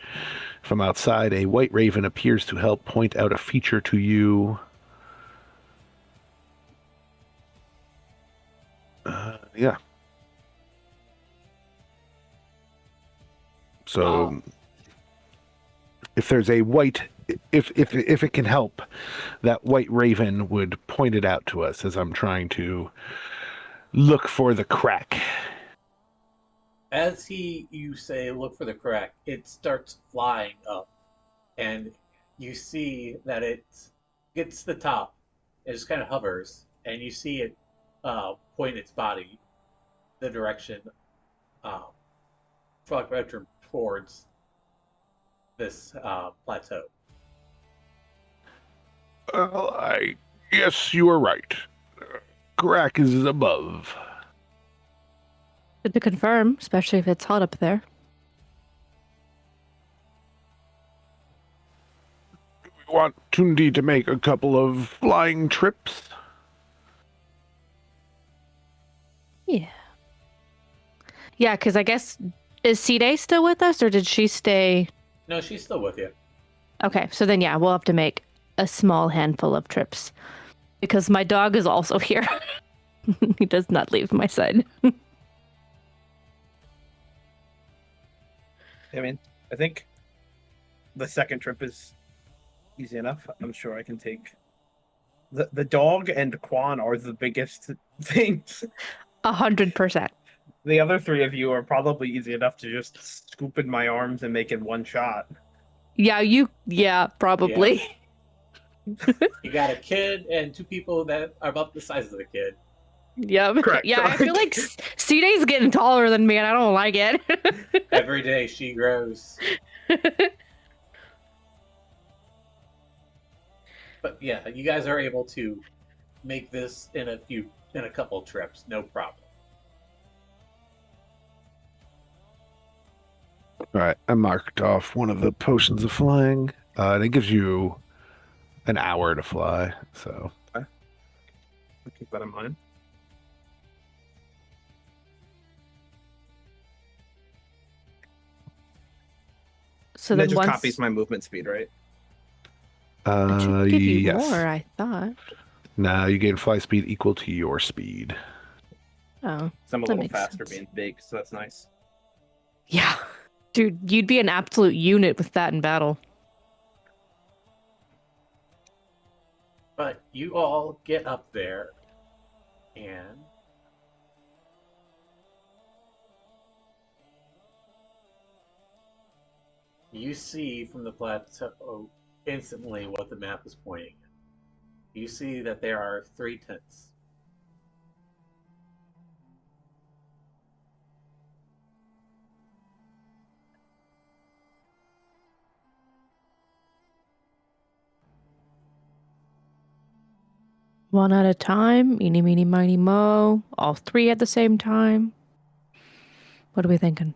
If I'm outside, a white raven appears to help point out a feature to you. Yeah. So if there's a white, if it can help, that white raven would point it out to us as I'm trying to look for the crack. As you say, look for the crack, it starts flying up, and you see that it gets to the top. It just kind of hovers, and you see it point its body the direction Frog Bedroom towards this plateau. Well, I guess you are right. Crack is above. Good to confirm, especially if it's hot up there. We want Tundi to make a couple of flying trips. Yeah. Yeah, because I guess, is C-Day still with us, or did she stay? No, she's still with you. Okay, so then yeah, we'll have to make a small handful of trips. Because my dog is also here. He does not leave my side. I mean, I think the second trip is easy enough. I'm sure I can take the dog and Quan are the biggest things. 100%. The other three of you are probably easy enough to just scoop in my arms and make in one shot. Yeah, probably. You got a kid and two people that are about the size of the kid. Yeah, Correct. yeah. I feel like C-Day's getting taller than me, and I don't like it. Every day she grows. But yeah, you guys are able to make this in a couple trips, no problem. All right, I marked off one of the potions of flying. And it gives you an hour to fly. So I'll keep that in mind. So And that then just once copies my movement speed, right? it should give you yes. more, I thought. Now you gain fly speed equal to your speed. Oh, So I'm a That little makes faster sense. being big, so that's nice. yeah, dude, you'd be an absolute unit with that in battle. But you all get up there, and you see from the plateau instantly what the map is pointing at. You see that there are 3 tents. One at a time, eeny, meeny, miny, mo. All 3 at the same time. What are we thinking?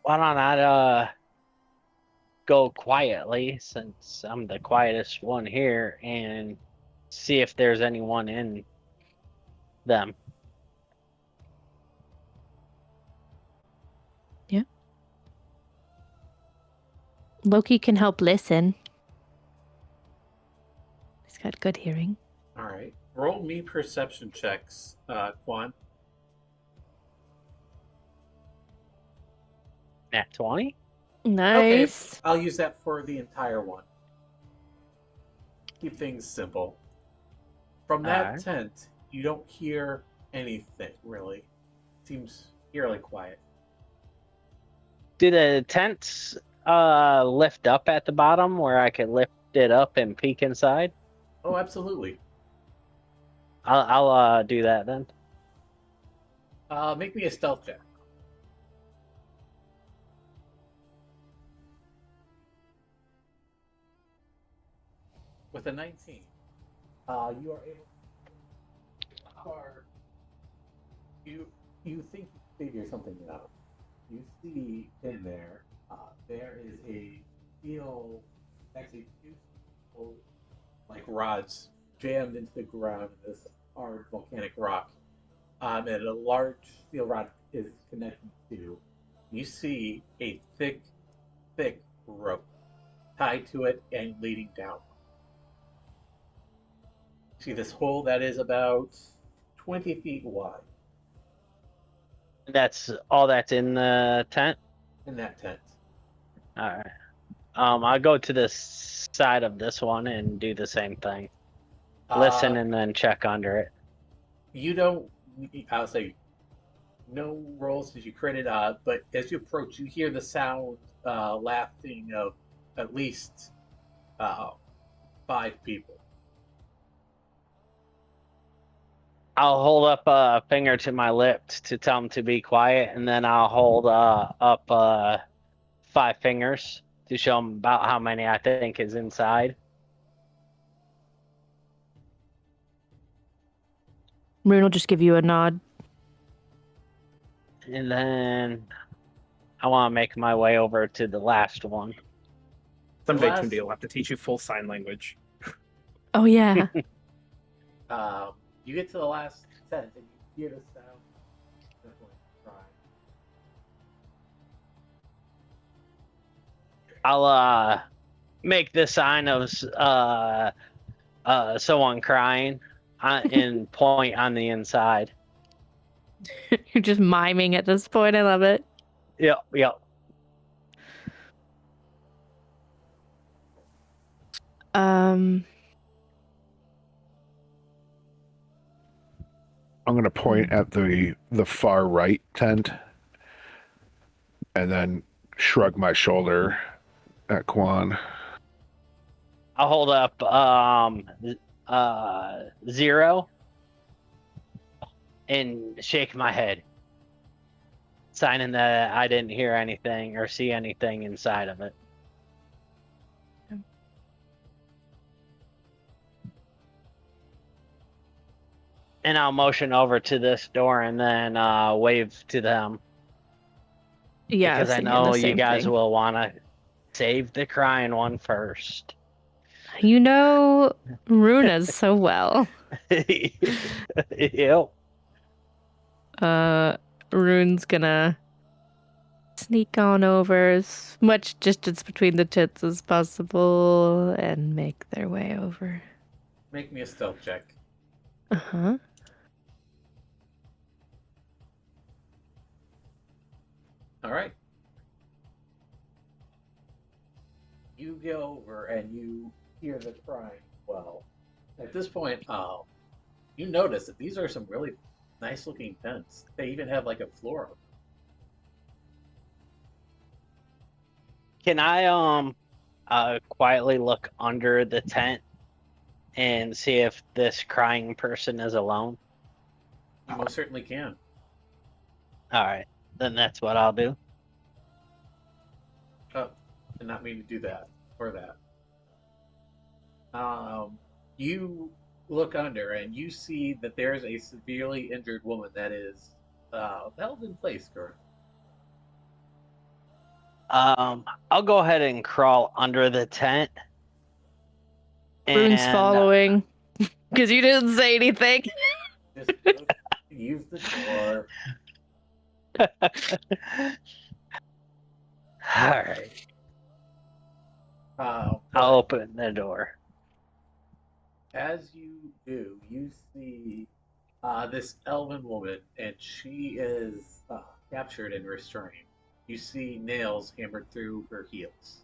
Why don't I go quietly, since I'm the quietest one here, and see if there's anyone in them. Loki can help listen. He's got good hearing. All right. Roll me perception checks, Quan. Nat 20? Nice. Okay, I'll use that for the entire one. Keep things simple. From that Alright. tent, you don't hear anything, really. Seems eerily quiet. Do the tents lift up at the bottom where I could lift it up and peek inside? Oh, absolutely. I'll do that then. Make me a stealth check. With a 19, you are able. You think you figure something out. You see in there, there is a steel, actually 2 steel, like rods jammed into the ground in this hard volcanic rock, and a large steel rod is connected to. You see a thick rope tied to it and leading down. See this hole that is about 20 feet wide That's all that's in the tent? in that tent. Alright. I'll go to the side of this one and do the same thing. Listen and then check under it. You don't, I'll say, no rolls as you credit, but as you approach, you hear the sound laughing of at least 5 people. I'll hold up a finger to my lips to tell him to be quiet, and then I'll hold up 5 fingers to show him about how many I think is inside. Rune will just give you a nod. And then I want to make my way over to the last one. Someday, last- Tunde will have to teach you full sign language. Oh yeah. You get to the last sentence and you hear the sound of someone crying. I'll make the sign of someone crying and point on the inside. You're just miming at this point. I love it. Yep. I'm going to point at the far right tent and then shrug my shoulder at Quan. I'll hold up 0 and shake my head, signing that I didn't hear anything or see anything inside of it. And I'll motion over to this door and then wave to them. Yeah. Because I thinking know the you same guys thing. will want to save the crying one first. You know Runa's so well. Yep. Rune's gonna sneak on over as much distance between the tits as possible and make their way over. Make me a stealth check. Uh-huh. All right. You go over and you hear the crying. Well, at this point, you notice that these are some really nice-looking tents. They even have like a floor. Can I quietly look under the tent and see if this crying person is alone? You most certainly can. All right, then that's what I'll do. Oh, did not mean to do that or that. You look under and you see that there's a severely injured woman that is held in place currently. I'll go ahead and crawl under the tent. Rune's And, following because you didn't say anything. Just use the door. All right, I'll open the door. As you do, you see this elven woman, and she is captured and restrained. You see nails hammered through her heels.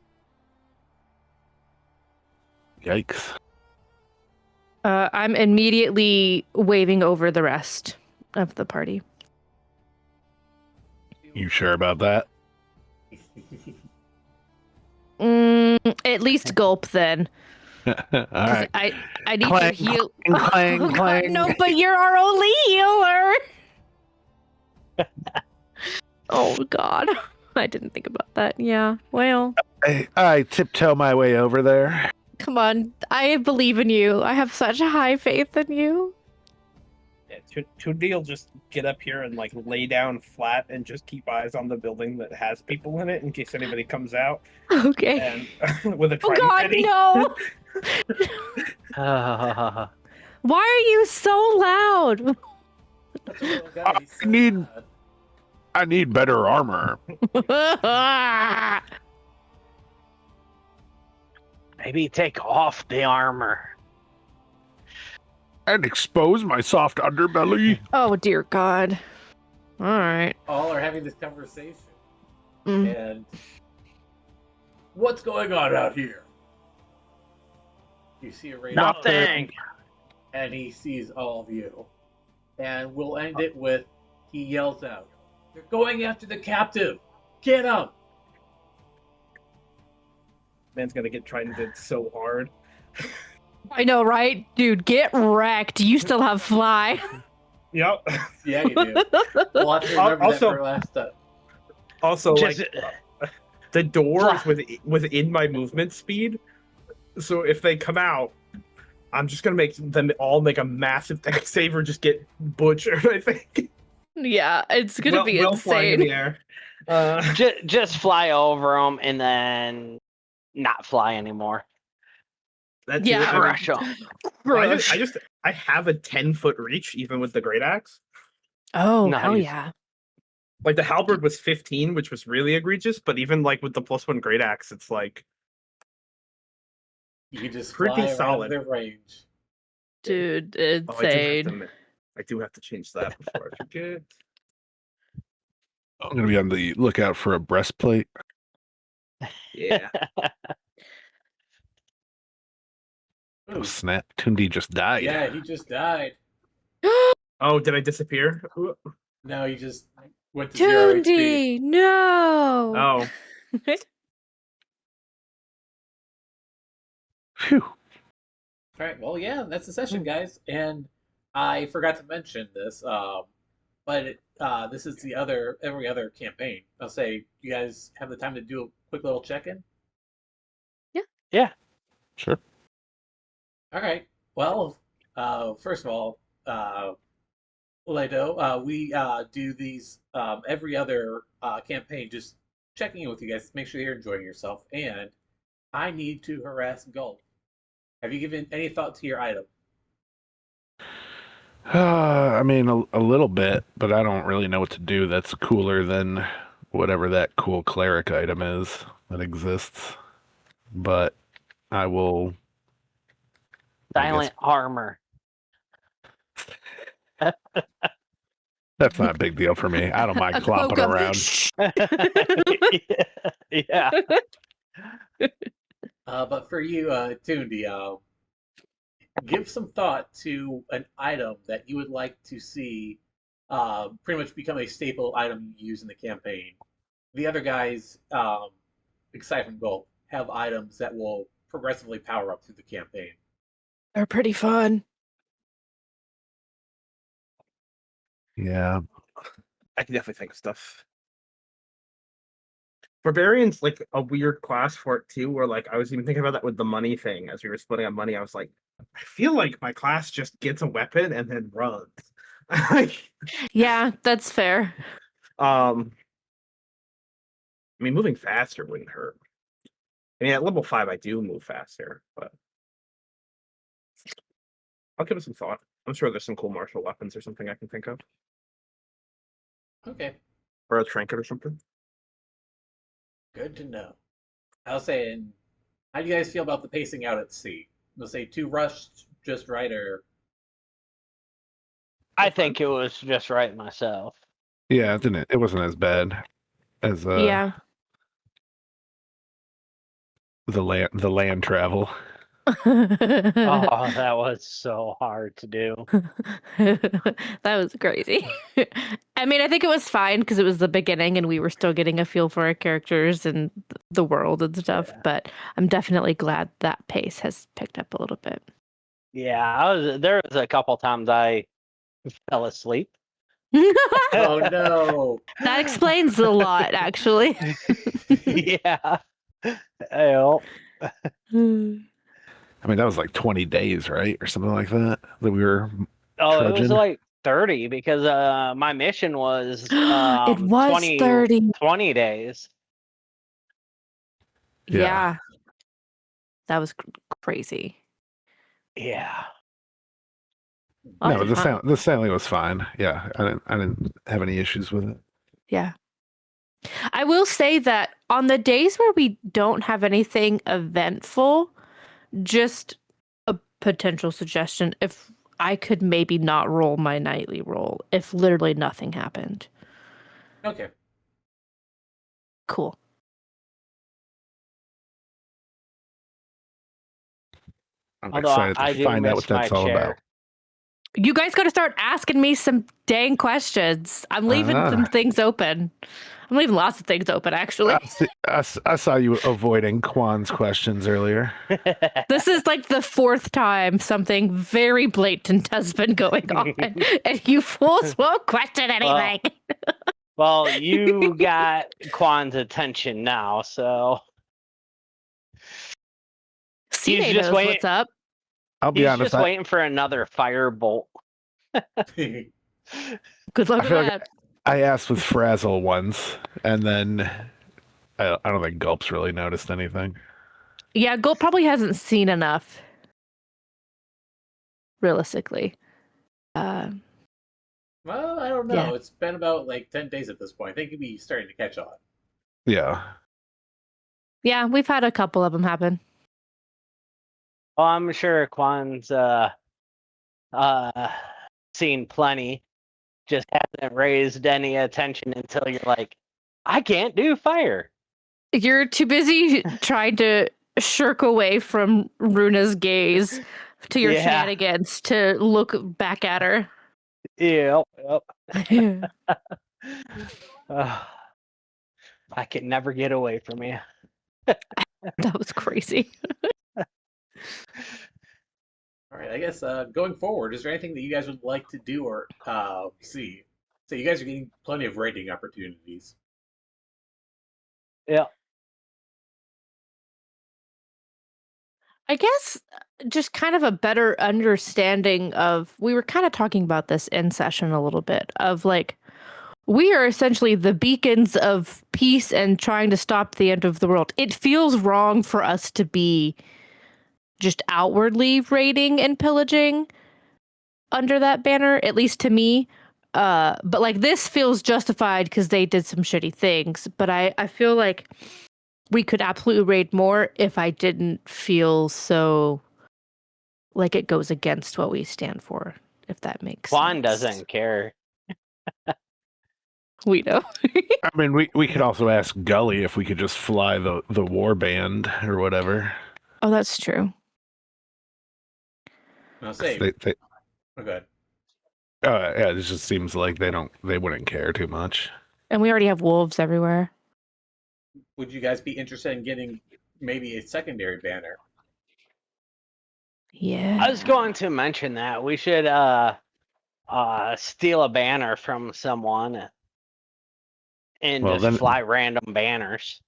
Yikes. I'm immediately waving over the rest of the party. You sure about that? At least gulp then. All 'Cause right. I need Clang, to heal. clang, Oh, God, clang. no, but you're our only healer. Oh God, I didn't think about that. Yeah, well, I tiptoe my way over there. come on. I believe in you. I have such high faith in you. Yeah, Tunde will just get up here and like lay down flat and just keep eyes on the building that has people in it in case anybody comes out. Okay. And with a Oh trident God, ready. no! Why are you so loud? That's a little guy. He's so need- bad. I need better armor. Maybe take off the armor. And expose my soft underbelly. Oh dear God. All right. All are having this conversation. Mm. And what's going on out here? You see a raven, Nothing. and he sees all of you. And we'll end it with he yells out, "They're going after the captive! Get him!" Man's gonna get tridented so hard. I know, right, dude? Get wrecked. You still have fly. Yep. Yeah, you do. We'll have to remember that Also- for last time. Also, Just- the door is Fly. within my movement speed, so if they come out, I'm just gonna make them all make a massive dex save or just get butchered. I think. Yeah, it's gonna be flying in insane. the air. just fly over them and then not fly anymore. That's Yeah. it. I mean, Crush 'em. Crush. I have a 10-foot reach even with the great axe. Oh, hell Nice. yeah. Like the halberd was 15, which was really egregious, but even like with the +1 great axe, it's like You can just Pretty fly around solid. their range. Dude, oh, insane. I do have to change that before I forget. I'm gonna be on the lookout for a breastplate. Yeah. Oh Ooh, snap! Tundi just died. yeah, he just died. Oh, did I disappear? Ooh. No, he just went to 0 HP. Tundi, no. Oh, Phew. All right, well, yeah, that's the session, guys. And I forgot to mention this, but this is every other campaign. I'll say, you guys have the time to do a quick little check-in? Sure. All right. Well, first of all, Leto, we do these every other campaign, just checking in with you guys to make sure you're enjoying yourself. And I need to harass Gulp. Have you given any thought to your item? I mean, a little bit, but I don't really know what to do that's cooler than whatever that cool cleric item is that exists. But I will. Silent armor. That's not a big deal for me. I don't mind A cloak clomping of- around. Yeah. But for you, Tundi, give some thought to an item that you would like to see pretty much become a staple item you use in the campaign. The other guys, aside from Gulp, have items that will progressively power up through the campaign. They're pretty fun. Yeah. I can definitely think of stuff. Barbarian's like a weird class for it too, where like I was even thinking about that with the money thing. As we were splitting up money, I was like, I feel like my class just gets a weapon and then runs. Yeah, that's fair. I mean, moving faster wouldn't hurt. I mean, at level 5, I do move faster, but I'll give it some thought. I'm sure there's some cool martial weapons or something I can think of, Okay, or a trinket or something. good to know. I'll say, and how do you guys feel about the pacing out at sea? We'll say too rushed, just right, or I think it was just right myself. Yeah, it wasn't as bad as Yeah. the land travel. Oh, that was so hard to do. That was crazy. I mean, I think it was fine because it was the beginning and we were still getting a feel for our characters and the world and stuff. Yeah. But I'm definitely glad that pace has picked up a little bit. Yeah, there was a couple times I fell asleep. oh no, That explains a lot, actually. Yeah. Well, I mean, that was like 20 days, right, or something like that. That we were. oh, it was Trudging. like 30 because my mission was It was 30. 20 days. Yeah. Yeah. That was crazy. Yeah. Lots No, of but fun. the sailing was fine. Yeah, I didn't have any issues with it. Yeah. I will say that on the days where we don't have anything eventful, just a potential suggestion, if I could maybe not roll my nightly roll, if literally nothing happened. okay. Cool. I'm Although excited I to do find out miss what that's my all chair. about. You guys got to start asking me some dang questions. I'm leaving Ah. some things open. I'm leaving lots of things open, actually. I saw you avoiding Kwan's questions earlier. This is like the 4th time something very blatant has been going on, and you fools won't question anything. Well, you got Quan's attention now, so CJ he's just knows waiting. what's up. I'll be He's honest. just waiting for another firebolt. Good luck I with feel like that. I asked with Frazzle once, and then I don't think Gulp's really noticed anything. Yeah, Gulp probably hasn't seen enough, realistically. Well, I don't know. Yeah. It's been about like 10 days at this point. I think he'd be starting to catch on. Yeah. Yeah, we've had a couple of them happen. Oh, I'm sure Quan's seen plenty. Just hasn't raised any attention until you're like, I can't do fire. You're too busy trying to shirk away from Runa's gaze to your shenanigans to look back at her. Yep. That I can never get away from you. was crazy. All right, I guess going forward, is there anything that you guys would like to do or see? So you guys are getting plenty of raiding opportunities. Yeah. I guess just kind of a better understanding of, we were kind of talking about this in session a little bit, of like, we are essentially the beacons of peace and trying to stop the end of the world. It feels wrong for us to be just outwardly raiding and pillaging under that banner, at least to me. But like, this feels justified because they did some shitty things. But I feel like we could absolutely raid more if I didn't feel so like it goes against what we stand for, if that makes sense. Quan doesn't care. We know. I mean, we could also ask Gully if we could just fly the war band or whatever. Oh, that's true. I'll say. They, Oh, go ahead. yeah, it just seems like they wouldn't care too much. And we already have wolves everywhere. Would you guys be interested in getting maybe a secondary banner? Yeah. I was going to mention that we should steal a banner from someone and Well, just then- fly random banners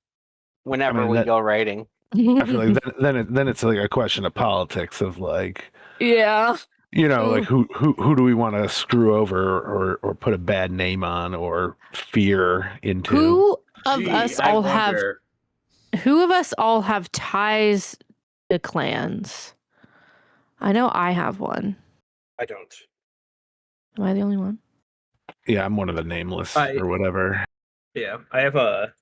whenever we that- go raiding. I feel like then it's like a question of politics of like, Yeah. like who do we want to screw over or put a bad name on or fear into? Who of Gee, us I all have wonder. who of us all have ties to clans? I know I have one. I don't. Am I the only one? Yeah, I'm one of the nameless I- or whatever. Yeah, I have a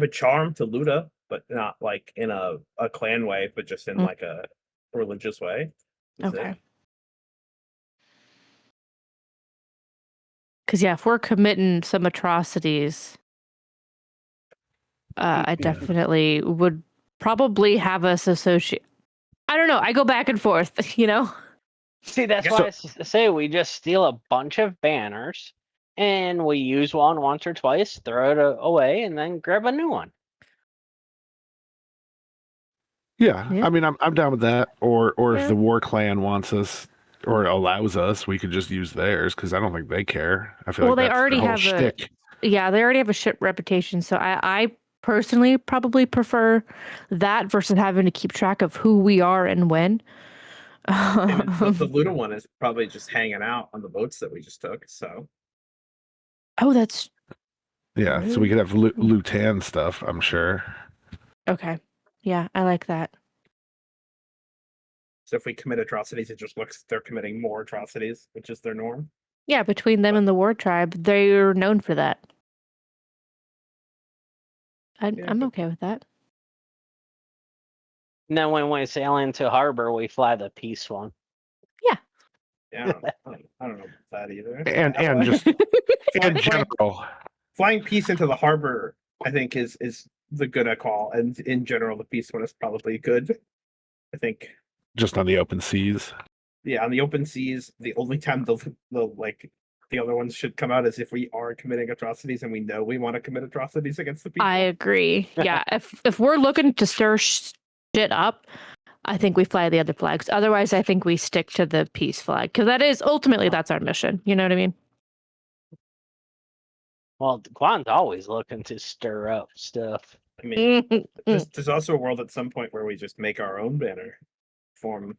charm to Luda, but not like in a clan way, but just in like a religious way. That's it. Okay. Because yeah, if we're committing some atrocities, I definitely would probably have us associate. I don't know. I go back and forth, you know? See, that's why I say we just steal a bunch of banners and we use one once or twice, throw it away, and then grab a new one. Yeah, Yeah. I mean, I'm down with that. Or Yeah. if the War Clan wants us or allows us, we could just use theirs because I don't think they care. I feel Well, like they that's already the whole have shtick. Yeah, they already have a shit reputation. So I personally probably prefer that versus having to keep track of who we are and when. And the Luda one is probably just hanging out on the boats that we just took. So Oh, that's Yeah, so we could have Lutan stuff, I'm sure. okay. Yeah, I like that. if we commit atrocities, it just looks they're committing more atrocities, which is their norm. Yeah, between them and the War Tribe, they're known for that. I'm okay with that. And then when we sail into harbor, we fly the peace one. Yeah, I don't know about that either. And just in general. Flying peace into the harbor, I think, is the good call, and in general, the peace one is probably good. I think Just on the open seas. Yeah, on the open seas, the only time they'll like the other ones should come out as if we are committing atrocities and we know we want to commit atrocities against the people. I agree. Yeah, if we're looking to stir shit up, I think we fly the other flags. Otherwise, I think we stick to the peace flag because that is ultimately that's our mission. You know what I mean? Well, Quan's always looking to stir up stuff. I mean, Yeah, there's also a world at some point where we just make our own banner, form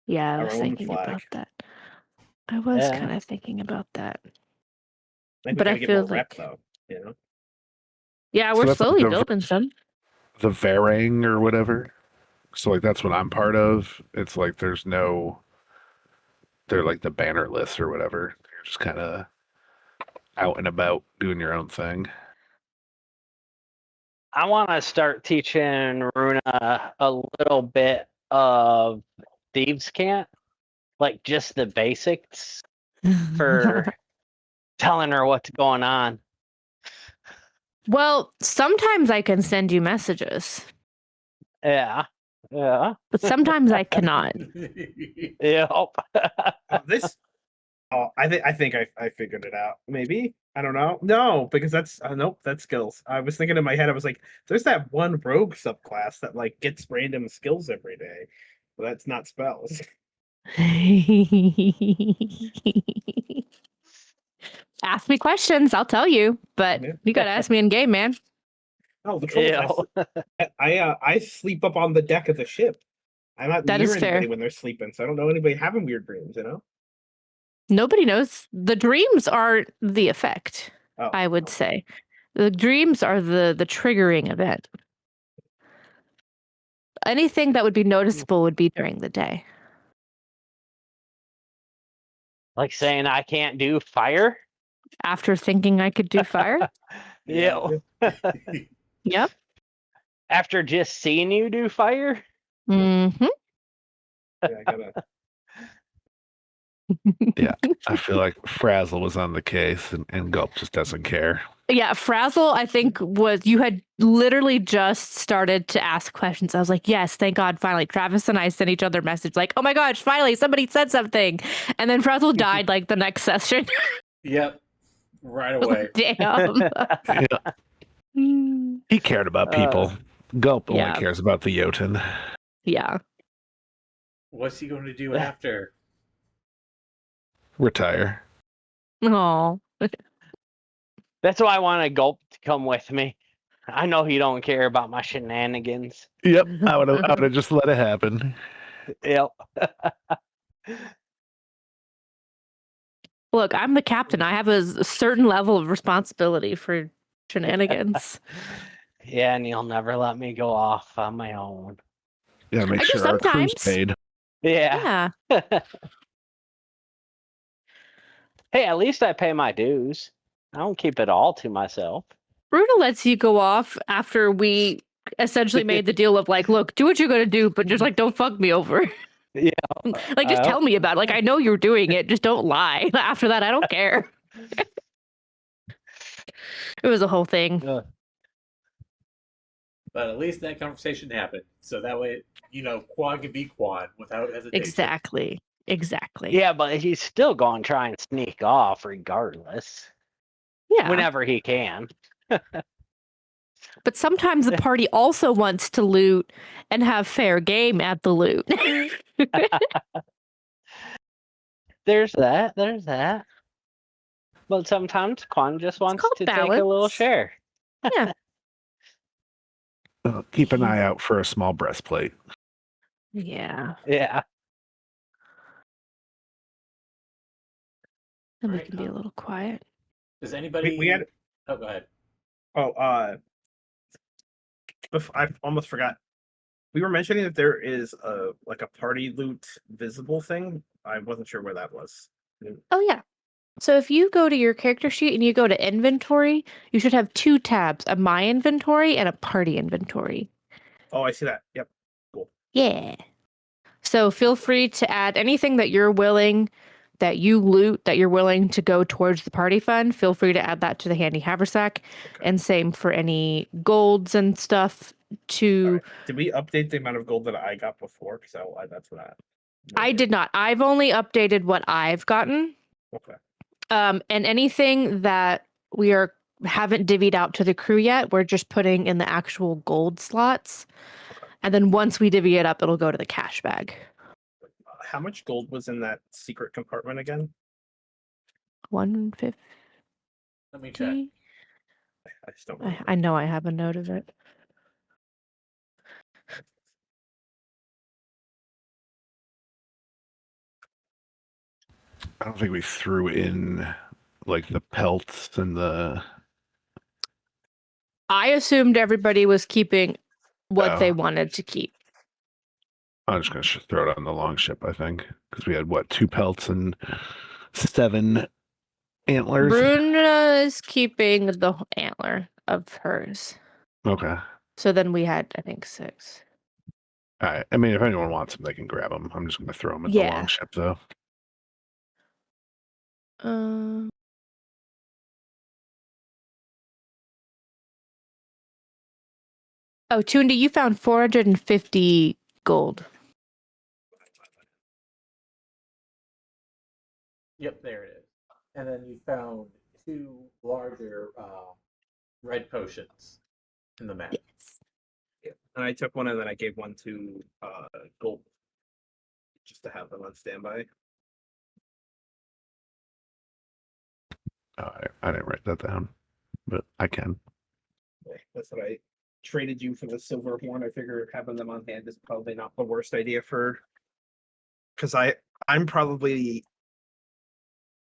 I our was own thinking flag. about that. I was Yeah. kind of thinking about that. I think But we I gotta get feel more rep like- though. You know, Yeah, So we're that's like slowly the- building some. The Varang or whatever. So like that's what I'm part of. It's like they're like the bannerless or whatever. You're just kind of out and about doing your own thing. I want to start teaching Runa a little bit of Thieves' Cant, like just the basics for telling her what's going on. Well, sometimes I can send you messages, Yeah. Yeah. but sometimes I cannot. Yep. this. Oh, I think I figured it out. Maybe I don't know. No, because that's nope. That's skills. I was thinking in my head. I was like, there's that one rogue subclass that like gets random skills every day. But that's not spells. Ask me questions, I'll tell you, but Yeah. you gotta ask me in game, man. No, the trouble is I sleep up on the deck of the ship. I'm not That near is fair. anybody when they're sleeping, so I don't know anybody having weird dreams. You know. Nobody knows. The dreams are the effect, Oh, I would say. The dreams are the triggering event. Anything that would be noticeable would be during the day. Like saying I can't do fire. After thinking I could do fire? Yeah. Yep. After just seeing you do fire. Mm-hmm. Yeah, I gotta. I feel like Frazzle was on the case and Gulp just doesn't care. Yeah, Frazzle, I think you had literally just started to ask questions. I was like, yes, thank God, finally. Travis and I sent each other a message like, oh my gosh, finally, somebody said something. And then Frazzle died like the next session. Yep. Right away. Damn. He cared about people. Gulp only yeah. cares about the Jotun. Yeah. What's he going to do after? Retire. Oh. That's why I wanted Gulp to come with me. I know he don't care about my shenanigans. Yep, I would have just let it happen. Yep. Look, I'm the captain. I have a certain level of responsibility for shenanigans. Yeah, and you'll never let me go off on my own. Yeah, make I do sure our crew's sometimes. paid. Yeah. Yeah. Hey, at least I pay my dues. I don't keep it all to myself. Runa lets you go off after we essentially made the deal of like, look, do what you're gonna do, but just like don't fuck me over. Yeah. Like just tell me about it. Like I know you're doing it, just don't lie. After that, I don't care. It was a whole thing. But at least that conversation happened. So that way, Quan can be Quan without hesitation. Exactly. Yeah, but he's still going to try and sneak off regardless. Yeah. Whenever he can. But sometimes the party also wants to loot and have fair game at the loot. There's that. But sometimes Quan just wants called to take a little balance. share. Yeah. Keep an eye out for a small breastplate. Yeah. Yeah. And we Right, can be a little quiet. Does anybody? We had. Oh, go ahead. Oh, I almost forgot. We were mentioning that there is a party loot visible thing. I wasn't sure where that was. Oh yeah. So if you go to your character sheet and you go to inventory, you should have two tabs, a my inventory and a party inventory. Oh, I see that. Yep. Cool. Yeah. So feel free to add anything that you're willing, that you loot, that you're willing to go towards the party fund. Feel free to add that to the handy haversack. Okay. And same for any golds and stuff to... All right. Did we update the amount of gold that I got before? Because that's what I did not. I've only updated what I've gotten. Okay. And anything that we haven't divvied out to the crew yet, we're just putting in the actual gold slots. And then once we divvy it up, it'll go to the cash bag. How much gold was in that secret compartment again? 150. Let me check. I just don't remember. I know I have a note of it. I don't think we threw in like the pelts and the. I assumed everybody was keeping what they Oh. wanted to keep. I'm just gonna throw it on the long ship, I think, because we had 2 pelts and 7 antlers. Bruna is keeping the antler of hers. Okay. So then we had, I think, 6. All right. I mean, if anyone wants them, they can grab them. I'm just gonna throw them at the Yeah. long ship, though. Oh, Tundi, you found 450 gold. Yep, there it is. And then you found 2 larger red potions in the map. Yes. Yeah. And I took one and then I gave one to Gold just to have them on standby. I didn't write that down, but I can. Okay, that's what I traded you for the silver horn. I figure having them on hand is probably not the worst idea because I'm probably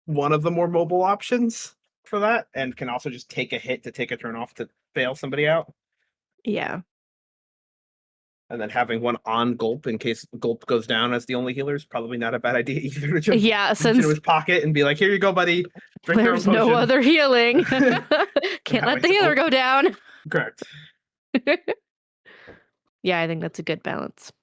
one of the more mobile options for that, and can also just take a hit to take a turn off to bail somebody out. Yeah. And then having one on Gulp in case Gulp goes down as the only healer is probably not a bad idea either. To just Yeah, reach since into his pocket and be like, "Here you go, buddy. Drink your own there's no potion." other healing. Can't have let the healer go down. Correct. Yeah, I think that's a good balance.